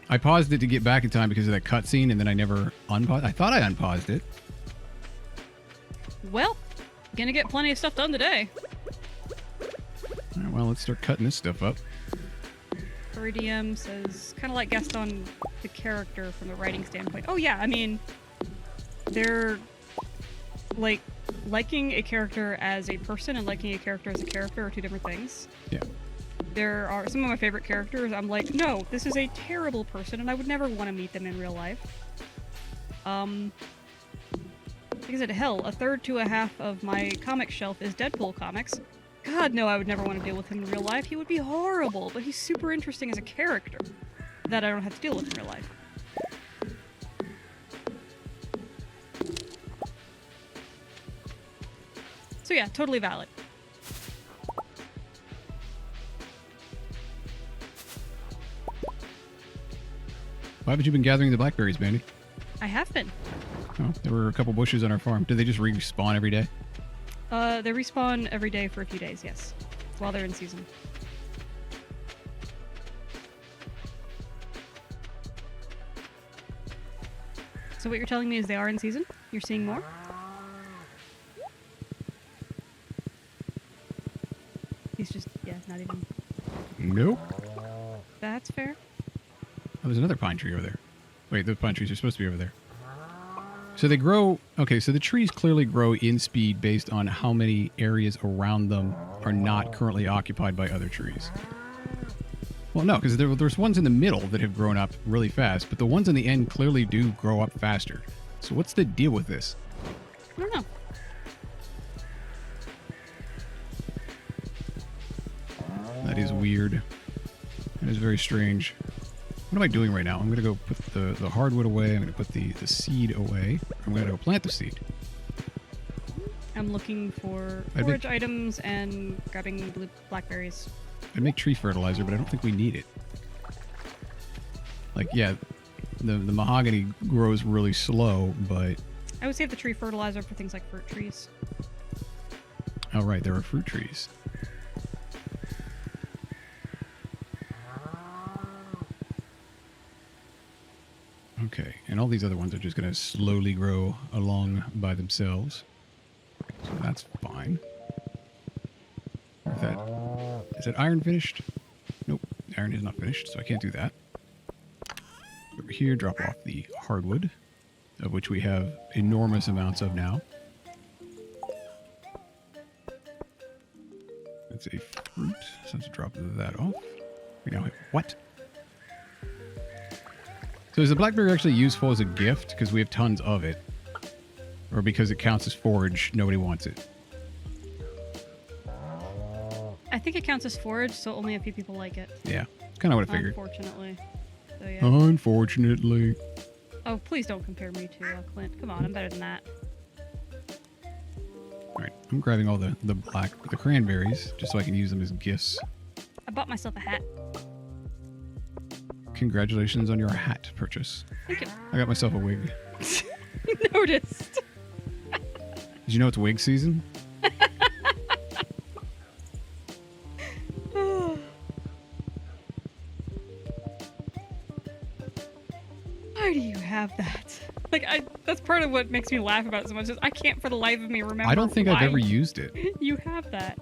I paused it to get back in time because of that cutscene, and then I never unpaused. I thought I unpaused it. Well, gonna get plenty of stuff done today. All right, well, let's start cutting this stuff up. Iridium says, kind of like guessed on the character from the writing standpoint. Oh yeah, I mean, they're like liking a character as a person and liking a character as a character are two different things. Yeah. There are some of my favorite characters. I'm like, no, this is a terrible person, and I would never want to meet them in real life. Like I said, hell, a third to a half of my comic shelf is Deadpool comics. God, no, I would never want to deal with him in real life. He would be horrible, but he's super interesting as a character that I don't have to deal with in real life. So yeah, totally valid. Why haven't you been gathering the blackberries, Mandy? I have been. Oh, there were a couple bushes on our farm. Did they just respawn every day? They respawn every day for a few days, yes. While they're in season. So what you're telling me is they are in season? You're seeing more? He's just, yeah, not even... Nope. That's fair. Oh, there's another pine tree over there. Wait, the pine trees are supposed to be over there. So they grow... Okay, so the trees clearly grow in speed based on how many areas around them are not currently occupied by other trees. Well, no, because there's ones in the middle that have grown up really fast, but the ones in the end clearly do grow up faster. So what's the deal with this? I don't know. That is weird. That is very strange. What am I doing right now? I'm going to go put the hardwood away. I'm going to put the seed away. I'm going to go plant the seed. I'm looking for forage items and grabbing blackberries. I'd make tree fertilizer, but I don't think we need it. Like, yeah, the mahogany grows really slow, but... I would save the tree fertilizer for things like fruit trees. Oh, right, there are fruit trees. Okay, and all these other ones are just going to slowly grow along by themselves. So that's fine. Is that iron finished? Nope, iron is not finished, so I can't do that. Over here, drop off the hardwood, of which we have enormous amounts of now. That's a fruit, so let's drop that off. We now have what? So is the blackberry actually useful as a gift because we have tons of it? Or because it counts as forage, nobody wants it? I think it counts as forage, so only a few people like it. Yeah, it's kind of what I figured. Unfortunately. So, yeah. Unfortunately. Oh, please don't compare me to Clint. Come on, I'm better than that. Alright, I'm grabbing all the cranberries, just so I can use them as gifts. I bought myself a hat. Congratulations on your hat purchase. Thank you. I got myself a wig. Noticed. Did you know it's wig season? Why do you have that? Like, that's part of what makes me laugh about it so much is I can't for the life of me remember. I don't think I've ever used it. You have that.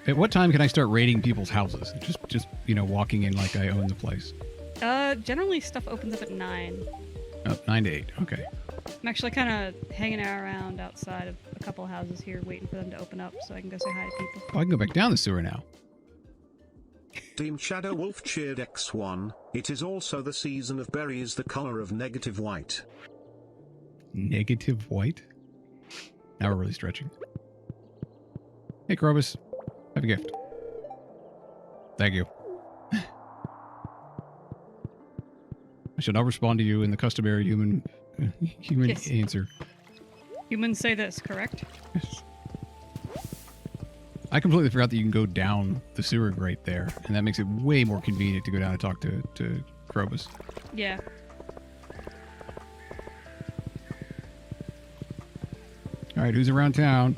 At what time can I start raiding people's houses? Just walking in like I own the place. Generally stuff opens up at 9. Oh, 9 to 8. Okay. I'm actually kind of hanging around outside of a couple houses here, waiting for them to open up so I can go say hi to people. Oh, I can go back down the sewer now. Team Shadow Wolf cheered X1. It is also the season of berries, the color of negative white. Negative white? Now we're really stretching. Hey, Krobus. Have a gift. Thank you. I shall not respond to you in the customary human Yes. answer. Humans say this, correct? I completely forgot that you can go down the sewer grate there, and that makes it way more convenient to go down and talk to Krobus. Yeah. All right, who's around town?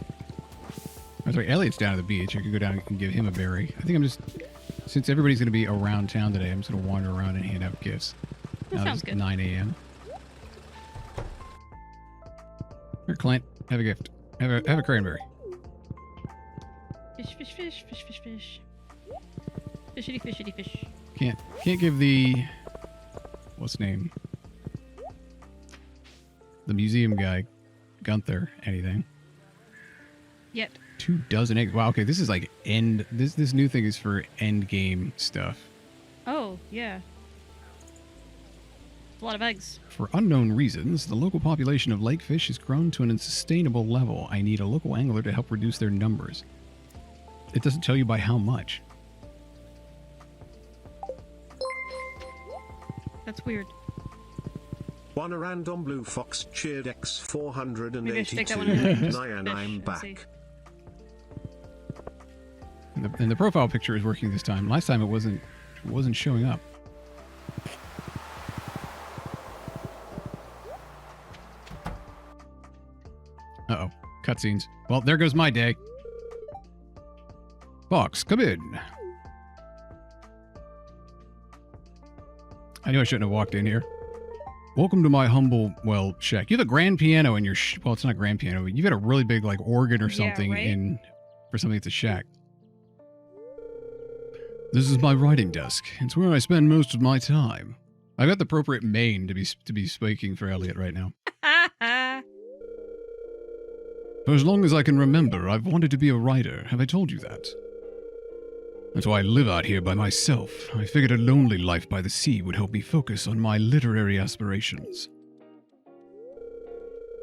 Oh, sorry, Elliot's down at the beach. I could go down and give him a berry. I think I'm just, since everybody's going to be around town today, I'm just going to wander around and hand out gifts. That sounds good. 9 a.m. Here, Clint, have a gift. Have a cranberry. Fish, fish, fish, fish, fish, fish. Fishity, fishity, fish. Can't give the, what's his name? The museum guy, Gunther, anything. Yet. 24 eggs. Wow, okay, this is like this new thing is for end game stuff. Oh, yeah. A lot of eggs. For unknown reasons, the local population of lake fish has grown to an unsustainable level. I need a local angler to help reduce their numbers. It doesn't tell you by how much. That's weird. One a random blue fox cheered X482. Maybe I should take that one away. Nyan, I'm Let's see. back. And the profile picture is working this time. Last time it wasn't showing up. Uh-oh. Cutscenes. Well, there goes my day. Fox, come in. I knew I shouldn't have walked in here. Welcome to my humble, well, shack. You have a grand piano in your well, it's not a grand piano, but you've got a really big, like, organ or something right? in for something that's a shack. This is my writing desk. It's where I spend most of my time. I've got the appropriate mane to be speaking for Elliot right now. For as long as I can remember, I've wanted to be a writer. Have I told you that? That's why I live out here by myself. I figured a lonely life by the sea would help me focus on my literary aspirations.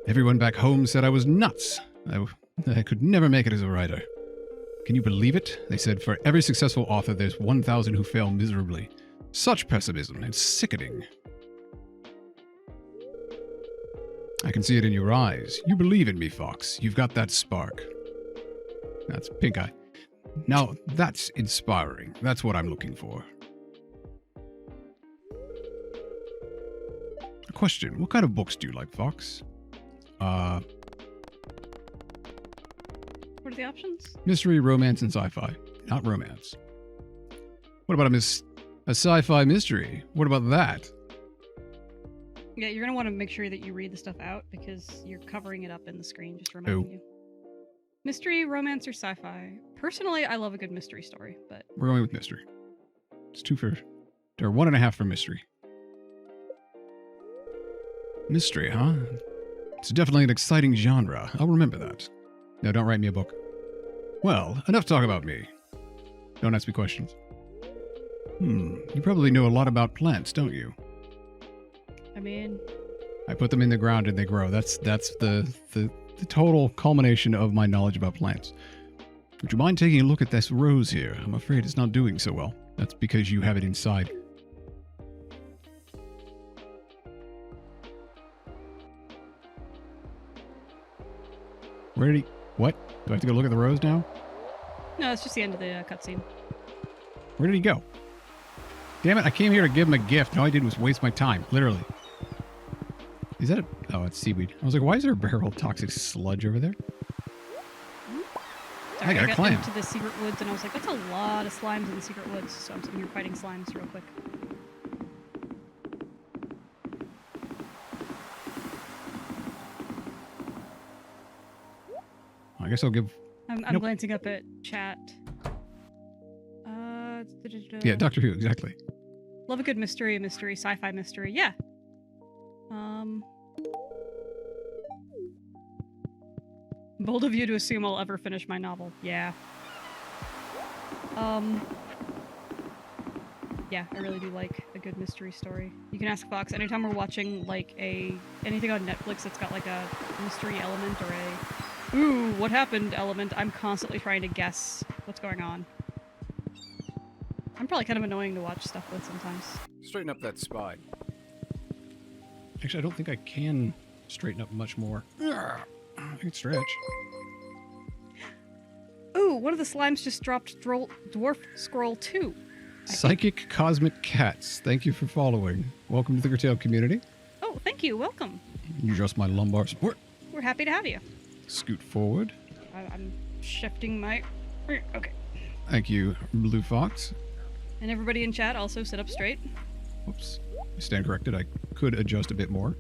Everyone back home said I was nuts. I could never make it as a writer. Can you believe it? They said for every successful author, there's 1,000 who fail miserably. Such pessimism. It's sickening. I can see it in your eyes. You believe in me, Fox. You've got that spark. That's pink eye. Now, that's inspiring. That's what I'm looking for. A question. What kind of books do you like, Fox? What are the options? Mystery, romance, and sci-fi. Not romance. What about a sci-fi mystery? What about that? Yeah, you're going to want to make sure that you read the stuff out because you're covering it up in the screen, just reminding you. Mystery, romance, or sci-fi? Personally, I love a good mystery story, but... We're going with mystery. It's 2 for... or 1.5 for mystery. Mystery, huh? It's definitely an exciting genre. I'll remember that. No, don't write me a book. Well, enough talk about me. Don't ask me questions. You probably know a lot about plants, don't you? I mean... I put them in the ground and they grow. That's the total culmination of my knowledge about plants. Would you mind taking a look at this rose here? I'm afraid it's not doing so well. That's because you have it inside. Where did he... What? Do I have to go look at the rose now? No, it's just the end of the cutscene. Where did he go? Damn it, I came here to give him a gift. All I did was waste my time, literally. Is that a... Oh, it's seaweed. I was like, why is there a barrel of toxic sludge over there? Sorry, I got a clam. into the secret woods and I was like, that's a lot of slimes in the secret woods. So I'm sitting here fighting slimes real quick. I guess I'll give... I'm glancing up at chat. Yeah, Doctor Who, exactly. Love a good mystery, sci-fi mystery. Yeah. Bold of you to assume I'll ever finish my novel. Yeah. Yeah, I really do like a good mystery story. You can ask Fox anytime we're watching like anything on Netflix that's got like a mystery element or a ooh, what happened element. I'm constantly trying to guess what's going on. I'm probably kind of annoying to watch stuff with sometimes. Straighten up that spine. Actually, I don't think I can straighten up much more. I can stretch. Ooh, one of the slimes just dropped Dwarf Scroll 2. Psychic Cosmic Cats. Thank you for following. Welcome to the Curtailed community. Oh, thank you. Welcome. You adjust my lumbar support. We're happy to have you. Scoot forward. I'm shifting my... Okay. Thank you, Blue Fox. And everybody in chat also sit up straight. Oops. I stand corrected. I could adjust a bit more.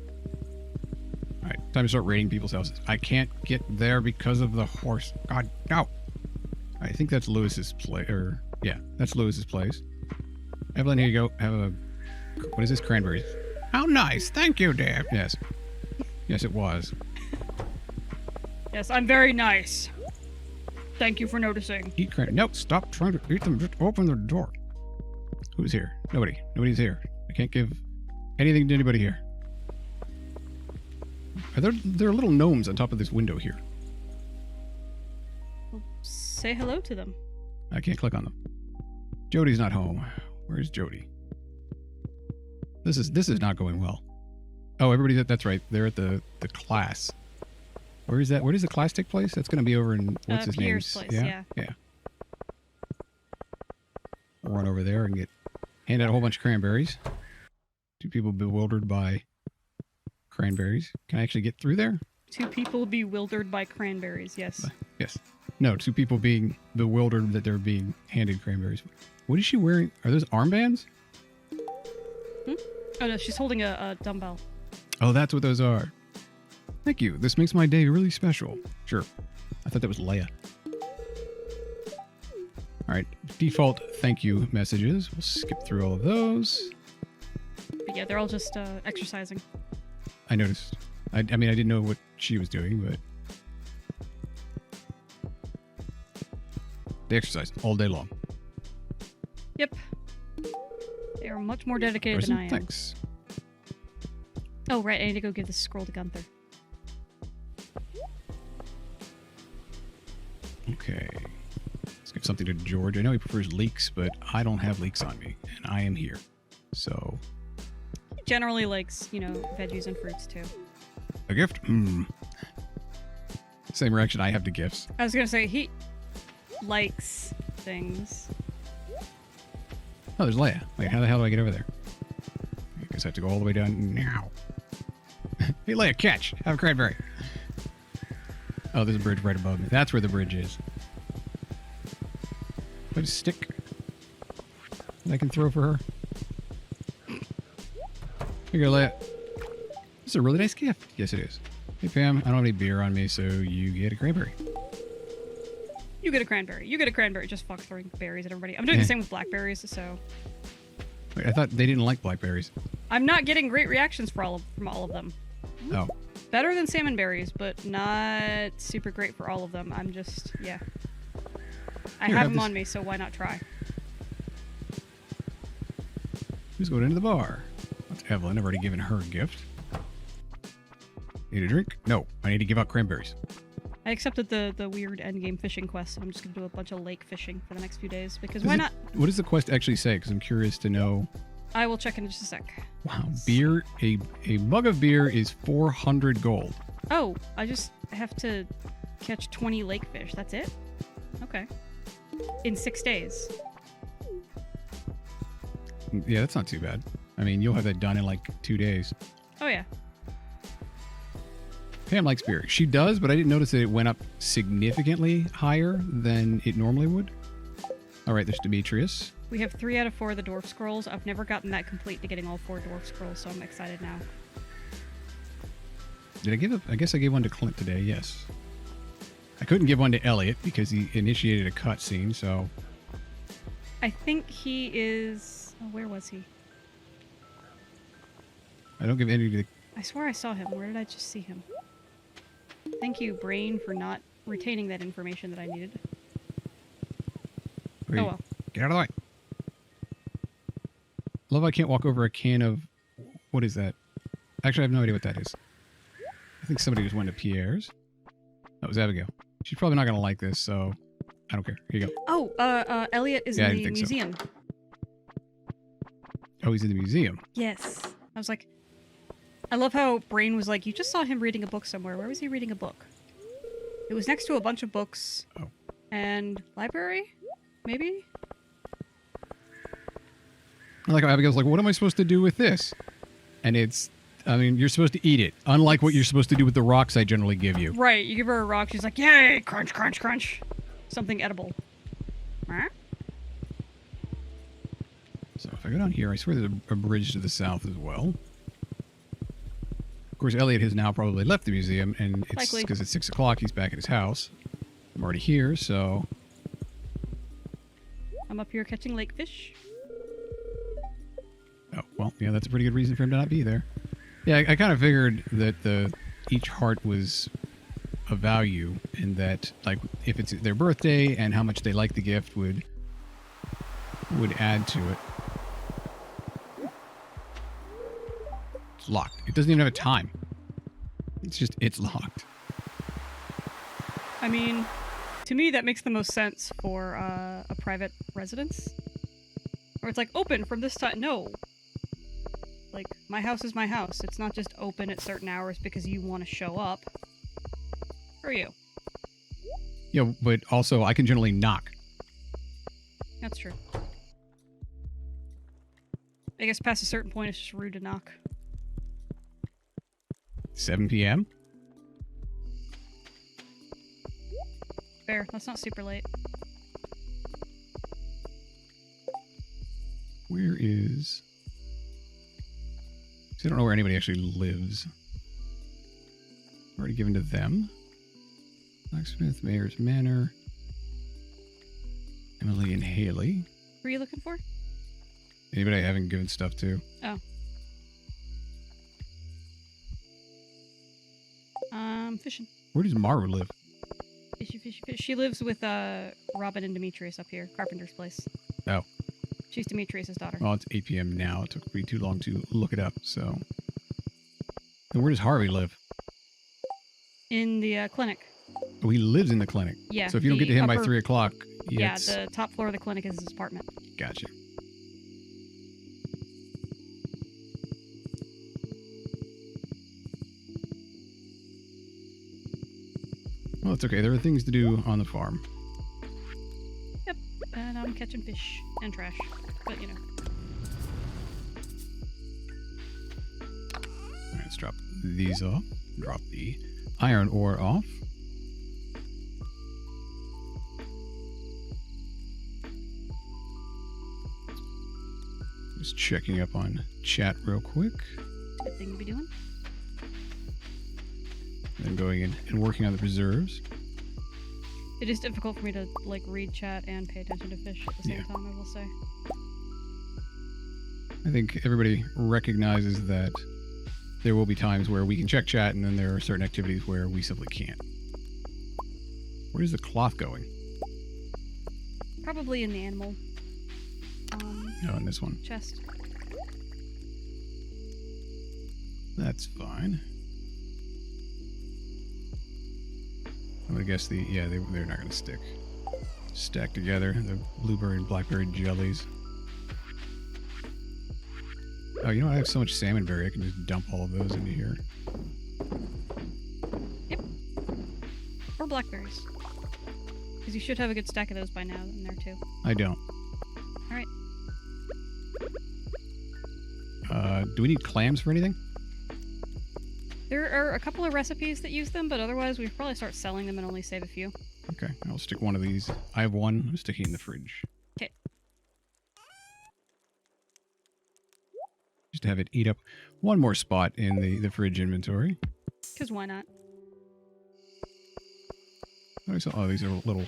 All right, time to start raiding people's houses. I can't get there because of the horse. God, no. I think that's Lewis's place. Yeah, that's Lewis's place. Evelyn, here you go. Have a... What is this? Cranberries. How nice. Thank you, Dave. Yes. Yes, it was. Yes, I'm very nice. Thank you for noticing. Eat cranberries. No, stop trying to eat them. Just open the door. Who's here? Nobody. Nobody's here. I can't give anything to anybody here. There are little gnomes on top of this window here. Well, say hello to them. I can't click on them. Jody's not home. Where's Jody? This is not going well. Oh, everybody's that's right. They're at the class. Where is that? Where does the class take place? That's going to be over in what's his name? Pierre's place. Yeah. We'll run over there and hand out a whole bunch of cranberries. Two people bewildered by cranberries. Can I actually get through there? Two people bewildered by cranberries. Yes. Yes. No, two people being bewildered that they're being handed cranberries. What is she wearing? Are those armbands? Oh no, she's holding a dumbbell. Oh, that's what those are. Thank you. This makes my day really special. Sure. I thought that was Leia. All right. Default thank you messages. We'll skip through all of those. But yeah, they're all just exercising. I noticed. I mean, I didn't know what she was doing, but... They exercise all day long. Yep. They are much more dedicated than I am. Thanks. Oh, right. I need to go give this scroll to Gunther. Okay. Let's give something to George. I know he prefers leeks, but I don't have leeks on me, and I am here. So... He generally likes, veggies and fruits, too. A gift? Same reaction I have to gifts. I was going to say, he likes things. Oh, there's Leia. Wait, how the hell do I get over there? I guess I have to go all the way down now. Hey, Leia, catch! Have a cranberry. Oh, there's a bridge right above me. That's where the bridge is. What a stick that I can throw for her. Here you go, Leia. This is a really nice gift. Yes, it is. Hey, Pam, I don't have any beer on me, so you get a cranberry. You get a cranberry. You get a cranberry. Just fuck throwing berries at everybody. I'm doing the same with blackberries, so... Wait, I thought they didn't like blackberries. I'm not getting great reactions from all of them. Oh. Better than salmon berries, but not super great for all of them. I'm just, yeah. I have them on me, so why not try? Who's going into the bar? That's Evelyn. I've already given her a gift. Need a drink? No, I need to give out cranberries. I accepted the weird endgame fishing quest, so I'm just going to do a bunch of lake fishing for the next few days, because why not? What does the quest actually say? Because I'm curious to know. I will check in just a sec. Wow, beer, a mug of beer is 400 gold. Oh, I just have to catch 20 lake fish. That's it? Okay. In 6 days. Yeah, that's not too bad. I mean, you'll have that done in like 2 days. Oh, yeah. Pam likes beer. She does, but I didn't notice that it went up significantly higher than it normally would. All right, there's Demetrius. We have 3 out of 4 of the dwarf scrolls. I've never gotten that complete to getting all 4 dwarf scrolls, so I'm excited now. Did I give I guess I gave one to Clint today, yes. I couldn't give one to Elliot because he initiated a cutscene, so... I think he is... Oh, where was he? I don't give any to... I swear I saw him. Where did I just see him? Thank you, Brain, for not retaining that information that I needed. Wait, oh well. Get out of the way. Love I can't walk over a can of... What is that? Actually, I have no idea what that is. I think somebody just went to Pierre's. That was Abigail. She's probably not going to like this, so I don't care. Here you go. Oh, Elliot is in the museum. So. Oh, he's in the museum? Yes. I was like... I love how Brain was like, you just saw him reading a book somewhere. Where was he reading a book? It was next to a bunch of books. Oh. And library? Maybe? Like Abigail's like, what am I supposed to do with this? And it's, I mean, you're supposed to eat it. Unlike what you're supposed to do with the rocks I generally give you. Right, you give her a rock, she's like, yay, crunch, crunch, crunch. Something edible. Huh? So if I go down here, I swear there's a bridge to the south as well. Of course, Elliot has now probably left the museum, and it's Likely. because it's 6 o'clock, he's back at his house. I'm already here, so... I'm up here catching lake fish. Oh, well, yeah, that's a pretty good reason for him to not be there. Yeah, I kind of figured that each heart was a value, and that, like, if it's their birthday and how much they like the gift would add to it. It's locked. It doesn't even have a time. It's locked. I mean, to me, that makes the most sense for a private residence. Where it's like, open from this time. No. Like, my house is my house. It's not just open at certain hours because you want to show up. Who are you? Yeah, but also I can generally knock. That's true. I guess past a certain point, it's just rude to knock. 7 p.m.? Fair. That's not super late. Where is... See, I don't know where anybody actually lives. Already given to them. Blacksmith, Mayor's Manor. Emily and Haley. Who are you looking for? Anybody I haven't given stuff to. Oh. Fishing. Where does Maru live? Fishy, fishy, fish. She lives with Robin and Demetrius up here, Carpenter's place. Oh. She's Demetrius's daughter. Well, it's 8 p.m. now. It took me too long to look it up, so... And where does Harvey live? In the clinic. Oh, he lives in the clinic. Yeah. So if you don't get to him by upper- 3 o'clock... Yeah, the top floor of the clinic is his apartment. Gotcha. Well, it's okay. There are things to do on the farm. Yep. And I'm catching fish and trash. But, you know. All right, let's drop these off. Drop the iron ore off. Just checking up on chat real quick. Good thing to be doing. Then going in and working on the preserves. It is difficult for me to, like, read chat and pay attention to fish at the same time, I will say. I think everybody recognizes that there will be times where we can check chat, and then there are certain activities where we simply can't. Where's the cloth going? Probably in the animal Oh, in this one. chest. That's fine. I'm gonna guess they're not gonna stick. Stacked together, the blueberry and blackberry jellies. Oh, you know what? I have so much salmon berry, I can just dump all of those into here. Yep. Or blackberries. Because you should have a good stack of those by now in there too. I don't. Alright. Do we need clams for anything? There are a couple of recipes that use them, but otherwise we should probably start selling them and only save a few. Okay, I'll stick one of these. I have one. I'm sticking it in the fridge. Okay. Just to have it eat up one more spot in the fridge inventory. Because why not? Oh, these are little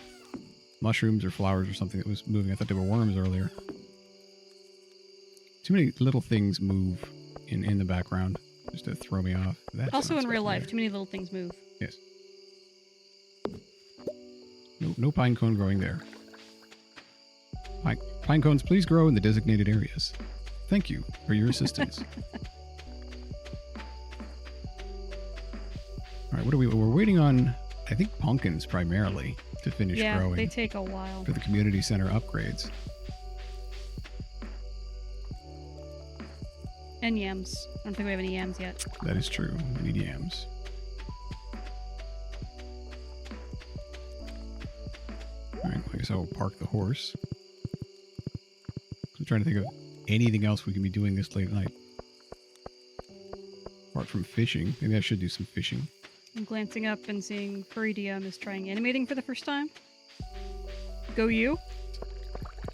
mushrooms or flowers or something that was moving. I thought they were worms earlier. Too many little things move in the background just to throw me off. That's Also not in real supposed to life, be too many little things move. there. Yes. No pine cone growing there. Pine cones, please grow in the designated areas. Thank you for your assistance. All right, we're waiting on, I think, pumpkins primarily to finish Yeah, growing they take a while. for the community center upgrades. And yams. I don't think we have any yams yet. That is true. We need yams. guess I'll park the horse. I'm trying to think of anything else we can be doing this late at night. Apart from fishing. Maybe I should do some fishing. I'm glancing up and seeing Furry DM is trying animating for the first time. Go you.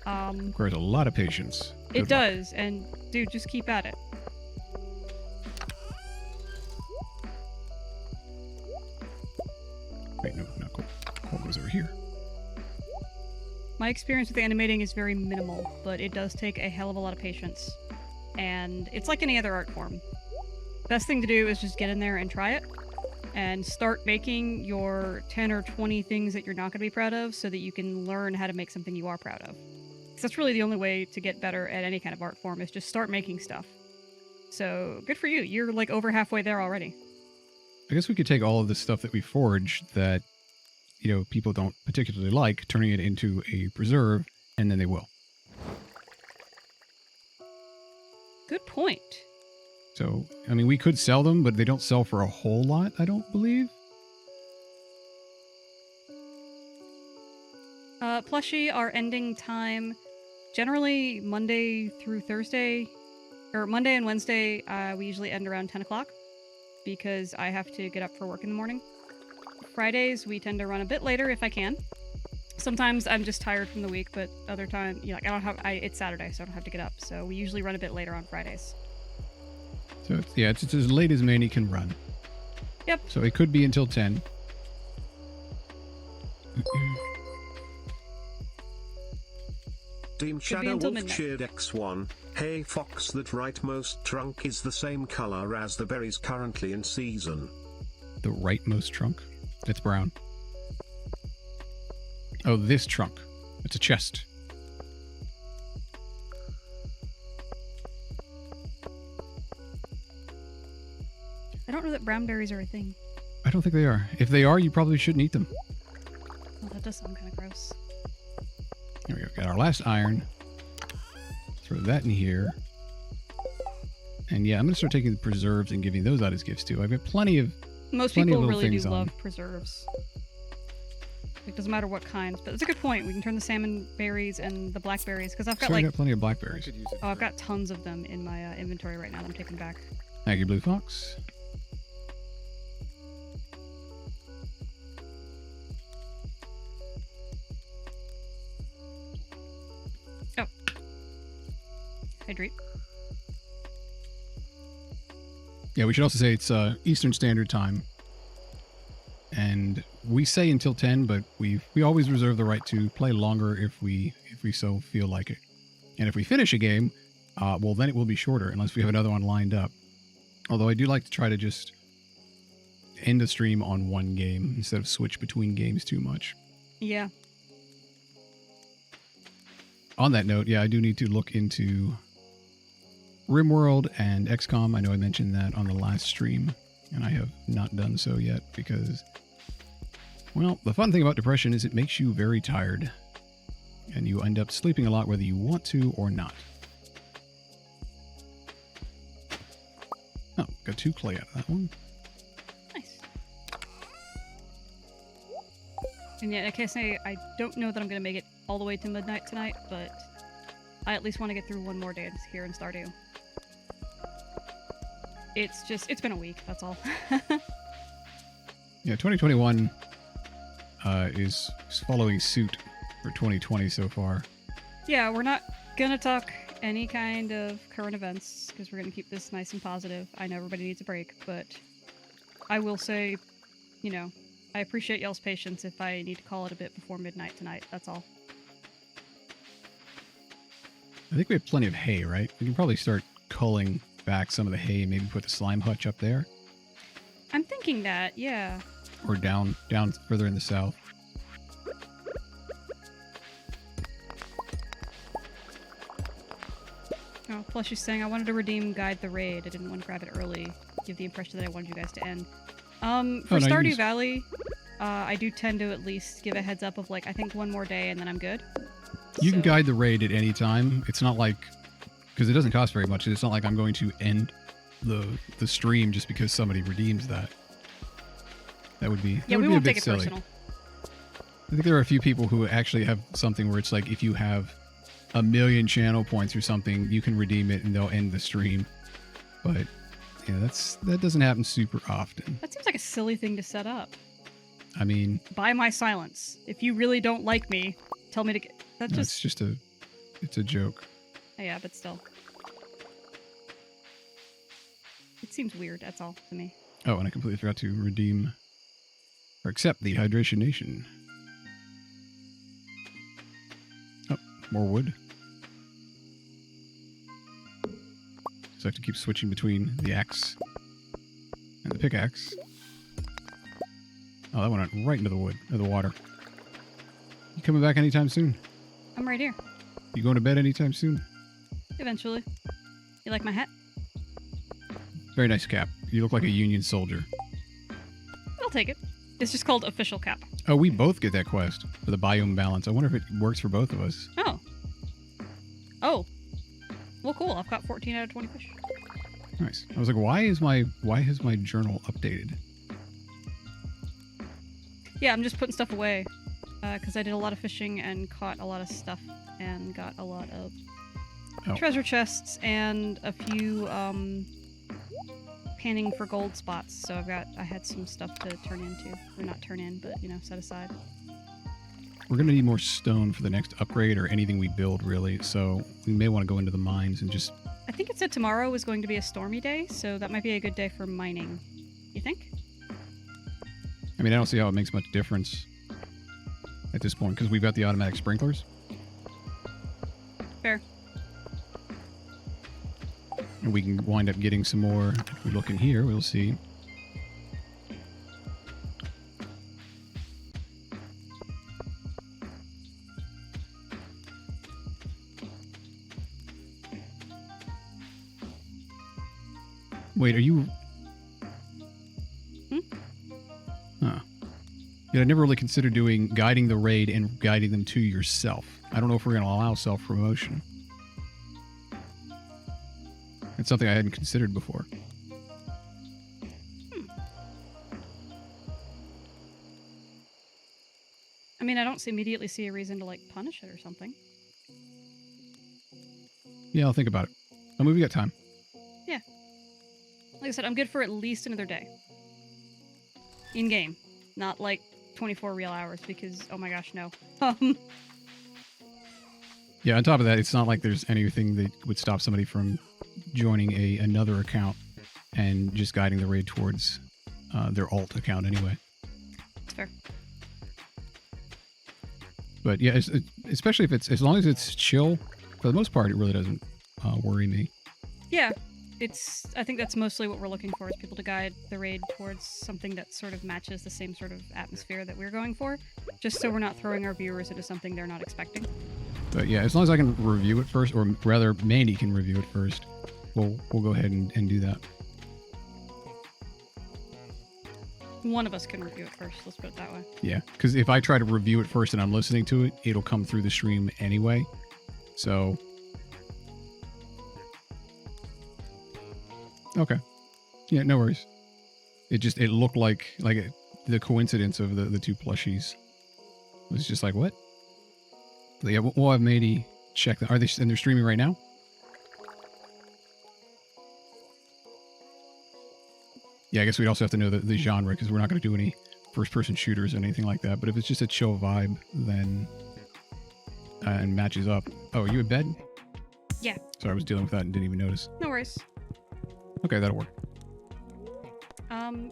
Requires a lot of patience. It does, and dude, just keep at it. Wait, no, not cool. Cool goes over here. My experience with animating is very minimal, but it does take a hell of a lot of patience. And it's like any other art form. Best thing to do is just get in there and try it. And start making your 10 or 20 things that you're not going to be proud of so that you can learn how to make something you are proud of. Because that's really the only way to get better at any kind of art form is just start making stuff. So good for you. You're like over halfway there already. I guess we could take all of the stuff that we forge that, you know, people don't particularly like, turning it into a preserve, and then they will. Good point. So, I mean, we could sell them, but they don't sell for a whole lot, I don't believe. Plushie, our ending time, generally Monday through Thursday, or Monday and Wednesday, we usually end around 10 o'clock because I have to get up for work in the morning. Fridays, we tend to run a bit later if I can. Sometimes I'm just tired from the week, but other time, you know, like it's Saturday, so I don't have to get up. So we usually run a bit later on Fridays. So, it's as late as Mandy can run. Yep. So it could be until 10. Team Could be Shadow until Wolf midnight. cheered X1. Hey Fox, that rightmost trunk is the same color as the berries currently in season. The rightmost trunk? That's brown. Oh, this trunk. It's a chest. I don't know that brown berries are a thing. I don't think they are. If they are, you probably shouldn't eat them. Oh, that does sound kind of gross. Here we go. Got our last iron. Throw that in here. And yeah, I'm going to start taking the preserves and giving those out as gifts too. I've got plenty of Most Plenty of people little really do things on. love preserves. It doesn't matter what kinds, but it's a good point. We can turn the salmon berries and the blackberries, because I've got So I like, got plenty of blackberries. oh, I've got tons of them in my inventory right now that I'm taking back. Thank you, Blue Fox. Hydrate. Yeah, we should also say it's Eastern Standard Time. And we say until 10, but we always reserve the right to play longer if we so feel like it. And if we finish a game, well, then it will be shorter unless we have another one lined up. Although I do like to try to just end a stream on one game instead of switch between games too much. Yeah. On that note, yeah, I do need to look into RimWorld and XCOM. I know I mentioned that on the last stream, and I have not done so yet because, well, the fun thing about depression is it makes you very tired, and you end up sleeping a lot whether you want to or not. Oh, got 2 clay out of that one. Nice. And yeah, like I say, I don't know that I'm going to make it all the way to midnight tonight, but I at least want to get through one more day here in Stardew. It's been a week, that's all. Yeah, 2021 is following suit for 2020 so far. Yeah, we're not going to talk any kind of current events, because we're going to keep this nice and positive. I know everybody needs a break, but I will say, you know, I appreciate y'all's patience if I need to call it a bit before midnight tonight, that's all. I think we have plenty of hay, right? We can probably start culling back some of the hay and maybe put the slime hutch up there. I'm thinking that, yeah. Or down further in the south. Oh, plus she's saying I wanted to redeem Guide the Raid. I didn't want to grab it early. Give the impression that I wanted you guys to end. For no, Stardew Valley, I do tend to at least give a heads up of like, I think one more day and then I'm good. You can guide the raid at any time. It's not like, because it doesn't cost very much, it's not like I'm going to end the stream just because somebody redeems that. That would be Yeah, we a won't bit take it silly. personal. I think there are a few people who actually have something where it's like if you have 1,000,000 channel points or something, you can redeem it and they'll end the stream. But yeah, that doesn't happen super often. That seems like a silly thing to set up. I mean, Buy my silence. If you really don't like me, tell me to get. That's no, just. it's a joke. Yeah, but still. It seems weird, that's all to me. Oh, and I completely forgot to redeem or accept the Hydration Nation. Oh, more wood. So I have to keep switching between the axe and the pickaxe. Oh, that went right into the wood, or the water. You coming back anytime soon? I'm right here. You going to bed anytime soon? Eventually. You like my hat? Very nice cap. You look like a Union soldier. I'll take it. It's just called official cap. Oh, we both get that quest for the biome balance. I wonder if it works for both of us. Oh. Oh. Well, cool. I've got 14 out of 20 fish. Nice. I was like, why has my journal updated? Yeah, I'm just putting stuff away. Because I did a lot of fishing and caught a lot of stuff and got a lot of treasure chests and a few panning for gold spots. So I had some stuff to turn into. Or not turn in, but, set aside. We're going to need more stone for the next upgrade or anything we build, really. So we may want to go into the mines and just... I think it said tomorrow was going to be a stormy day, so that might be a good day for mining. You think? I mean, I don't see how it makes much difference at this point, because we've got the automatic sprinklers. Fair. And we can wind up getting some more. If we look in here, we'll see. Wait, are you... Huh. Yeah, I never really considered doing guiding the raid and guiding them to yourself. I don't know if we're going to allow self-promotion. It's something I hadn't considered before. I mean, I don't immediately see a reason to, punish it or something. Yeah, I'll think about it. I mean, we got time. Yeah. Like I said, I'm good for at least another day. In-game. Not, 24 real hours, because, oh my gosh, no. Yeah, on top of that, it's not like there's anything that would stop somebody from joining another account and just guiding the raid towards their alt account anyway. That's fair. But yeah, especially if as long as it's chill, for the most part, it really doesn't worry me. Yeah, I think that's mostly what we're looking for, is people to guide the raid towards something that sort of matches the same sort of atmosphere that we're going for, just so we're not throwing our viewers into something they're not expecting. But yeah, as long as I can review it first, or rather, Mandy can review it first, we'll go ahead and do that. One of us can review it first, let's put it that way. Yeah, because if I try to review it first and I'm listening to it, it'll come through the stream anyway. So... Okay. Yeah, no worries. It looked like the coincidence of the two plushies. It was just like, what? But yeah, we'll have Mandy check that. And they're streaming right now? Yeah, I guess we'd also have to know the genre, because we're not going to do any first-person shooters or anything like that. But if it's just a chill vibe, then... and matches up. Oh, are you in bed? Yeah. Sorry, I was dealing with that and didn't even notice. No worries. Okay, that'll work.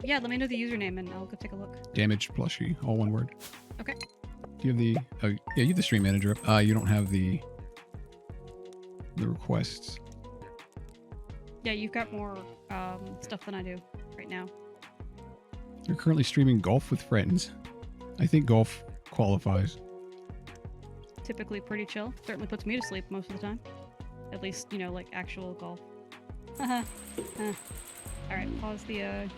Yeah, let me know the username and I'll go take a look. Damaged plushie, all one word. Okay. Do you have the... Oh, yeah, you have the stream manager up. You don't have the requests. Yeah, you've got more stuff than I do right now. You're currently streaming golf with friends. I think golf qualifies. Typically pretty chill. Certainly puts me to sleep most of the time. At least, actual golf. Alright, pause the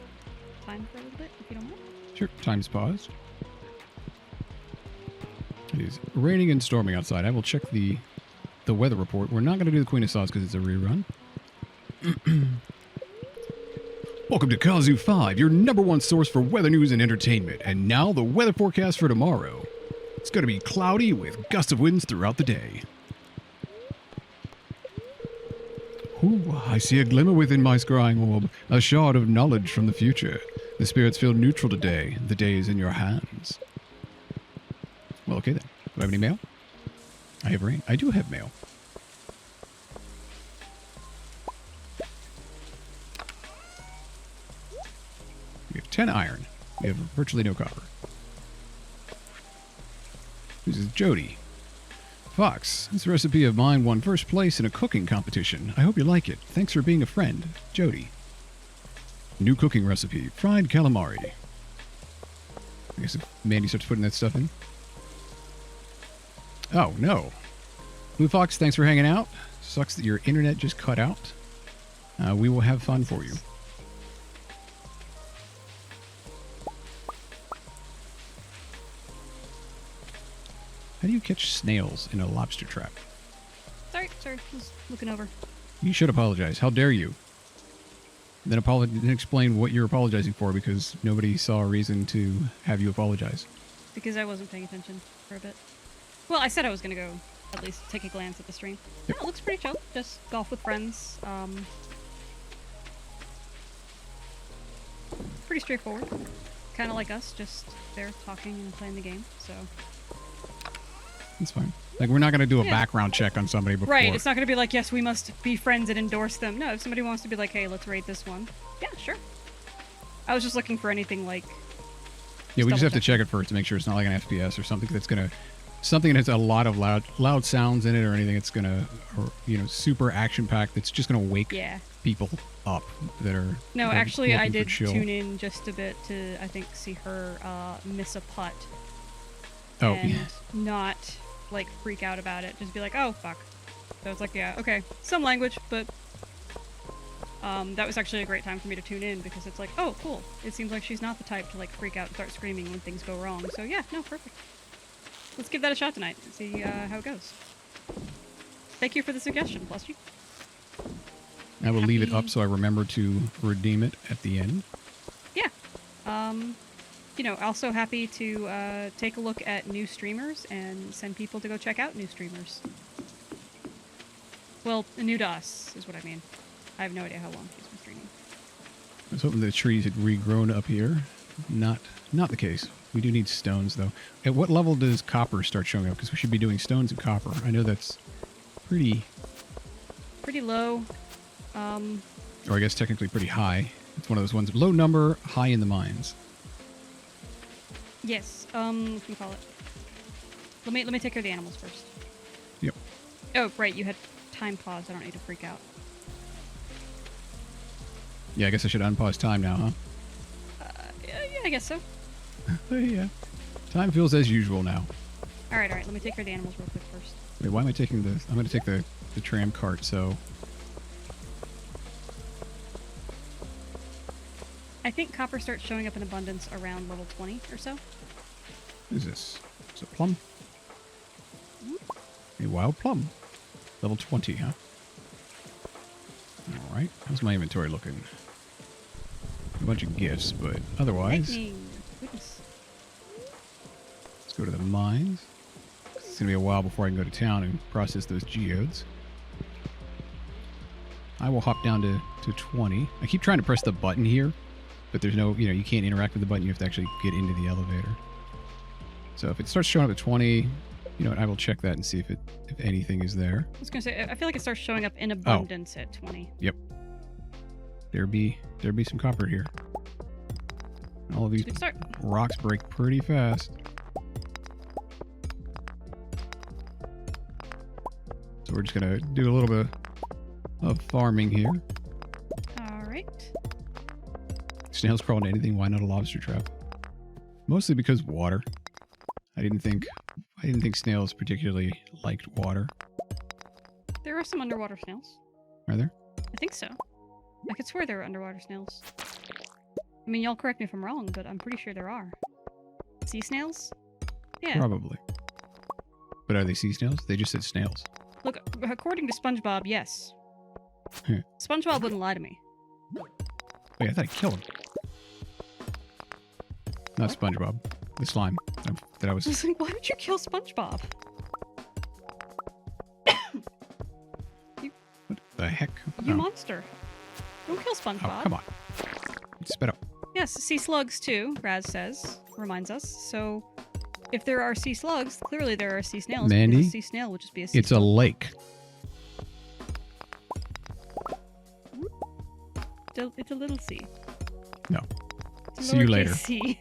time for a little bit, if you don't mind. Sure, time's paused. It is raining and storming outside. I will check the weather report. We're not going to do the Queen of Sauce because it's a rerun. Welcome to Kazoo 5, your #1 source for weather news and entertainment. And now the weather forecast for tomorrow. It's going to be cloudy with gusts of winds throughout the day. Ooh, I see a glimmer within my scrying orb, a shard of knowledge from the future. The spirits feel neutral today. The day is in your hands. Well, okay then. Do I have any mail? I have rain. I do have mail. We have 10 iron. We have virtually no copper. This is Jody. Fox, this recipe of mine won first place in a cooking competition. I hope you like it. Thanks for being a friend. Jody. New cooking recipe. Fried calamari. I guess if Mandy starts putting that stuff in. Oh, no. Blue Fox, thanks for hanging out. Sucks that your internet just cut out. We will have fun for you. How do you catch snails in a lobster trap? Sorry, just looking over. You should apologize. How dare you? Then explain what you're apologizing for because nobody saw a reason to have you apologize. Because I wasn't paying attention for a bit. Well, I said I was going to go at least take a glance at the stream. Yep. No, it looks pretty chill. Just golf with friends. Pretty straightforward. Kind of like us, just there talking and playing the game, so... That's fine. Like, we're not going to do a background check on somebody before. Right, it's not going to be like, yes, we must be friends and endorse them. No, if somebody wants to be like, hey, let's rate this one. Yeah, sure. I was just looking for anything like... Yeah, we just have to check it first to make sure it's not like an FPS or something that's going to... Something that has a lot of loud sounds in it or anything that's going to... Or, you know, super action-packed that's just going to wake people up that are... No, actually, I did chill. tune in just a bit to, I think, see her miss a putt. Oh, and yeah. not... like freak out about it, just be like, oh fuck. So it's like, yeah, okay, some language, but that was actually a great time for me to tune in because it's like, oh cool, it seems like she's not the type to like freak out and start screaming when things go wrong. So yeah, no, perfect. Let's give that a shot tonight and see how it goes. Thank you for the suggestion, Plushy. I will leave it up so I remember to redeem it at the end. Yeah. You know, also happy to take a look at new streamers and send people to go check out new streamers. Well, new to us is what I mean. I have no idea how long she's been streaming. I was hoping the trees had regrown up here. Not the case. We do need stones, though. At what level does copper start showing up? Because we should be doing stones and copper. I know that's pretty low. Or I guess technically pretty high. It's one of those ones. Low number, high in the mines. Yes. What can you call it? Let me take care of the animals first. Yep. Oh, right. You had time pause. I don't need to freak out. Yeah, I guess I should unpause time now, huh? Yeah, I guess so. Yeah. Time feels as usual now. All right. Let me take care of the animals real quick first. Wait, why am I taking the... I'm going to take the tram cart, so... I think copper starts showing up in abundance around level 20 or so. What is this? It's a plum. A wild plum. Level 20, huh? Alright. How's my inventory looking? A bunch of gifts, but otherwise... Goodness. Let's go to the mines. It's going to be a while before I can go to town and process those geodes. I will hop down to 20. I keep trying to press the button here, but there's no, you can't interact with the button. You have to actually get into the elevator. So if it starts showing up at 20, I will check that and see if anything is there. I was going to say, I feel like it starts showing up in abundance at 20. Yep. There be some copper here. All of these rocks break pretty fast. So we're just going to do a little bit of farming here. All right. Snails crawl into anything. Why not a lobster trap? Mostly because water. I didn't think snails particularly liked water. There are some underwater snails. Are there? I think so. I could swear there are underwater snails. I mean, y'all correct me if I'm wrong, but I'm pretty sure there are. Sea snails? Yeah. Probably. But are they sea snails? They just said snails. Look, according to SpongeBob, yes. SpongeBob wouldn't lie to me. Wait, I thought I killed him. Not SpongeBob. The slime. That I was. I was like, why did you kill SpongeBob? What the heck? You Oh. monster. Don't kill SpongeBob. Oh, come on. Spit up. Yes, sea slugs too, Raz says. Reminds us. So, if there are sea slugs, clearly there are sea snails. Mandy, because a sea snail would just be a sea It's a slug. lake. It's a little sea. No. It's a See you lowercase later. C.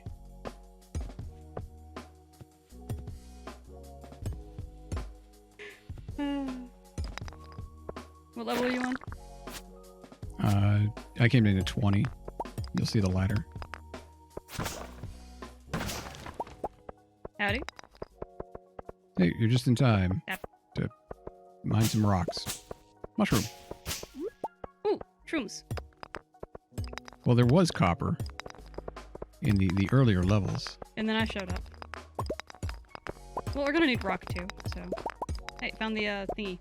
What level are you on? I came in at 20. You'll see the ladder. Howdy. Hey, you're just in time Yep. to mine some rocks. Mushroom. Ooh, shrooms. Well, there was copper in the earlier levels. And then I showed up. Well, we're gonna need rock too, so. Hey, found the thingy.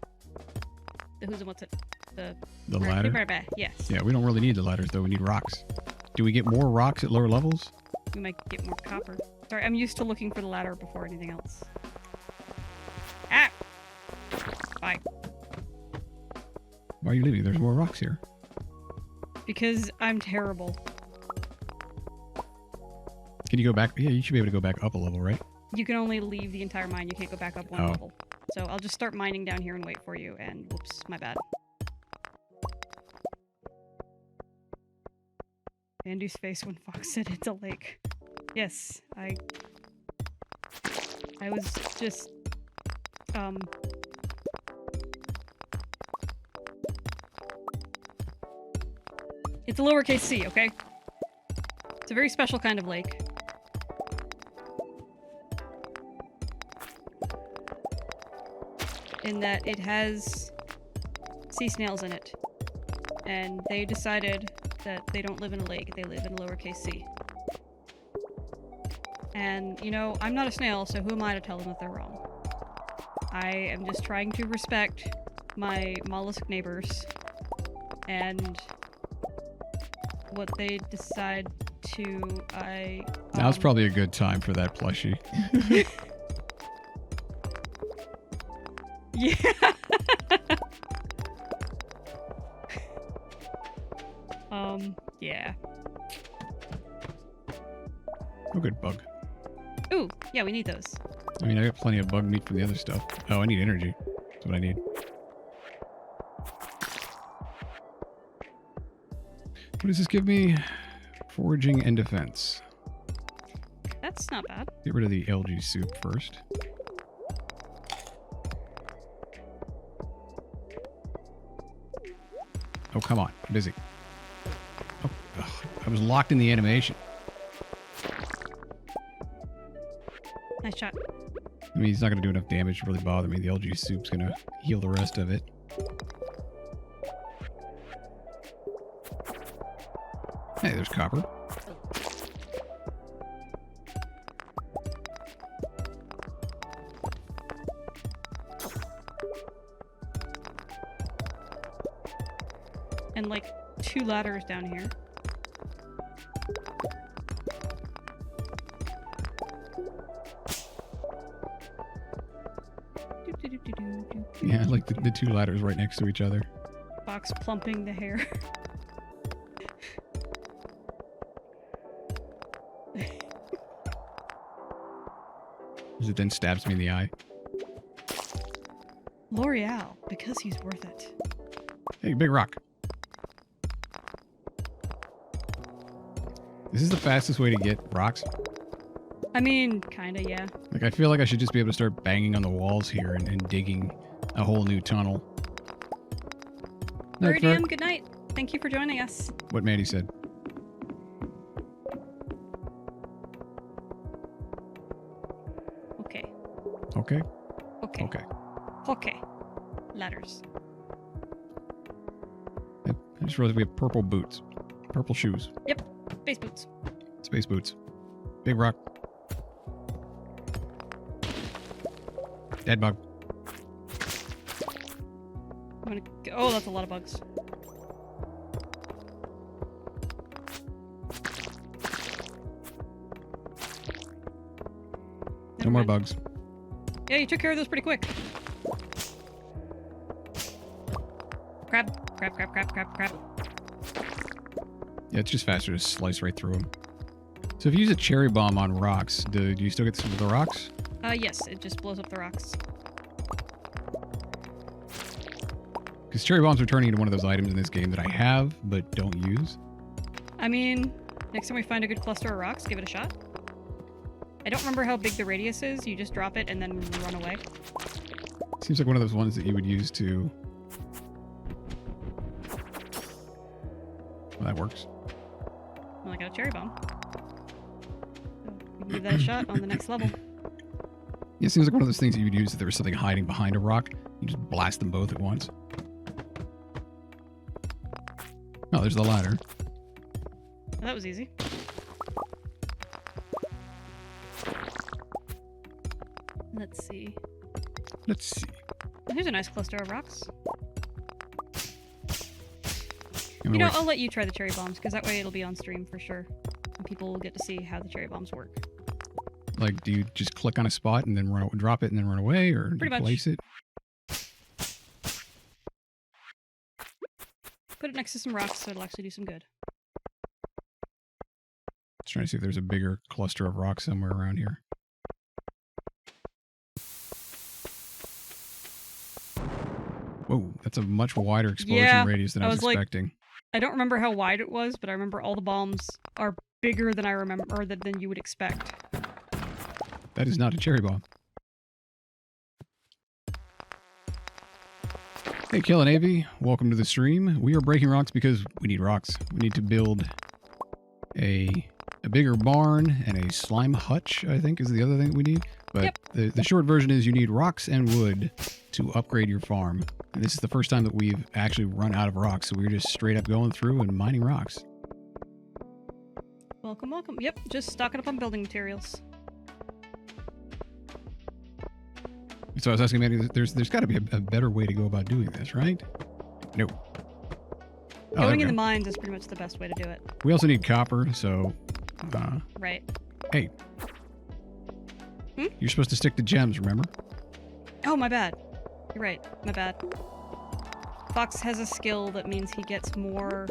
The who's and what's it? The ladder? Yes. Yeah, we don't really need the ladders, though. We need rocks. Do we get more rocks at lower levels? We might get more copper. Sorry, I'm used to looking for the ladder before anything else. Ah! Bye. Why are you leaving? There's more rocks here. Because I'm terrible. Can you go back? Yeah, you should be able to go back up a level, right? You can only leave the entire mine. You can't go back up one Oh. level. So I'll just start mining down here and wait for you, and whoops, my bad. Andy's face when Fox said it's a lake. Yes, I was just, It's a lowercase c, okay? It's a very special kind of lake. In that it has sea snails in it. And they decided that they don't live in a lake, they live in a lowercase c. And, you know, I'm not a snail, so who am I to tell them that they're wrong? I am just trying to respect my mollusk neighbors and what they decide to, Now's probably a good time for that plushie. Yeah. Yeah. Oh, good bug. Ooh, yeah, we need those. I mean, I got plenty of bug meat from the other stuff. Oh, I need energy. That's what I need. What does this give me? Foraging and defense. That's not bad. Get rid of the algae soup first. Oh, come on. I'm busy. Oh, ugh, I was locked in the animation. Nice shot. I mean, he's not going to do enough damage to really bother me. The algae soup's going to heal the rest of it. Hey, there's copper. And like 2 ladders down here. Yeah, like the 2 ladders right next to each other. Fox plumping the hair. As it then stabs me in the eye. L'Oreal, because he's worth it. Hey, big rock. Is this the fastest way to get rocks? I mean, kinda, yeah. Like, I feel like I should just be able to start banging on the walls here and digging a whole new tunnel. Night, Iridium, Ferg. good night. Thank you for joining us. What Mandy said. Okay. Okay? Okay. Okay. Okay. Ladders. I just realized we have purple boots. Purple shoes. Yep. Space boots. Space boots. Big rock. Dead bug. I'm gonna go. Oh, that's a lot of bugs. No more mind. bugs. Yeah, you took care of those pretty quick. Crab, crab, crab, crab, crab, crab. Yeah, it's just faster to slice right through them. So if you use a cherry bomb on rocks, do you still get some of the rocks? Yes, it just blows up the rocks. Because cherry bombs are turning into one of those items in this game that I have, but don't use. I mean, next time we find a good cluster of rocks, give it a shot. I don't remember how big the radius is. You just drop it and then run away. Seems like one of those ones that you would use to... Well, that works. Well, I got a cherry bomb. So we can give that a shot on the next level. Yeah, it seems like one of those things that you would use if there was something hiding behind a rock. You just blast them both at once. Oh, there's the ladder. Well, that was easy. Let's see. Let's see. Here's a nice cluster of rocks. I'm You gonna know, I'll let you try the cherry bombs, because that way it'll be on stream for sure. And people will get to see how the cherry bombs work. Like, do you just click on a spot and then drop it and then run away, or Pretty much. place it? Put it next to some rocks so it'll actually do some good. Just trying to see if there's a bigger cluster of rocks somewhere around here. Whoa, that's a much wider explosion Yeah, radius than I I was was like- expecting. I don't remember how wide it was, but I remember all the bombs are bigger than I remember, or than you would expect. That is not a cherry bomb. Hey, Killin' AV, welcome to the stream. We are breaking rocks because we need rocks. We need to build a bigger barn and a slime hutch, I think, is the other thing we need. But Yep. the short version is you need rocks and wood to upgrade your farm. And this is the first time that we've actually run out of rocks, so we're just straight up going through and mining rocks. Welcome, welcome. Yep, just stocking up on building materials. So I was asking Mandy, there's got to be a better way to go about doing this, right? No. Oh, there Going we in the go. mines is pretty much the best way to do it. We also need copper, so... Right. Hey. Hmm? You're supposed to stick to gems, remember? Oh, my bad. You're right. My bad. Fox has a skill that means he gets more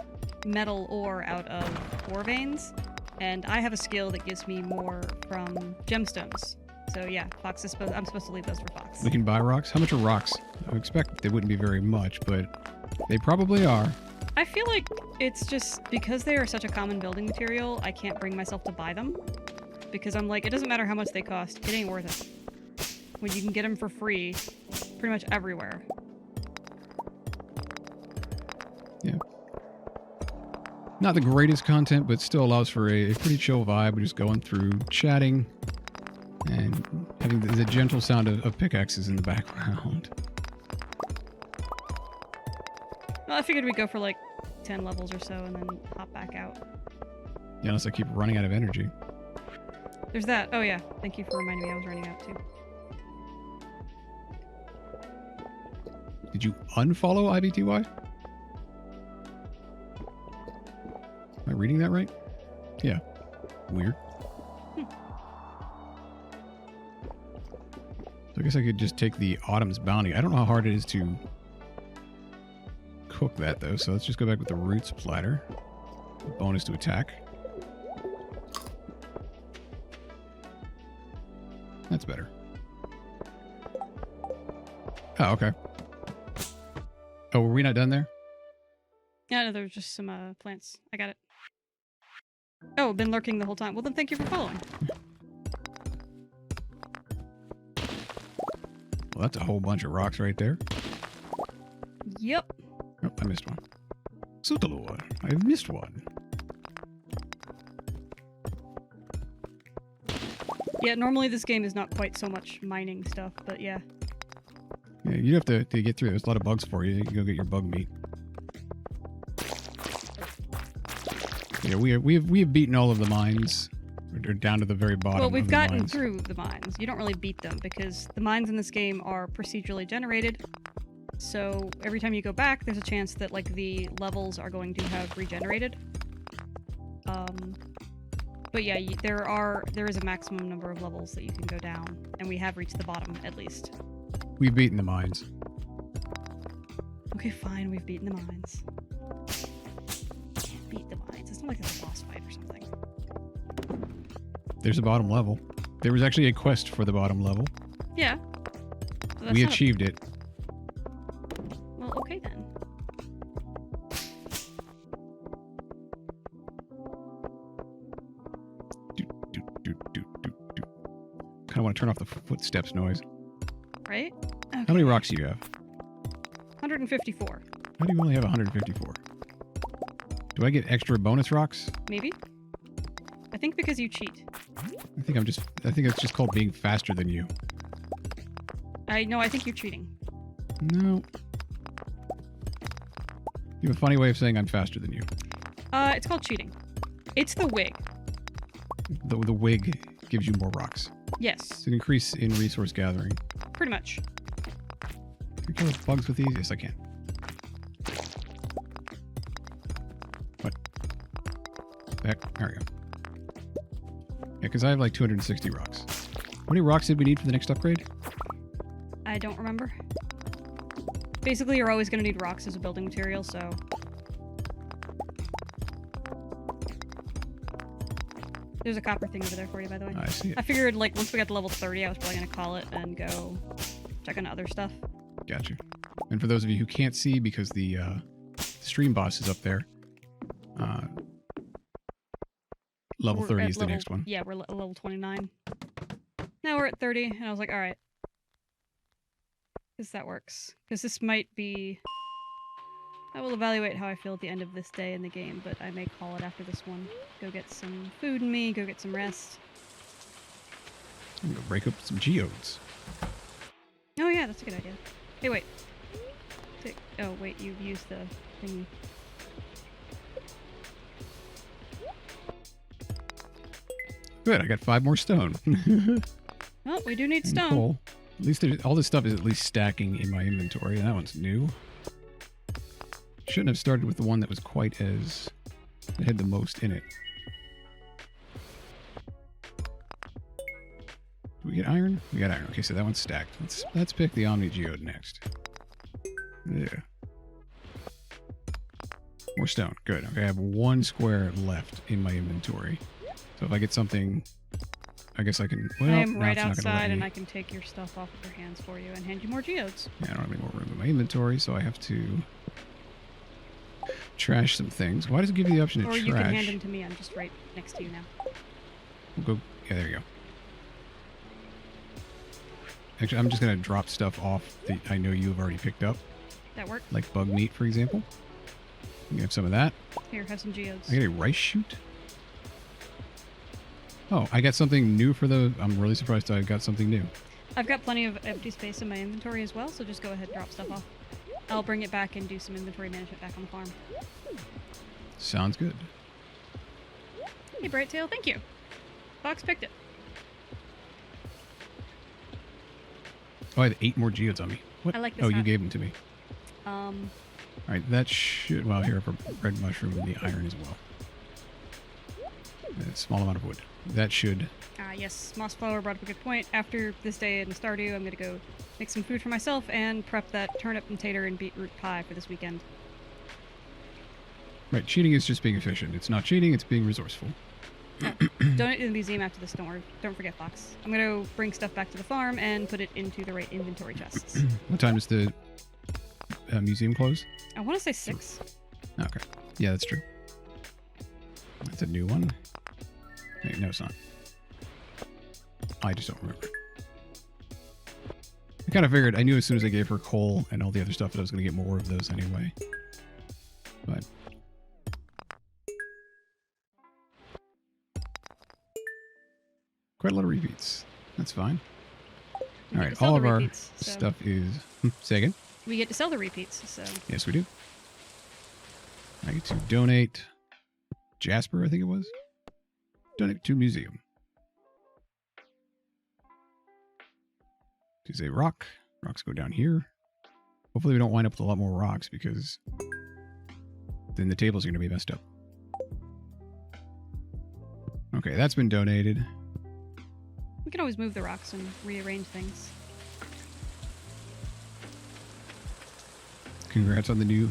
metal ore out of ore veins, and I have a skill that gives me more from gemstones. So yeah, Fox is I'm supposed to leave those for Fox. We can buy rocks. How much are rocks? I would expect they wouldn't be very much, but they probably are. I feel like it's just because they are such a common building material, I can't bring myself to buy them. Because I'm like, it doesn't matter how much they cost, it ain't worth it. When you can get them for free, pretty much everywhere. Yeah. Not the greatest content, but still allows for a pretty chill vibe. We're just going through, chatting, and having the gentle sound of pickaxes in the background. Well, I figured we'd go for like 10 levels or so and then hop back out. Yeah, unless I keep running out of energy. There's that. Oh yeah, thank you for reminding me I was running out too. Did you unfollow IBTY? Am I reading that right? Yeah. Weird. So I guess I could just take the Autumn's Bounty. I don't know how hard it is to cook that, though, so let's just go back with the Roots Platter. Bonus to attack. That's better. Oh, okay. Oh, were we not done there? Yeah, no, there's just some plants. I got it. Oh, been lurking the whole time. Well, then thank you for following. Well, that's a whole bunch of rocks right there. Yep. Oh, I missed one. Sutalor, I've missed one. Yeah, normally this game is not quite so much mining stuff, but yeah. Yeah, you have to get through. There's a lot of bugs for you. You can go get your bug meat. Yeah, we have beaten all of the mines. We're down to the very bottom. Well, we've of the gotten mines. through the mines. You don't really beat them because the mines in this game are procedurally generated. So every time you go back, there's a chance that like the levels are going to have regenerated. But yeah, there is a maximum number of levels that you can go down. And we have reached the bottom, at least. We've beaten the mines. Okay, fine, we've beaten the mines. Can't beat the mines. It's not like it's a boss fight or something. There's a bottom level. There was actually a quest for the bottom level. Yeah. So We achieved it. Well, okay then. Kind of want to turn off the footsteps noise. Right? Okay. How many rocks do you have? 154. How do you only have 154? Do I get extra bonus rocks? Maybe? I think because you cheat. I think it's just called being faster than you. I think you're cheating. No. You have a funny way of saying I'm faster than you. It's called cheating. It's the wig. The wig gives you more rocks. Yes. It's an increase in resource gathering. Pretty much. Can I kill bugs with these? Yes, I can. What? Back. There we go. Yeah, because I have like 260 rocks. How many rocks did we need for the next upgrade? I don't remember. Basically, you're always going to need rocks as a building material, so... There's a copper thing over there for you, by the way. I see it. I figured, like, once we got to level 30, I was probably going to call it and go check on other stuff. Gotcha. And for those of you who can't see, because the stream boss is up there, level 30 is the next one. Yeah, we're level 29. Now we're at 30, and I was like, alright. Because that works. Because this might be... I will evaluate how I feel at the end of this day in the game, but I may call it after this one. Go get some food in me, go get some rest. I'm gonna break up some geodes. Oh yeah, that's a good idea. Hey, wait. Oh, wait, you've used the thingy. Good, I got 5 more stone. Well, we do need And stone. coal. At least all this stuff is at least stacking in my inventory. That one's new. Shouldn't have started with the one that was quite as... that had the most in it. Do we get iron? We got iron. Okay, so that one's stacked. Let's pick the Omni Geode next. Yeah. More stone. Good. Okay, I have 1 square left in my inventory. So if I get something... I guess I can... Well, I am no, right it's not gonna let outside, and me. I can take your stuff off of your hands for you and hand you more geodes. Yeah, I don't have any more room in my inventory, so I have to trash some things. Why does it give you the option to Or trash? you can hand them to me. I'm just right next to you now. We'll go... Yeah, there you go. Actually, I'm just going to drop stuff off that I know you have already picked up. That work? Like bug meat, for example. You have some of that. Here, have some geodes. I get a rice shoot. Oh, I got something new for the... I'm really surprised I got something new. I've got plenty of empty space in my inventory as well, so just go ahead and drop stuff off. I'll bring it back and do some inventory management back on the farm. Sounds good. Hey, Brighttail, thank you. Fox picked it. Oh, I have 8 more geodes on me. What? I like this Oh, you hat. gave them to me. Um, All right, that should... Well, here for red mushroom and the iron as well. A small amount of wood. That should... yes, Mossflower brought up a good point. After this day in Stardew, I'm going to go make some food for myself and prep that turnip and tater and beetroot pie for this weekend. Right, cheating is just being efficient. It's not cheating, it's being resourceful. Donate to the museum after this, don't forget, Fox. I'm going to bring stuff back to the farm and put it into the right inventory chests. What time does the museum close? I want to say 6. Okay. Yeah, that's true. That's a new one. Hey, no, it's not. I just don't remember. I kind of figured, I knew as soon as I gave her coal and all the other stuff that I was going to get more of those anyway. But... quite a lot of repeats. That's fine. We All get right, to sell all the of our repeats, so- stuff is... Say again? We get to sell the repeats, so... Yes, we do. I get to donate Jasper, I think it was. Donate to museum. Is a rock. Rocks go down here. Hopefully we don't wind up with a lot more rocks because then the tables are going to be messed up. Okay, that's been donated. We can always move the rocks and rearrange things. Congrats on the new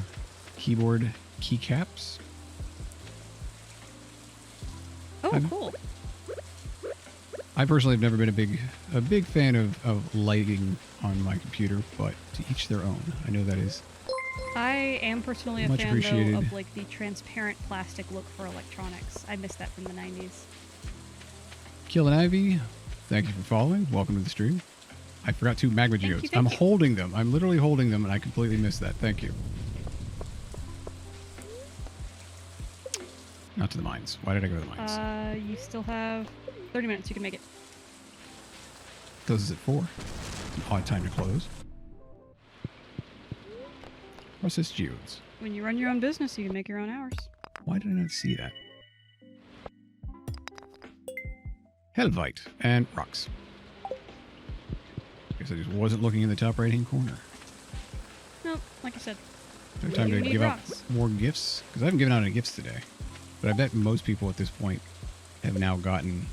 keyboard keycaps. Oh, cool. I personally have never been a big fan of lighting on my computer, but to each their own. I know that is I am personally a much fan, appreciated. though, of like the transparent plastic look for electronics. I miss that from the 90s. Kill and Ivy. Thank you for following. Welcome to the stream. I forgot 2 magma geodes. I'm holding them. I'm literally holding them, and I completely missed that. Thank you. Not to the mines. Why did I go to the mines? You still have 30 minutes. You can make it. Closes at 4. It's an odd time to close. Process geodes. When you run your own business, you can make your own hours. Why did I not see that? Helvite and rocks. Guess I just wasn't looking in the top right-hand corner. Nope, like I said. No time You to need give out rocks. more gifts? Because I haven't given out any gifts today. But I bet most people at this point have now gotten...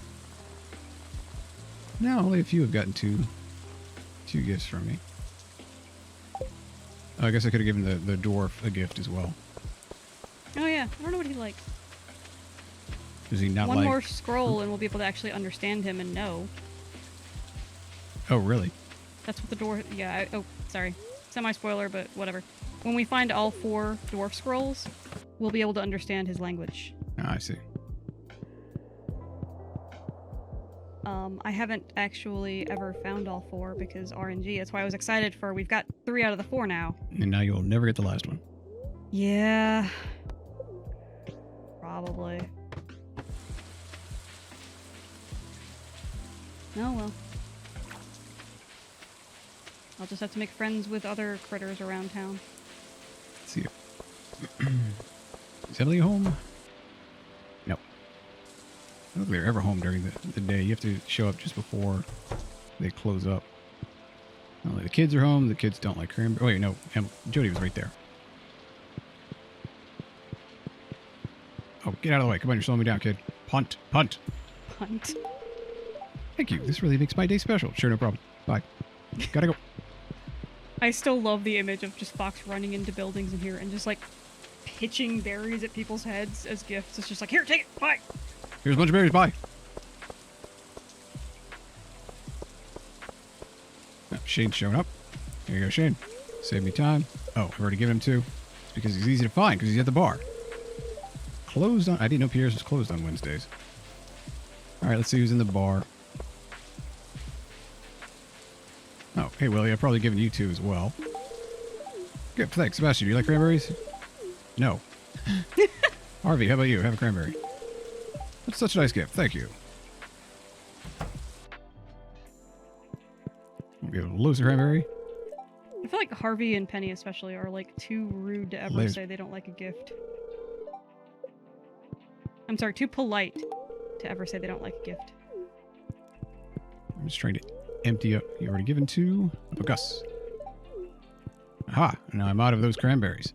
No, only a few have gotten two gifts from me. Oh, I guess I could have given the dwarf a gift as well. Oh yeah, I don't know what he likes. Does he not One like... more scroll and we'll be able to actually understand him and know. Oh, really? That's what the dwarf... Yeah, oh, sorry. Semi-spoiler, but whatever. When we find all 4 dwarf scrolls, we'll be able to understand his language. Ah, I see. I haven't actually ever found all 4 because RNG. That's why I was excited for... We've got 3 out of the 4 now. And now you'll never get the last one. Yeah. Probably. Oh well. I'll just have to make friends with other critters around town. Let's see. Is Emily home? No. I don't think they're ever home during the day. You have to show up just before they close up. Only the kids are home. The kids don't like cranberry. Oh, wait, no. Jody was right there. Oh, get out of the way. Come on, you're slowing me down, kid. Punt. Punt. Punt. Thank you. This really makes my day special. Sure, no problem. Bye. Gotta go. I still love the image of just Fox running into buildings in here and just like pitching berries at people's heads as gifts. It's just like, here, take it. Bye. Here's a bunch of berries. Bye. Oh, Shane's showing up. Here you go, Shane. Save me time. Oh, I've already given him 2. It's because he's easy to find because he's at the bar. Closed on... I didn't know Pierre's was closed on Wednesdays. Alright, let's see who's in the bar. Oh, hey, Willie, I've probably given you 2 as well. Good, thanks. Sebastian, do you like cranberries? No. Harvey, how about you? Have a cranberry. That's such a nice gift. Thank you. We'll be able to lose a cranberry. I feel like Harvey and Penny especially are like too rude to ever say they don't like a gift. I'm sorry, too polite to ever say they don't like a gift. I'm just trying to empty up. You already given 2. Oh, Gus. Aha! Now I'm out of those cranberries.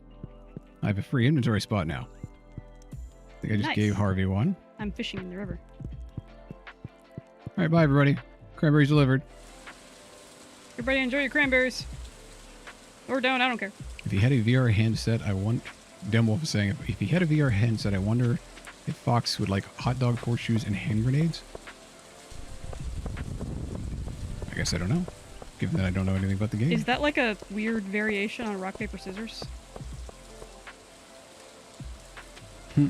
I have a free inventory spot now. I think I just Nice. gave Harvey 1. I'm fishing in the river. Alright, bye everybody. Cranberries delivered. Everybody enjoy your cranberries. Or don't, I don't care. If he had a VR handset, I want... Demwolf is saying, if he had a VR handset, I wonder if Fox would like hot dog horseshoes and hand grenades. I guess I don't know. Given that I don't know anything about the game. Is that like a weird variation on rock, paper, scissors? Hmm.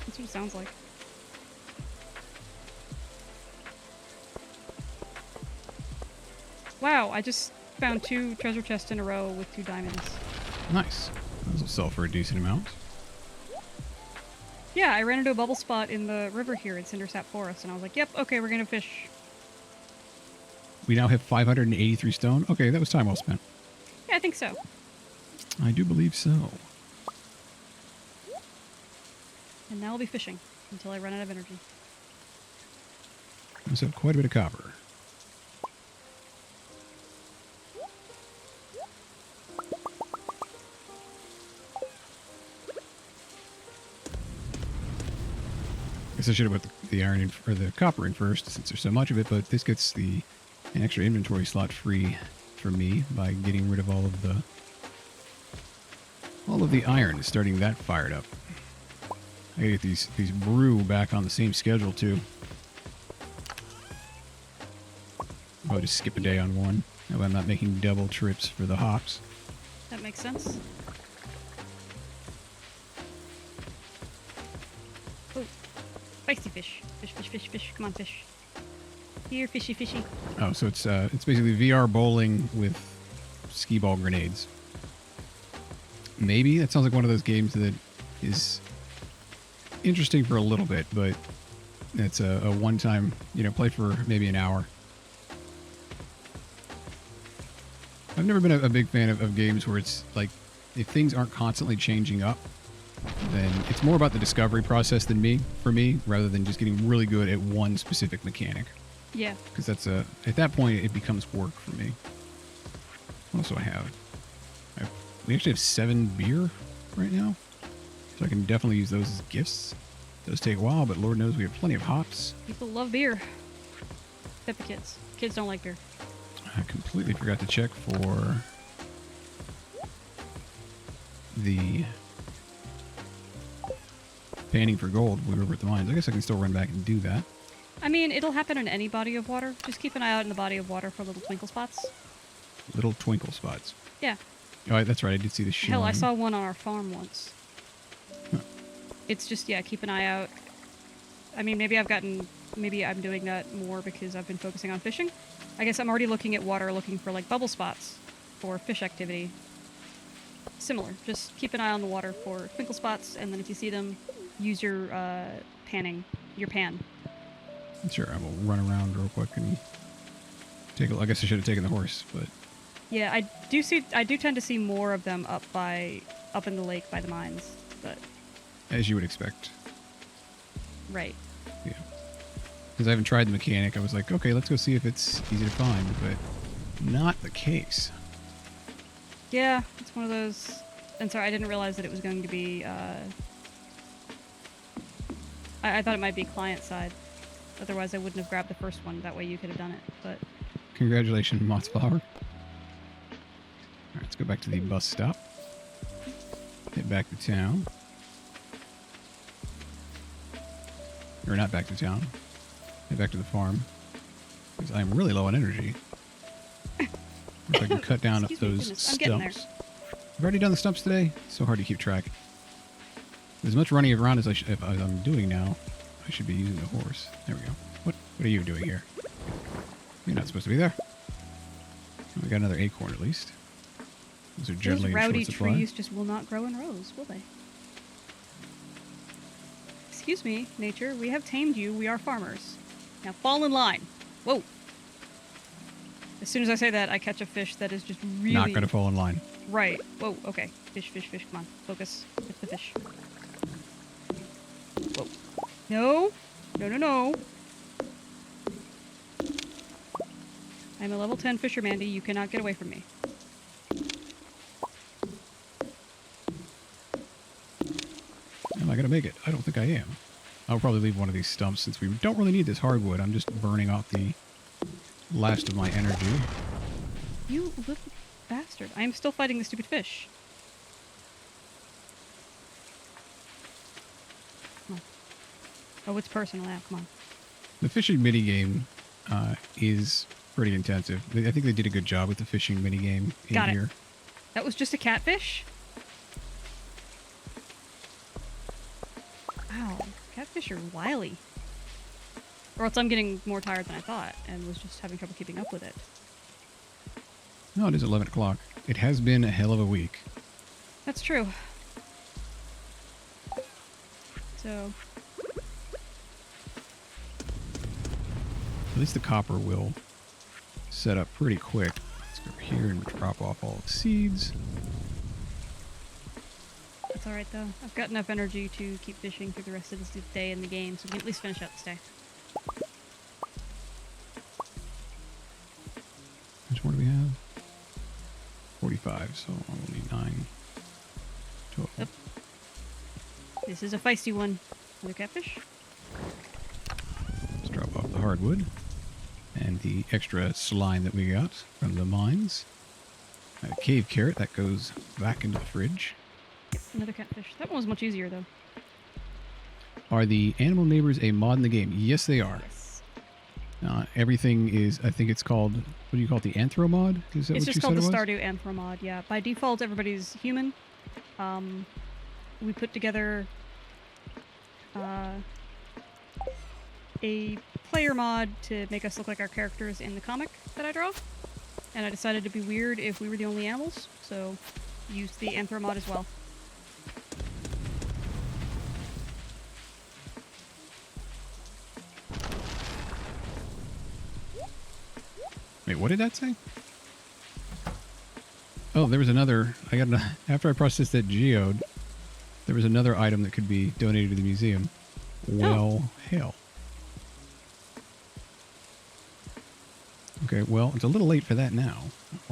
That's what it sounds like. Wow, I just found 2 treasure chests in a row with 2 diamonds. Nice. Those will sell for a decent amount. Yeah, I ran into a bubble spot in the river here in Cindersap Forest, and I was like, yep, okay, we're gonna fish. We now have 583 stone. Okay, that was time well spent. Yeah, I think so. I do believe so. And now I'll be fishing until I run out of energy. I also have quite a bit of copper. guess I should have put the iron in, or the copper in first, since there's so much of it. But this gets an extra inventory slot free for me by getting rid of all of the iron, starting that fired up. I gotta get these brew back on the same schedule too. I'll just skip a day on one. That way I'm not making double trips for the hops. That makes sense. Oh, feisty fish. Fish, fish, fish, fish. Come on, fish. Here, fishy, fishy. Oh, so it's basically VR bowling with skee ball grenades. Maybe that sounds like one of those games that is interesting for a little bit, but it's a one-time, play for maybe an hour. I've never been a big fan of games where it's like, if things aren't constantly changing up, then it's more about the discovery process for me, rather than just getting really good at one specific mechanic. Yeah. Because at that point, it becomes work for me. What else do I have? We actually have 7 beer right now, so I can definitely use those as gifts. Those take a while, but Lord knows we have plenty of hops. People love beer. Except the kids. Kids don't like beer. I completely forgot to check for the panning for gold. We were over at the mines. I guess I can still run back and do that. I mean, it'll happen in any body of water. Just keep an eye out in the body of water for little twinkle spots. Little twinkle spots. Yeah. Oh, that's right. I did see the shine. Hell, I saw one on our farm once. Huh. It's just, yeah, keep an eye out. I mean, maybe I'm doing that more because I've been focusing on fishing. I guess I'm already looking at water, looking for, like, bubble spots for fish activity. Similar. Just keep an eye on the water for twinkle spots, and then if you see them, use your pan. Sure, I will run around real quick and take a look. I guess I should have taken the horse, but... Yeah, I do tend to see more of them up in the lake by the mines, but... As you would expect. Right. Yeah. Because I haven't tried the mechanic. I was like, okay, let's go see if it's easy to find, but not the case. Yeah, it's one of those... And sorry, I didn't realize that it was going to be, I thought it might be client-side. Otherwise, I wouldn't have grabbed the first one. That way you could have done it, but... Congratulations, Mott's Flower. Alright, let's go back to the bus stop. Head back to town. Or not back to town. Head back to the farm. Because I am really low on energy. If I can cut down Excuse those me, goodness, I'm getting there. stumps. I've already done the stumps today. It's so hard to keep track. As much running around as I'm doing now, I should be using the horse. There we go. What are you doing here? You're not supposed to be there. We got another acorn at least. Those are generally Those rowdy in short supply. trees just will not grow in rows, will they? Excuse me, nature. We have tamed you. We are farmers. Now fall in line. Whoa. As soon as I say that, I catch a fish that is just really... Not going to fall in line. Right. Whoa, okay. Fish, fish, fish. Come on. Focus. Hit the fish. Whoa. No. No, no, no. I'm a level 10 fisher, Mandy. You cannot get away from me. Am I going to make it? I don't think I am. I'll probably leave one of these stumps since we don't really need this hardwood. I'm just burning off the last of my energy. You little bastard. I am still fighting the stupid fish. Come on. Oh, it's personal now. Come on. The fishing minigame is pretty intensive. I think they did a good job with the fishing minigame in Got it. here. That was just a catfish? Wow. Catfish are wily. Or else I'm getting more tired than I thought and was just having trouble keeping up with it. No, it is 11 o'clock. It has been a hell of a week. That's true. So... At least the copper will set up pretty quick. Let's go over here and drop off all the seeds. That's alright though. I've got enough energy to keep fishing through the rest of this day in the game, so we can at least finish out this day. How much more do we have? 45, so I'll need 9 total. Yep. This is a feisty one. Another catfish? hardwood. And the extra slime that we got from the mines. A cave carrot that goes back into the fridge. Another catfish. That one was much easier, though. Are the animal neighbors a mod in the game? Yes, they are. Yes. Everything is, I think it's called, what do you call it, the Anthro mod? Is that It's what just you called said the it was? Stardew Anthro mod, yeah. By default, everybody's human. We put together a player mod to make us look like our characters in the comic that I draw. And I decided to be weird if we were the only animals, so used the Anthro mod as well. Wait, what did that say? Oh, there was another. After I processed that geode, there was another item that could be donated to the museum. Well, hell. Okay, well, it's a little late for that now.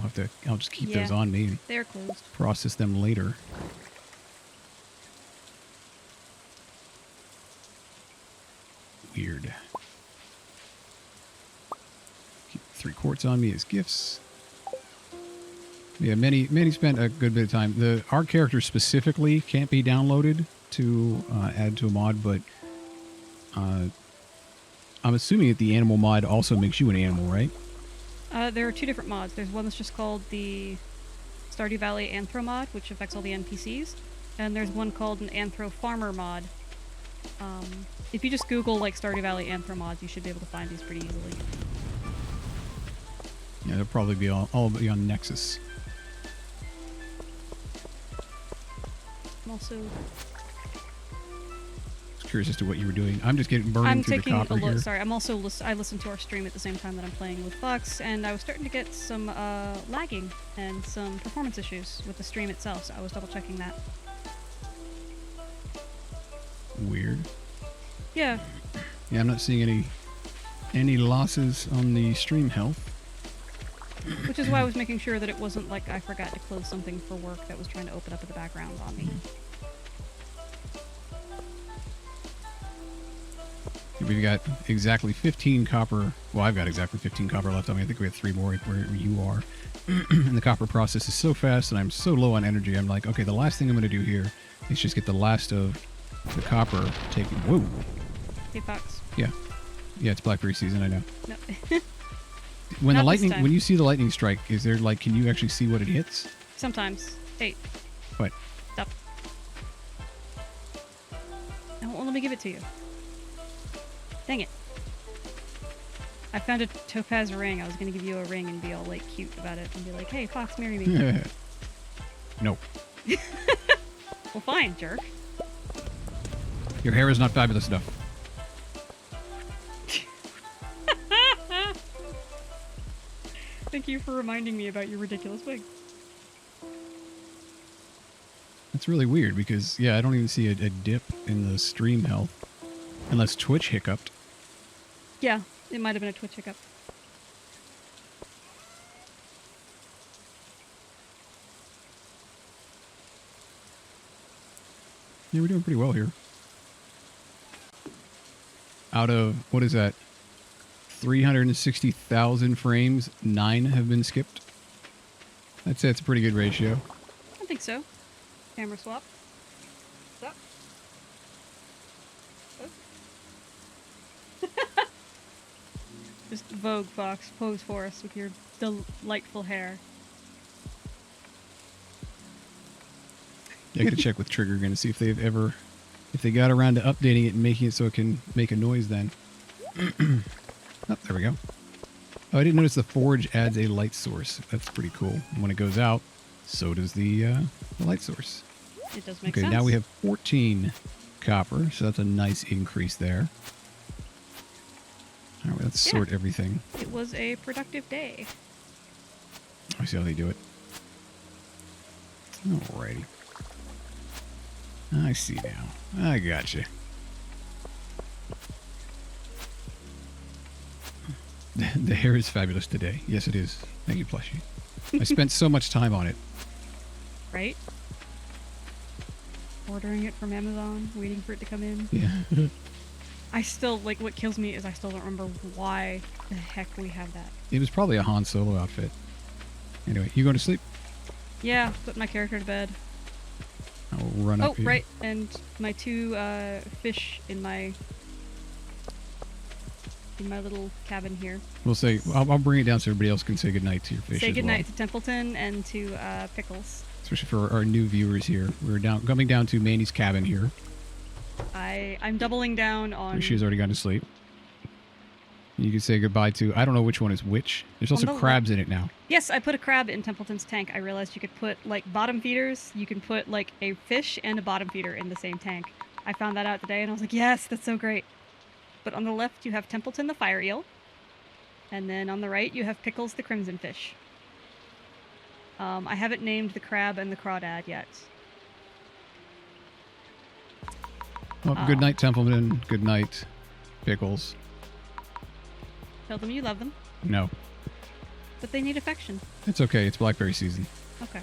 I'll just keep those on me and They're closed. process them later. Weird. Keep 3 quartz on me as gifts. Yeah, Mandy spent a good bit of time. Our characters specifically can't be downloaded to add to a mod, but I'm assuming that the animal mod also makes you an animal, right? There are 2 different mods. There's one that's just called the Stardew Valley Anthro mod, which affects all the NPCs. And there's one called an Anthro Farmer mod. If you just Google like Stardew Valley Anthro mods, you should be able to find these pretty easily. Yeah, they'll probably be all be on Nexus. I'm also Curious as to what you were doing. I'm just burning I'm through the taking a copper look. here. Sorry, I'm also I listen to our stream at the same time that I'm playing with Fox, and I was starting to get some lagging and some performance issues with the stream itself. So I was double checking that. Weird. Yeah. Yeah, I'm not seeing any losses on the stream health. Which is why I was making sure that it wasn't like I forgot to close something for work that was trying to open up in the background on me. We've got exactly 15 copper. Well, I've got exactly 15 copper left on me. I think we have 3 more where you are. And the copper process is so fast and I'm so low on energy. I'm like, okay, the last thing I'm going to do here is just get the last of the copper taken. Whoa. Hey, Fox. Yeah. Yeah, it's blackberry season, I know. No. When Not the this lightning, time. when you see the lightning strike, is there like, can you actually see what it hits? Sometimes. Hey. What? Stop. No, let me give it to you. Dang it. I found a topaz ring. I was going to give you a ring and be all, like, cute about it. And be like, hey, Fox, marry me. No. Well, fine, jerk. Your hair is not fabulous enough. Thank you for reminding me about your ridiculous wig. That's really weird because, yeah, I don't even see a dip in the stream health. Unless Twitch hiccuped. Yeah, it might have been a Twitch hiccup. Yeah, we're doing pretty well here. Out of, what is that? 360,000 frames, 9 have been skipped. I'd say it's a pretty good ratio. I think so. Camera swap. Stop. Just Vogue, Fox. Pose for us with your delightful hair. Yeah, I gotta check with Trigger again to see if they got around to updating it and making it so it can make a noise then. Oh, there we go. Oh, I didn't notice the forge adds a light source. That's pretty cool. And when it goes out, so does the light source. It does make Okay, sense. now we have 14 copper, so that's a nice increase there. All right, let's sort everything. It was a productive day. I see how they do it. Alrighty. I see now. I gotcha. The hair is fabulous today. Yes, it is. Thank you, Plushie. I spent so much time on it. Right? Ordering it from Amazon, waiting for it to come in. Yeah. I still, like, what kills me is I still don't remember why the heck we have that. It was probably a Han Solo outfit. Anyway, you going to sleep? Yeah, put my character to bed. I will run up here. Oh, right, and my 2 fish in my little cabin here. We'll say, I'll bring it down so everybody else can say goodnight to your fish Say as goodnight well. to Templeton and to Pickles. Especially for our new viewers here. We're coming down to Mandy's cabin here. I'm doubling down on... She's already gone to sleep. You can say goodbye to, I don't know which one is which. There's also the crabs in it now. Yes, I put a crab in Templeton's tank. I realized you could put, like, bottom feeders. You can put, like, a fish and a bottom feeder in the same tank. I found that out today, and I was like, yes, that's so great. But on the left, you have Templeton the fire eel. And then on the right, you have Pickles the crimson fish. I haven't named the crab and the crawdad yet. Well, good night, Templeton. Good night, Pickles. Tell them you love them, No. but they need affection. It's okay. It's blackberry season. Okay,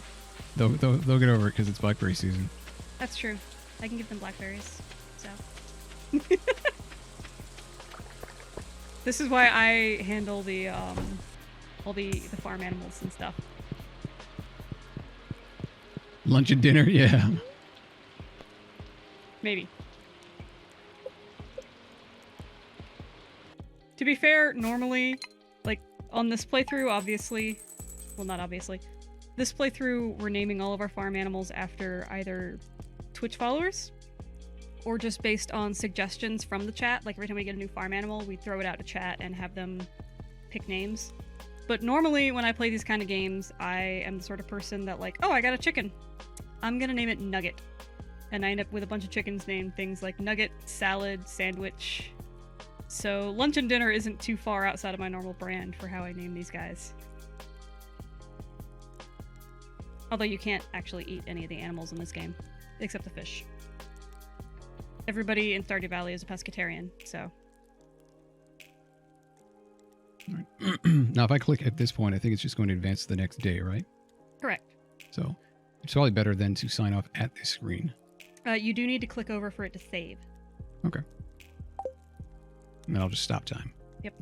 They'll get over it because it's blackberry season. that's true. I can give them blackberries, so. This is why I handle the, all the farm animals and stuff. Lunch and dinner? Yeah. Maybe. To be fair, normally, like, on this playthrough, obviously... Well, not obviously. This playthrough, we're naming all of our farm animals after either Twitch followers, or just based on suggestions from the chat. Like, every time we get a new farm animal, we throw it out to chat and have them pick names. But normally, when I play these kind of games, I am the sort of person that, like, oh, I got a chicken. I'm gonna name it Nugget. And I end up with a bunch of chickens named things like Nugget, Salad, Sandwich... So lunch and dinner isn't too far outside of my normal brand for how I name these guys. Although you can't actually eat any of the animals in this game, except the fish. Everybody in Stardew Valley is a pescatarian, so... All right. Now, if I click at this point, I think it's just going to advance to the next day, right? Correct. So it's probably better than to sign off at this screen. You do need to click over for it to save. Okay. And then I'll just stop time. Yep.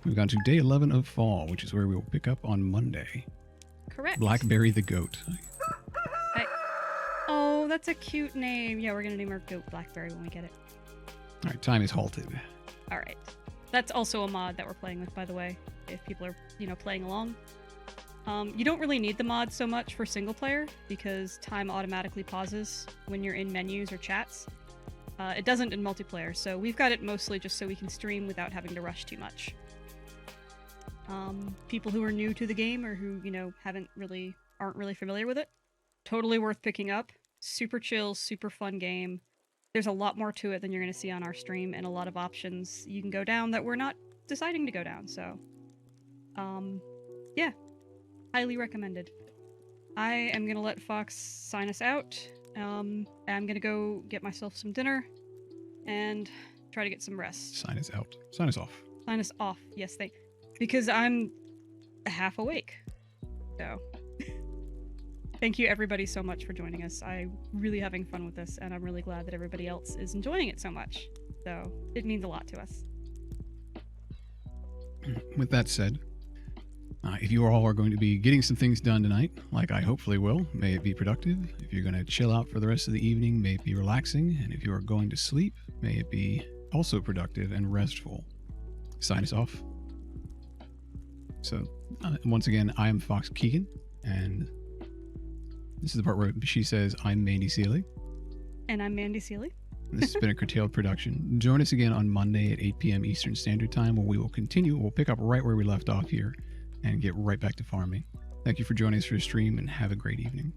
We've gone to day 11 of fall, which is where we will pick up on Monday. Correct. Blackberry the goat. Oh, that's a cute name. Yeah, we're gonna name our goat Blackberry when we get it. All right, time is halted. All right. That's also a mod that we're playing with, by the way, if people are, playing along. You don't really need the mod so much for single player because time automatically pauses when you're in menus or chats. It doesn't in multiplayer, so we've got it mostly just so we can stream without having to rush too much. People who are new to the game or who, aren't really familiar with it, totally worth picking up. Super chill, super fun game. There's a lot more to it than you're going to see on our stream and a lot of options you can go down that we're not deciding to go down, so... yeah. Highly recommended. I am going to let Fox sign us out. I'm going to go get myself some dinner and try to get some rest. Sign us out. Sign us off. Sign us off. Yes, because I'm half awake. So, thank you everybody so much for joining us. I'm really having fun with this, and I'm really glad that everybody else is enjoying it so much. So, it means a lot to us. With that said, if you all are going to be getting some things done tonight, like I hopefully will, may it be productive. If you're going to chill out for the rest of the evening, may it be relaxing. And if you are going to sleep, may it be also productive and restful. Sign us off. So, once again, I am Fox Keegan, and this is the part where she says, I'm Mandy Seley. And I'm Mandy Seley. This has been a Curtailed production. Join us again on Monday at 8 p.m. Eastern Standard Time, where we will continue. We'll pick up right where we left off here and get right back to farming. Thank you for joining us for the stream, and have a great evening.